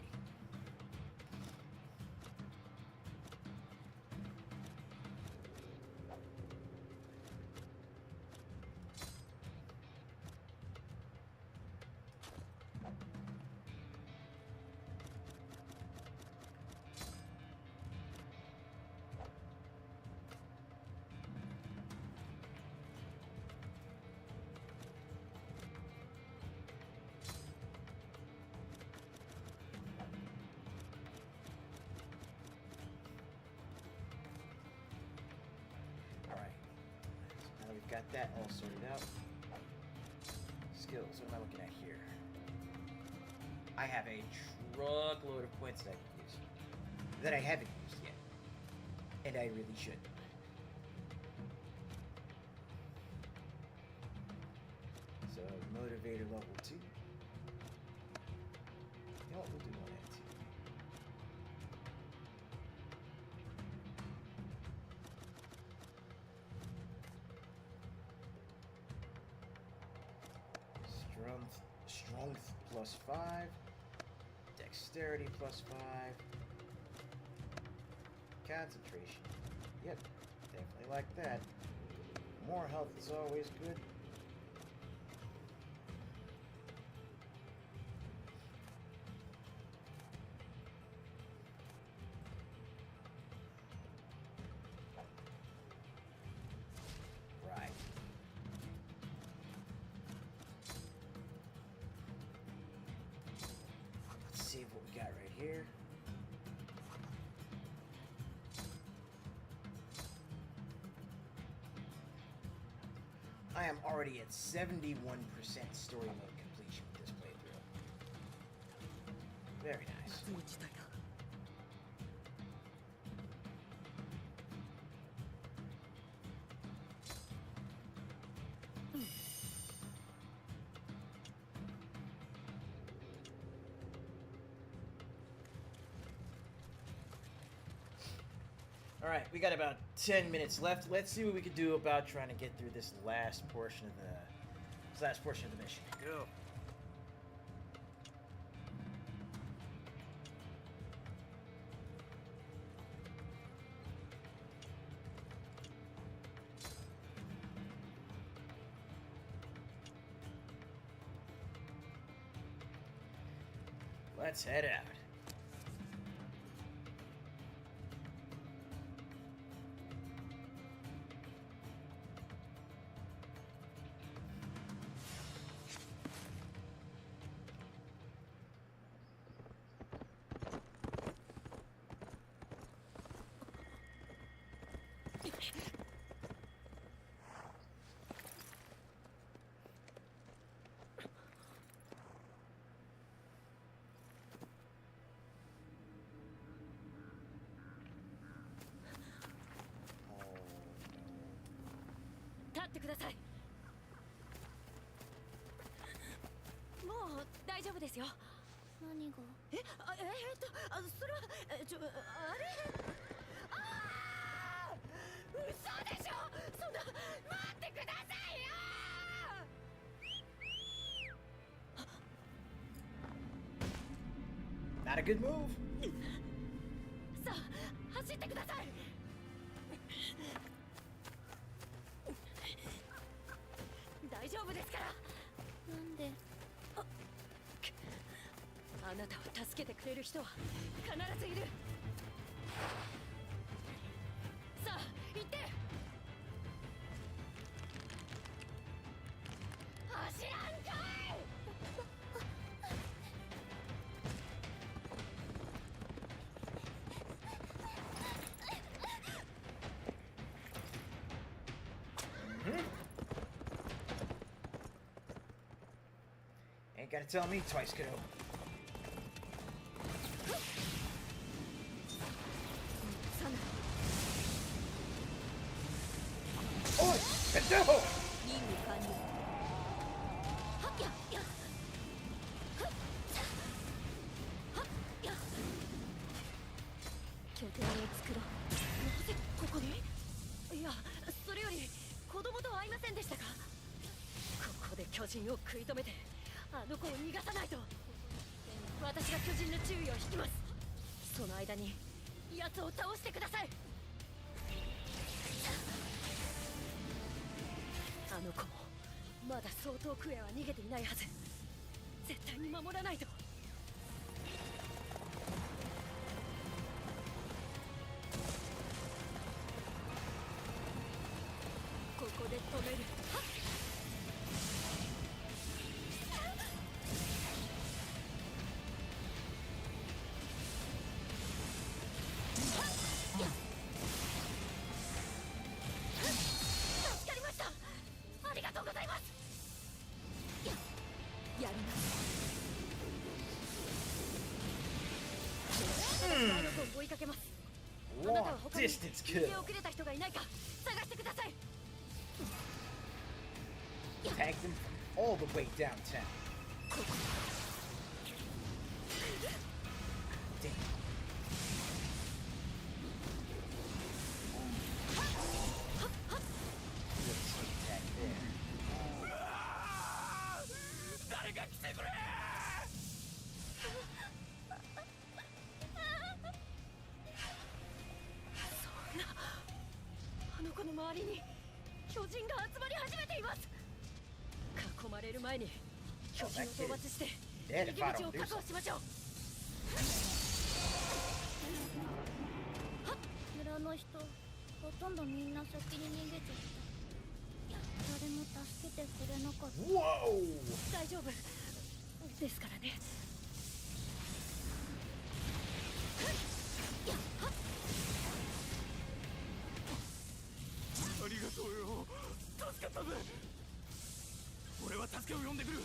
got that all sorted out. Skills, what am I looking at here? I have a truckload of points that I can use. That I haven't used yet. And I really should. So, motivator level 2. You know what, we'll do one at 2. Strength plus 5. Dexterity plus 5. Concentration. Yep, definitely like that. More health is always good. Right. Let's see what we got right here. I am already at 71% story mode completion with this playthrough. Very nice. 夏の事態だ Alright, we got about 10 minutes left. Let's see what we can do about trying to get through this last portion of the mission. Go. Let's head out.立ってください。もう大丈夫ですよ。何が？それはあれ？嘘でしょ。そんな待ってくださいよ。Not a good move. さあ走ってください。大丈夫ですから。なんで？あなたを助けてくれる人は必ずいる。さあ行って。走らんかい。Ain't gotta tell me twice, kiddo. Oi! Pendejo! 任務完了。はっやや。はっはっや。拠点を作ろう。なぜここに？いや、それより子供と会いませんでしたか？ここで巨人を食い止めてあの子を逃がさないと。私が巨人の注意を引きます。その間に奴を倒してください。あの子もまだ相当クエは逃げていないはず。絶対に守らないと。ここで止める。はっ助かりました。Resistance 逃 kill. げ遅れた人がいないか探してください。 Tag them from all the way downtown. Damn. Good sneak attack there. 誰か来てくれ。そんな、あの子の周りに巨人が集まり始めています。囲まれる前に巨人を討伐して逃げ道を確保しましょう。村の人ほとんどみんな先に逃げちゃった。誰も助けてくれなかった。 Whoa! 大丈夫ですからね。ありがとうよ。助かったぜ。俺は助けを呼んでくる。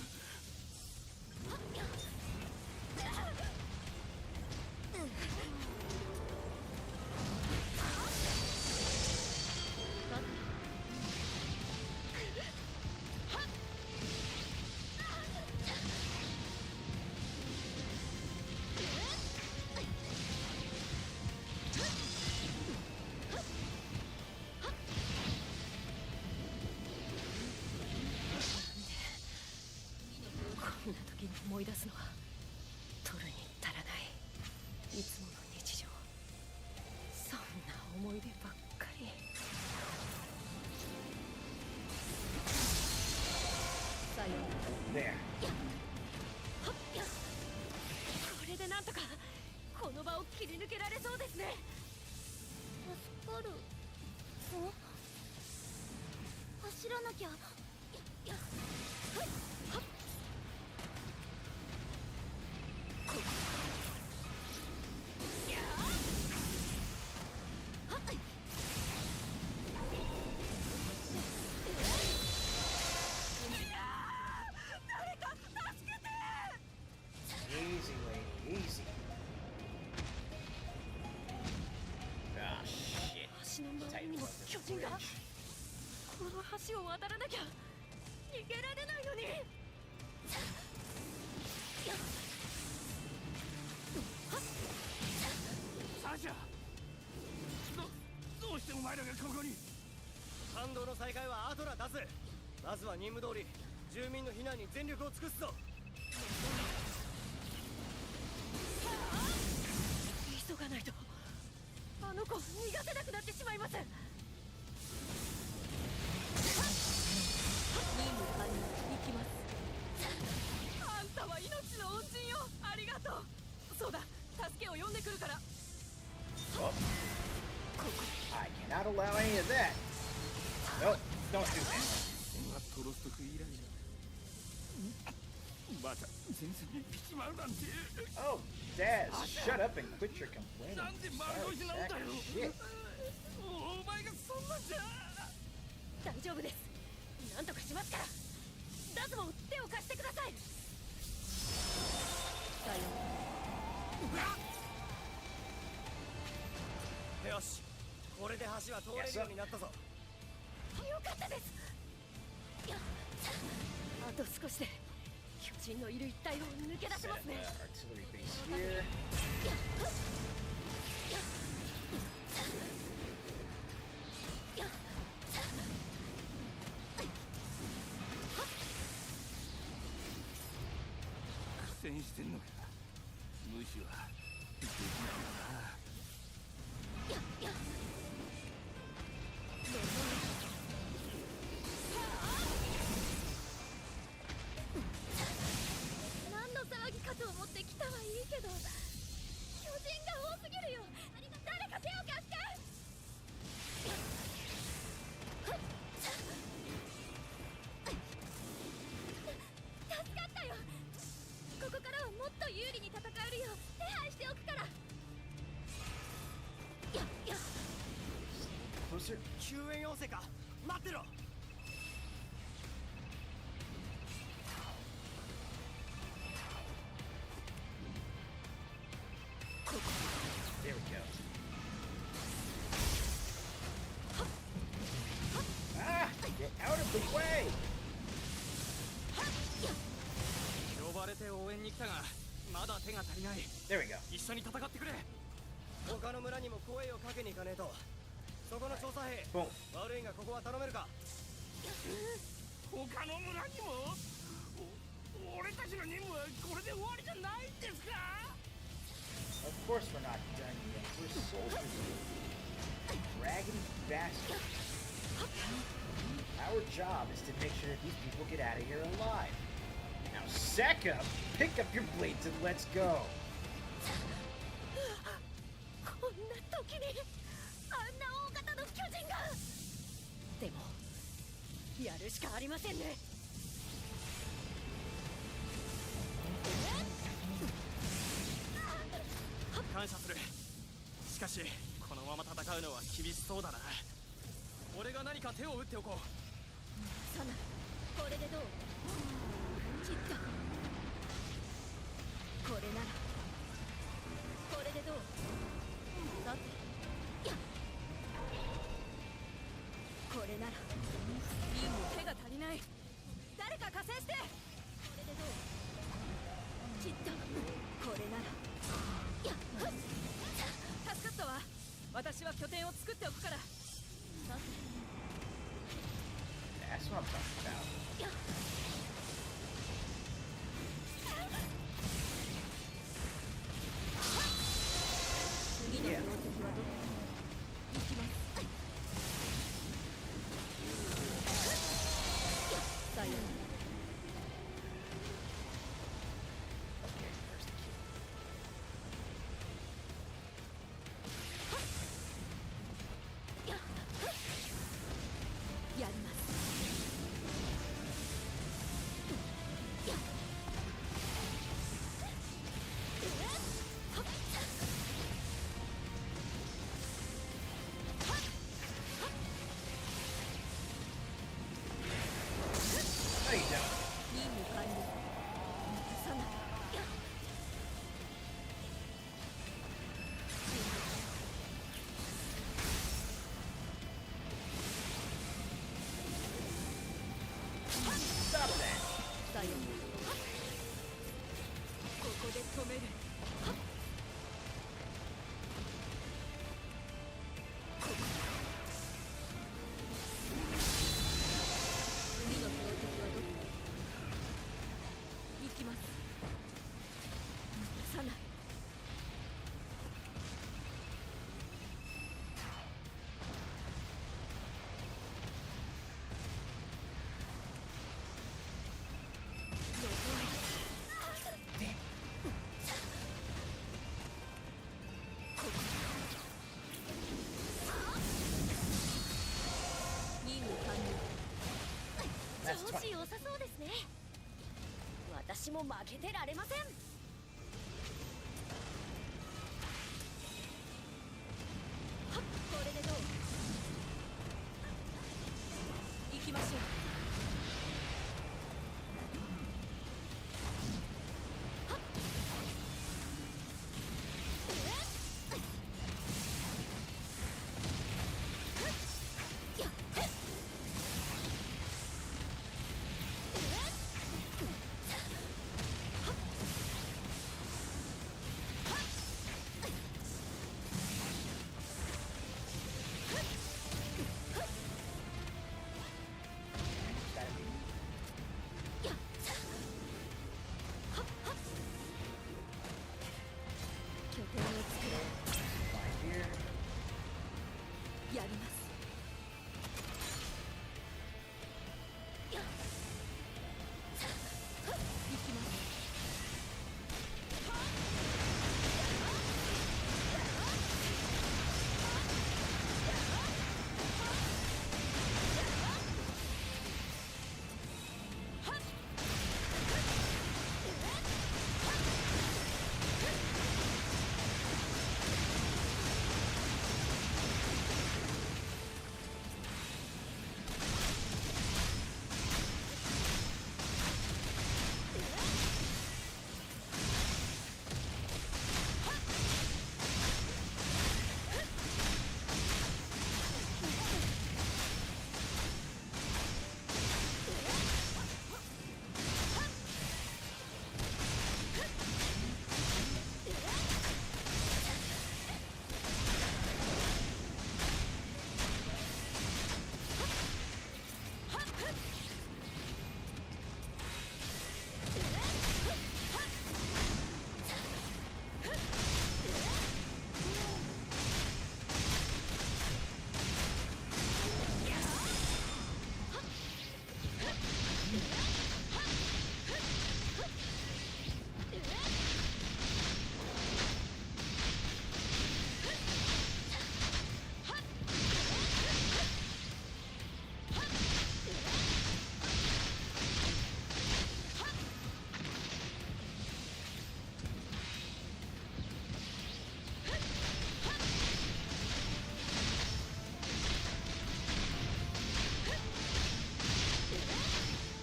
こんな時に思い出すのは取るに足らない。いつもの日常。そんな思い出ばっかり。さようなら。 There. これでなんとかこの場を切り抜けられそうですね。助かる。走らなきゃ。Easy, lady, easy. Ah, shit. 橋の周りにも巨人が。この橋を渡らなきゃ逃げられないのに。サシャ、どうしてお前らがここに。反動の再開は後だ出す。まずは任務通り住民の避難に全力を尽くすぞ。急がないとあの子逃がせなくなってしまいます。任務完了。行きます。あんたは命の恩人よ。ありがとう。そうだ、助けを呼んでくるから。 Oh. I cannot allow any of that. Nope, don't do that. トロストク以来また前線にピチマウなんて。 Oh, Daz, shut up and quit your complaining. なんで丸腰なんだよ。 Shit. お前がそんなんじゃ。大丈夫です。なんとかしますから。ダズも手を貸してください。さようなら。よし、これで橋は通れるようになったぞ。よかったです。あと少しで巨人のいる一帯を抜け出せ Set ま up すね。 artillery base here. 苦戦してんのか。無視はできないな。何の騒ぎかと思って来たはいいけど、巨人が多すぎるよ。誰か手を貸して。助かったよ。ここからはもっと有利に戦えるよう手配しておくから。Closer. 救援要請か。待ってろ。 There we go. ったがまだ手が足りない。 There we go. 一緒に戦ってくれ。他の村にも声をかけに行かねえと。そこの調査兵 Boom. 悪いがここは頼めるか。他の村にも俺たちの任務はこれで終わりじゃないんですか？ Of course we're not done yet. We're soldiers. Raggedy bastard. Our job is to make sure that these people get out of here alive. Now, Sekka, pick up your blades and let's go. こんな時にあんな大型の巨人が。でもやるしかありませんね。感謝する。しかしこのまま戦うのは厳しそうだな。俺が何か手を打っておこう。サナ、これでどう？きっとこれなら。これでどう？さて、やっこれなら。リンも手が足りない。誰か加勢して。これでどう？きっとこれなら。やっ助かったわ。私は拠点を作っておくから。さて。That's what I'm talking about. やっ次の標的はどこ？行きます。さようなら。 Okay, first the key. やります。There you go. 任務完了。さな。Stop that. さようなら。ここで止める。次の標的はどこ？行きます。サナ。任務完了。 That's 調 fine. 子良さそうですね。私も負けてられません。はっ、これでどう？行きましょう。はっ。やっ。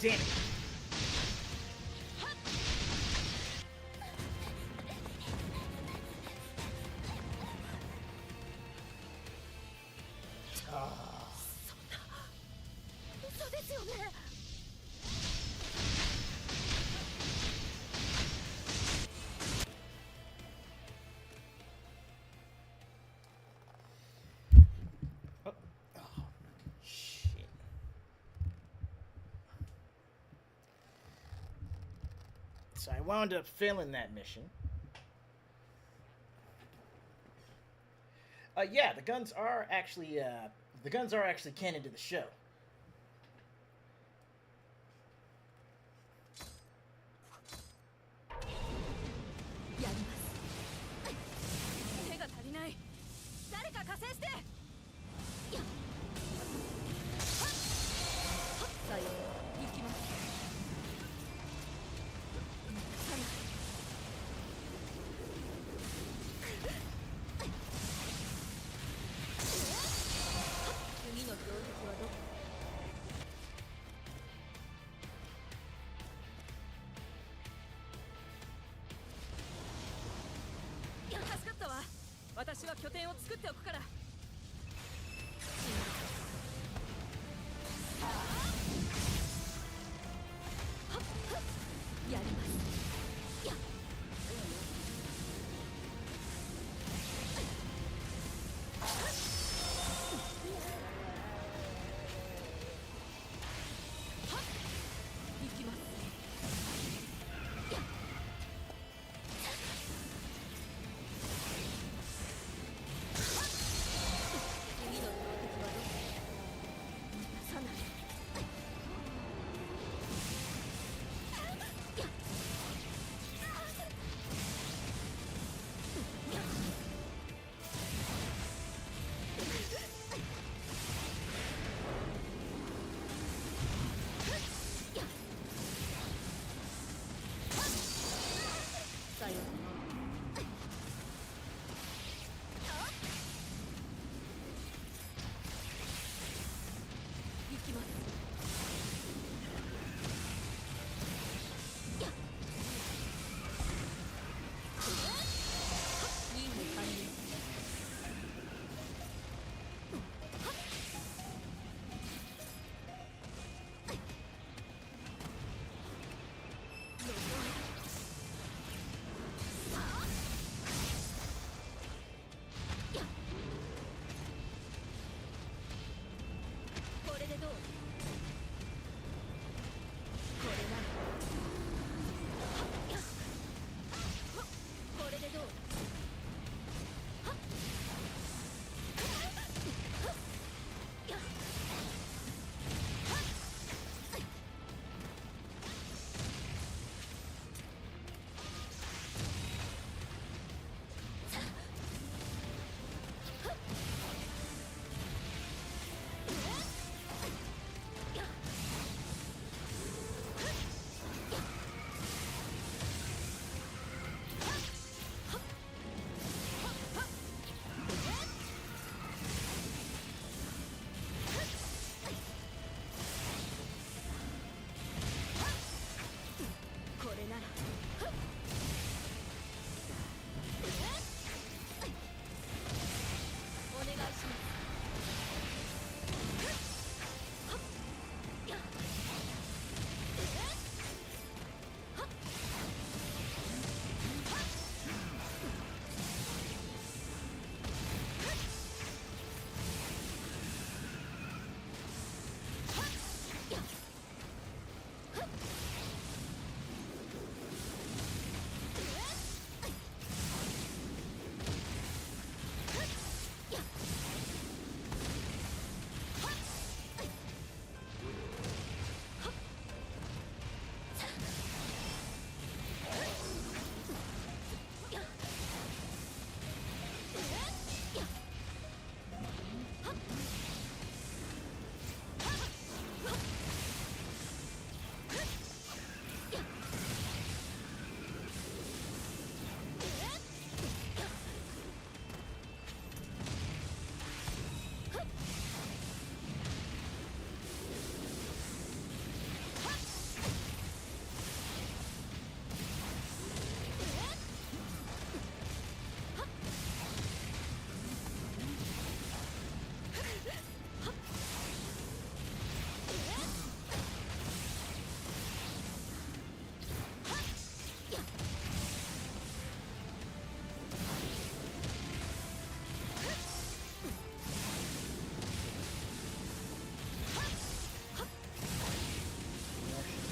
Damn it. Ah. 嘘ですよね。Shit. So I wound up failing that mission. Yeah, the guns are actually canon to the show. やります。手が足りない。誰か加勢して。さよう、行きます。次の標的はどこ？助かったわ。私は拠点を作っておくから。やります。行きます。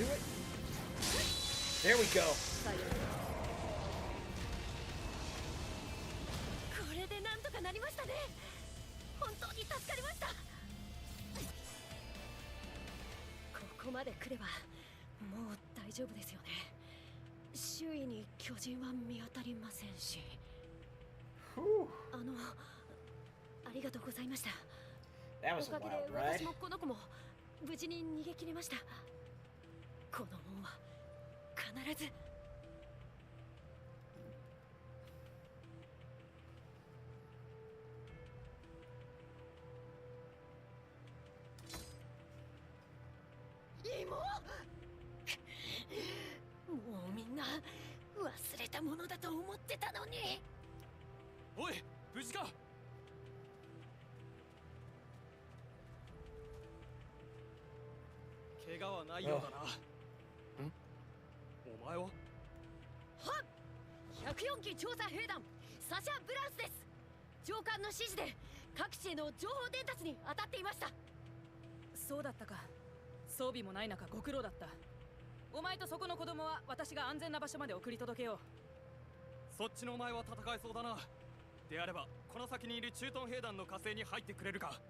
do it. There we go. これでなんとかなりましたね。本当に助かりました。ここまで来ればもう大丈夫ですよね。周囲に巨人は見当たりませんし。ありがとうございました。That was お a かげで wild ride. 私もこの子も無事に逃げ切れました。この恩は必ず。妹、もうみんな忘れたものだと思ってたのに。おい、無事か。怪我はないようだな。お前は？はっ、104機調査兵団サシャ・ブランスです。上官の指示で各地への情報伝達に当たっていました。そうだったか。装備もない中ご苦労だった。お前とそこの子供は私が安全な場所まで送り届けよう。そっちのお前は戦えそうだな。であればこの先にいる駐屯兵団の火星に入ってくれるか。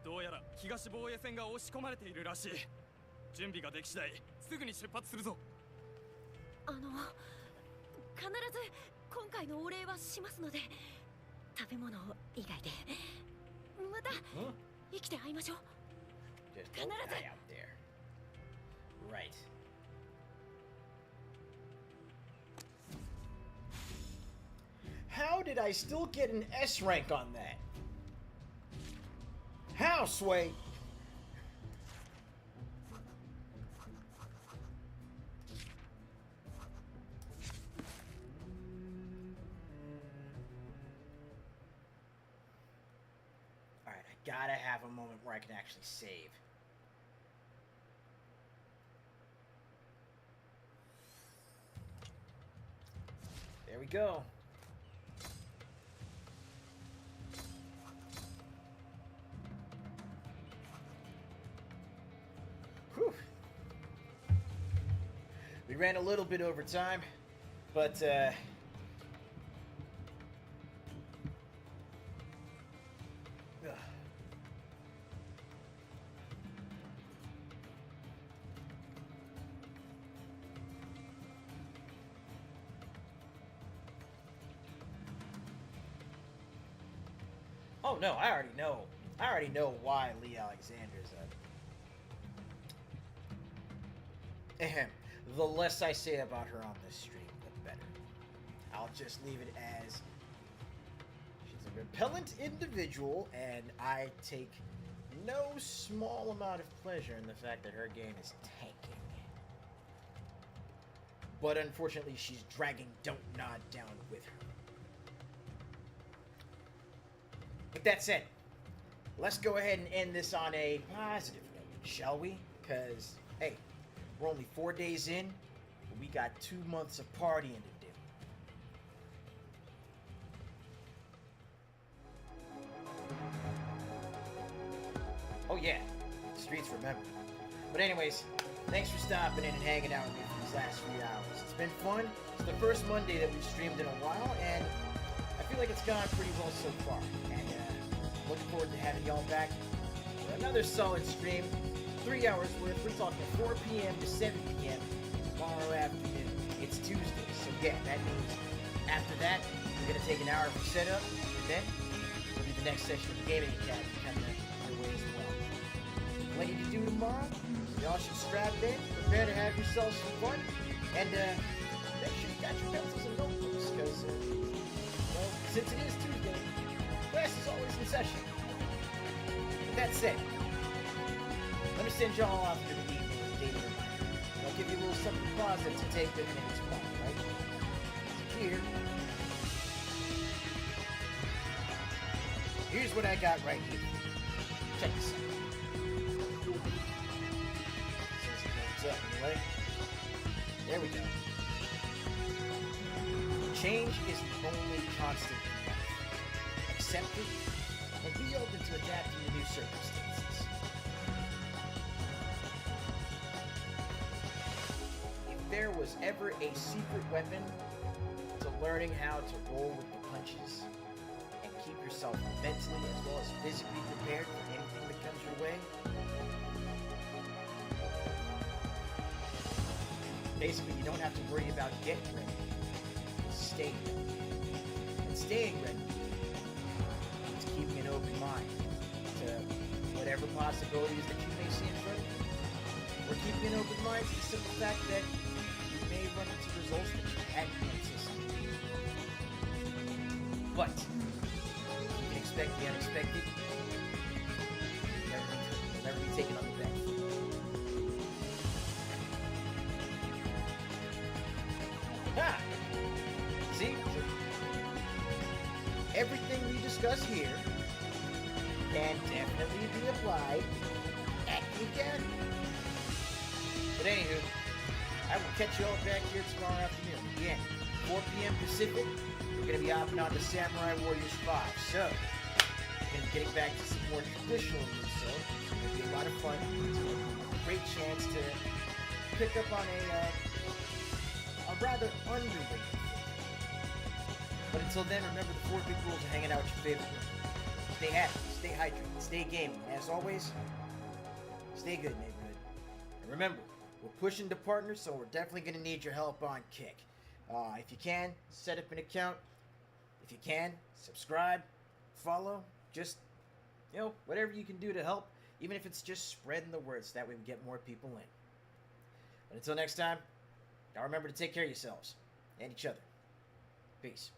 どうやら東防衛線が押し込まれているらしい。準備ができ次第すぐに出発するぞ。必ず今回のお礼はしますので、食べ物以外でまた生きて会いましょう。 Just don't die out there. Right. How did I still get an S rank on that? How, Sway? Alright, I gotta have a moment where I can actually save. There we go. Whew. We ran a little bit over time, but oh no, I already know. I already know why Lee Alexander's ahem. The less I say about her on this stream, the better. I'll just leave it as she's a repellent individual, and I take no small amount of pleasure in the fact that her game is tanking. But unfortunately, she's dragging Don't Nod down with her. With that said, let's go ahead and end this on a positive note, shall we? Because, hey, we're only 4 days in, but we got 2 months of partying to do. Oh yeah, the streets remember. But anyways, thanks for stopping in and hanging out with me for these last few hours. It's been fun. It's the first Monday that we've streamed in a while, and I feel like it's gone pretty well so far. And looking forward to having y'all back for another solid stream. 3 hours worth. We're talking 4 p.m. to 7 p.m. tomorrow afternoon. It's Tuesday, so yeah, that means after that, we're going to take an hour for setup, and then we'll do the next session of the Gaming Academy coming your way as well. Plenty to do tomorrow. Y'all should strap in, prepare to have yourselves some fun, and make sure you got your pencils and notebooks, because, well, since it is Tuesday, class is always in session. With that said, let me send y'all off to the evening with daily reminder. I'll give you a little something positive to take with you tomorrow, right? So here's what I got right here. Check this out. What's up, anyway? There we go. Change is the only constant in life. Accept it and be open to adapting to new circumstances. was ever a secret weapon to learning how to roll with the punches and keep yourself mentally as well as physically prepared for anything that comes your way, basically you don't have to worry about getting ready. Stay ready. And staying ready means keeping an open mind to whatever possibilities that you may see in front of you. Or keeping an open mind to the simple fact that you may run into results that you hadn't anticipated. But you can expect the unexpected. You'll never be taken on the bench. Ha! See? Everything we discuss here can definitely be applied at the academy. But anywho, I will catch you all back here tomorrow afternoon. Again, 4 p.m. Pacific, we're going to be hopping on to Samurai Warriors 5. So, we're going to be getting back to some more traditional Musou. It's going to be a lot of fun. It's a great chance to pick up on a rather underrated. But until then, remember the 4 big rules of hanging out with your favorite group. Stay happy, stay hydrated, stay gaming. As always, stay good, neighborhood. And remember, we're pushing to partners, so we're definitely going to need your help on Kick. If you can, set up an account. If you can, subscribe, follow, just, whatever you can do to help, even if it's just spreading the word so that way we get more people in. But until next time, now remember to take care of yourselves and each other. Peace.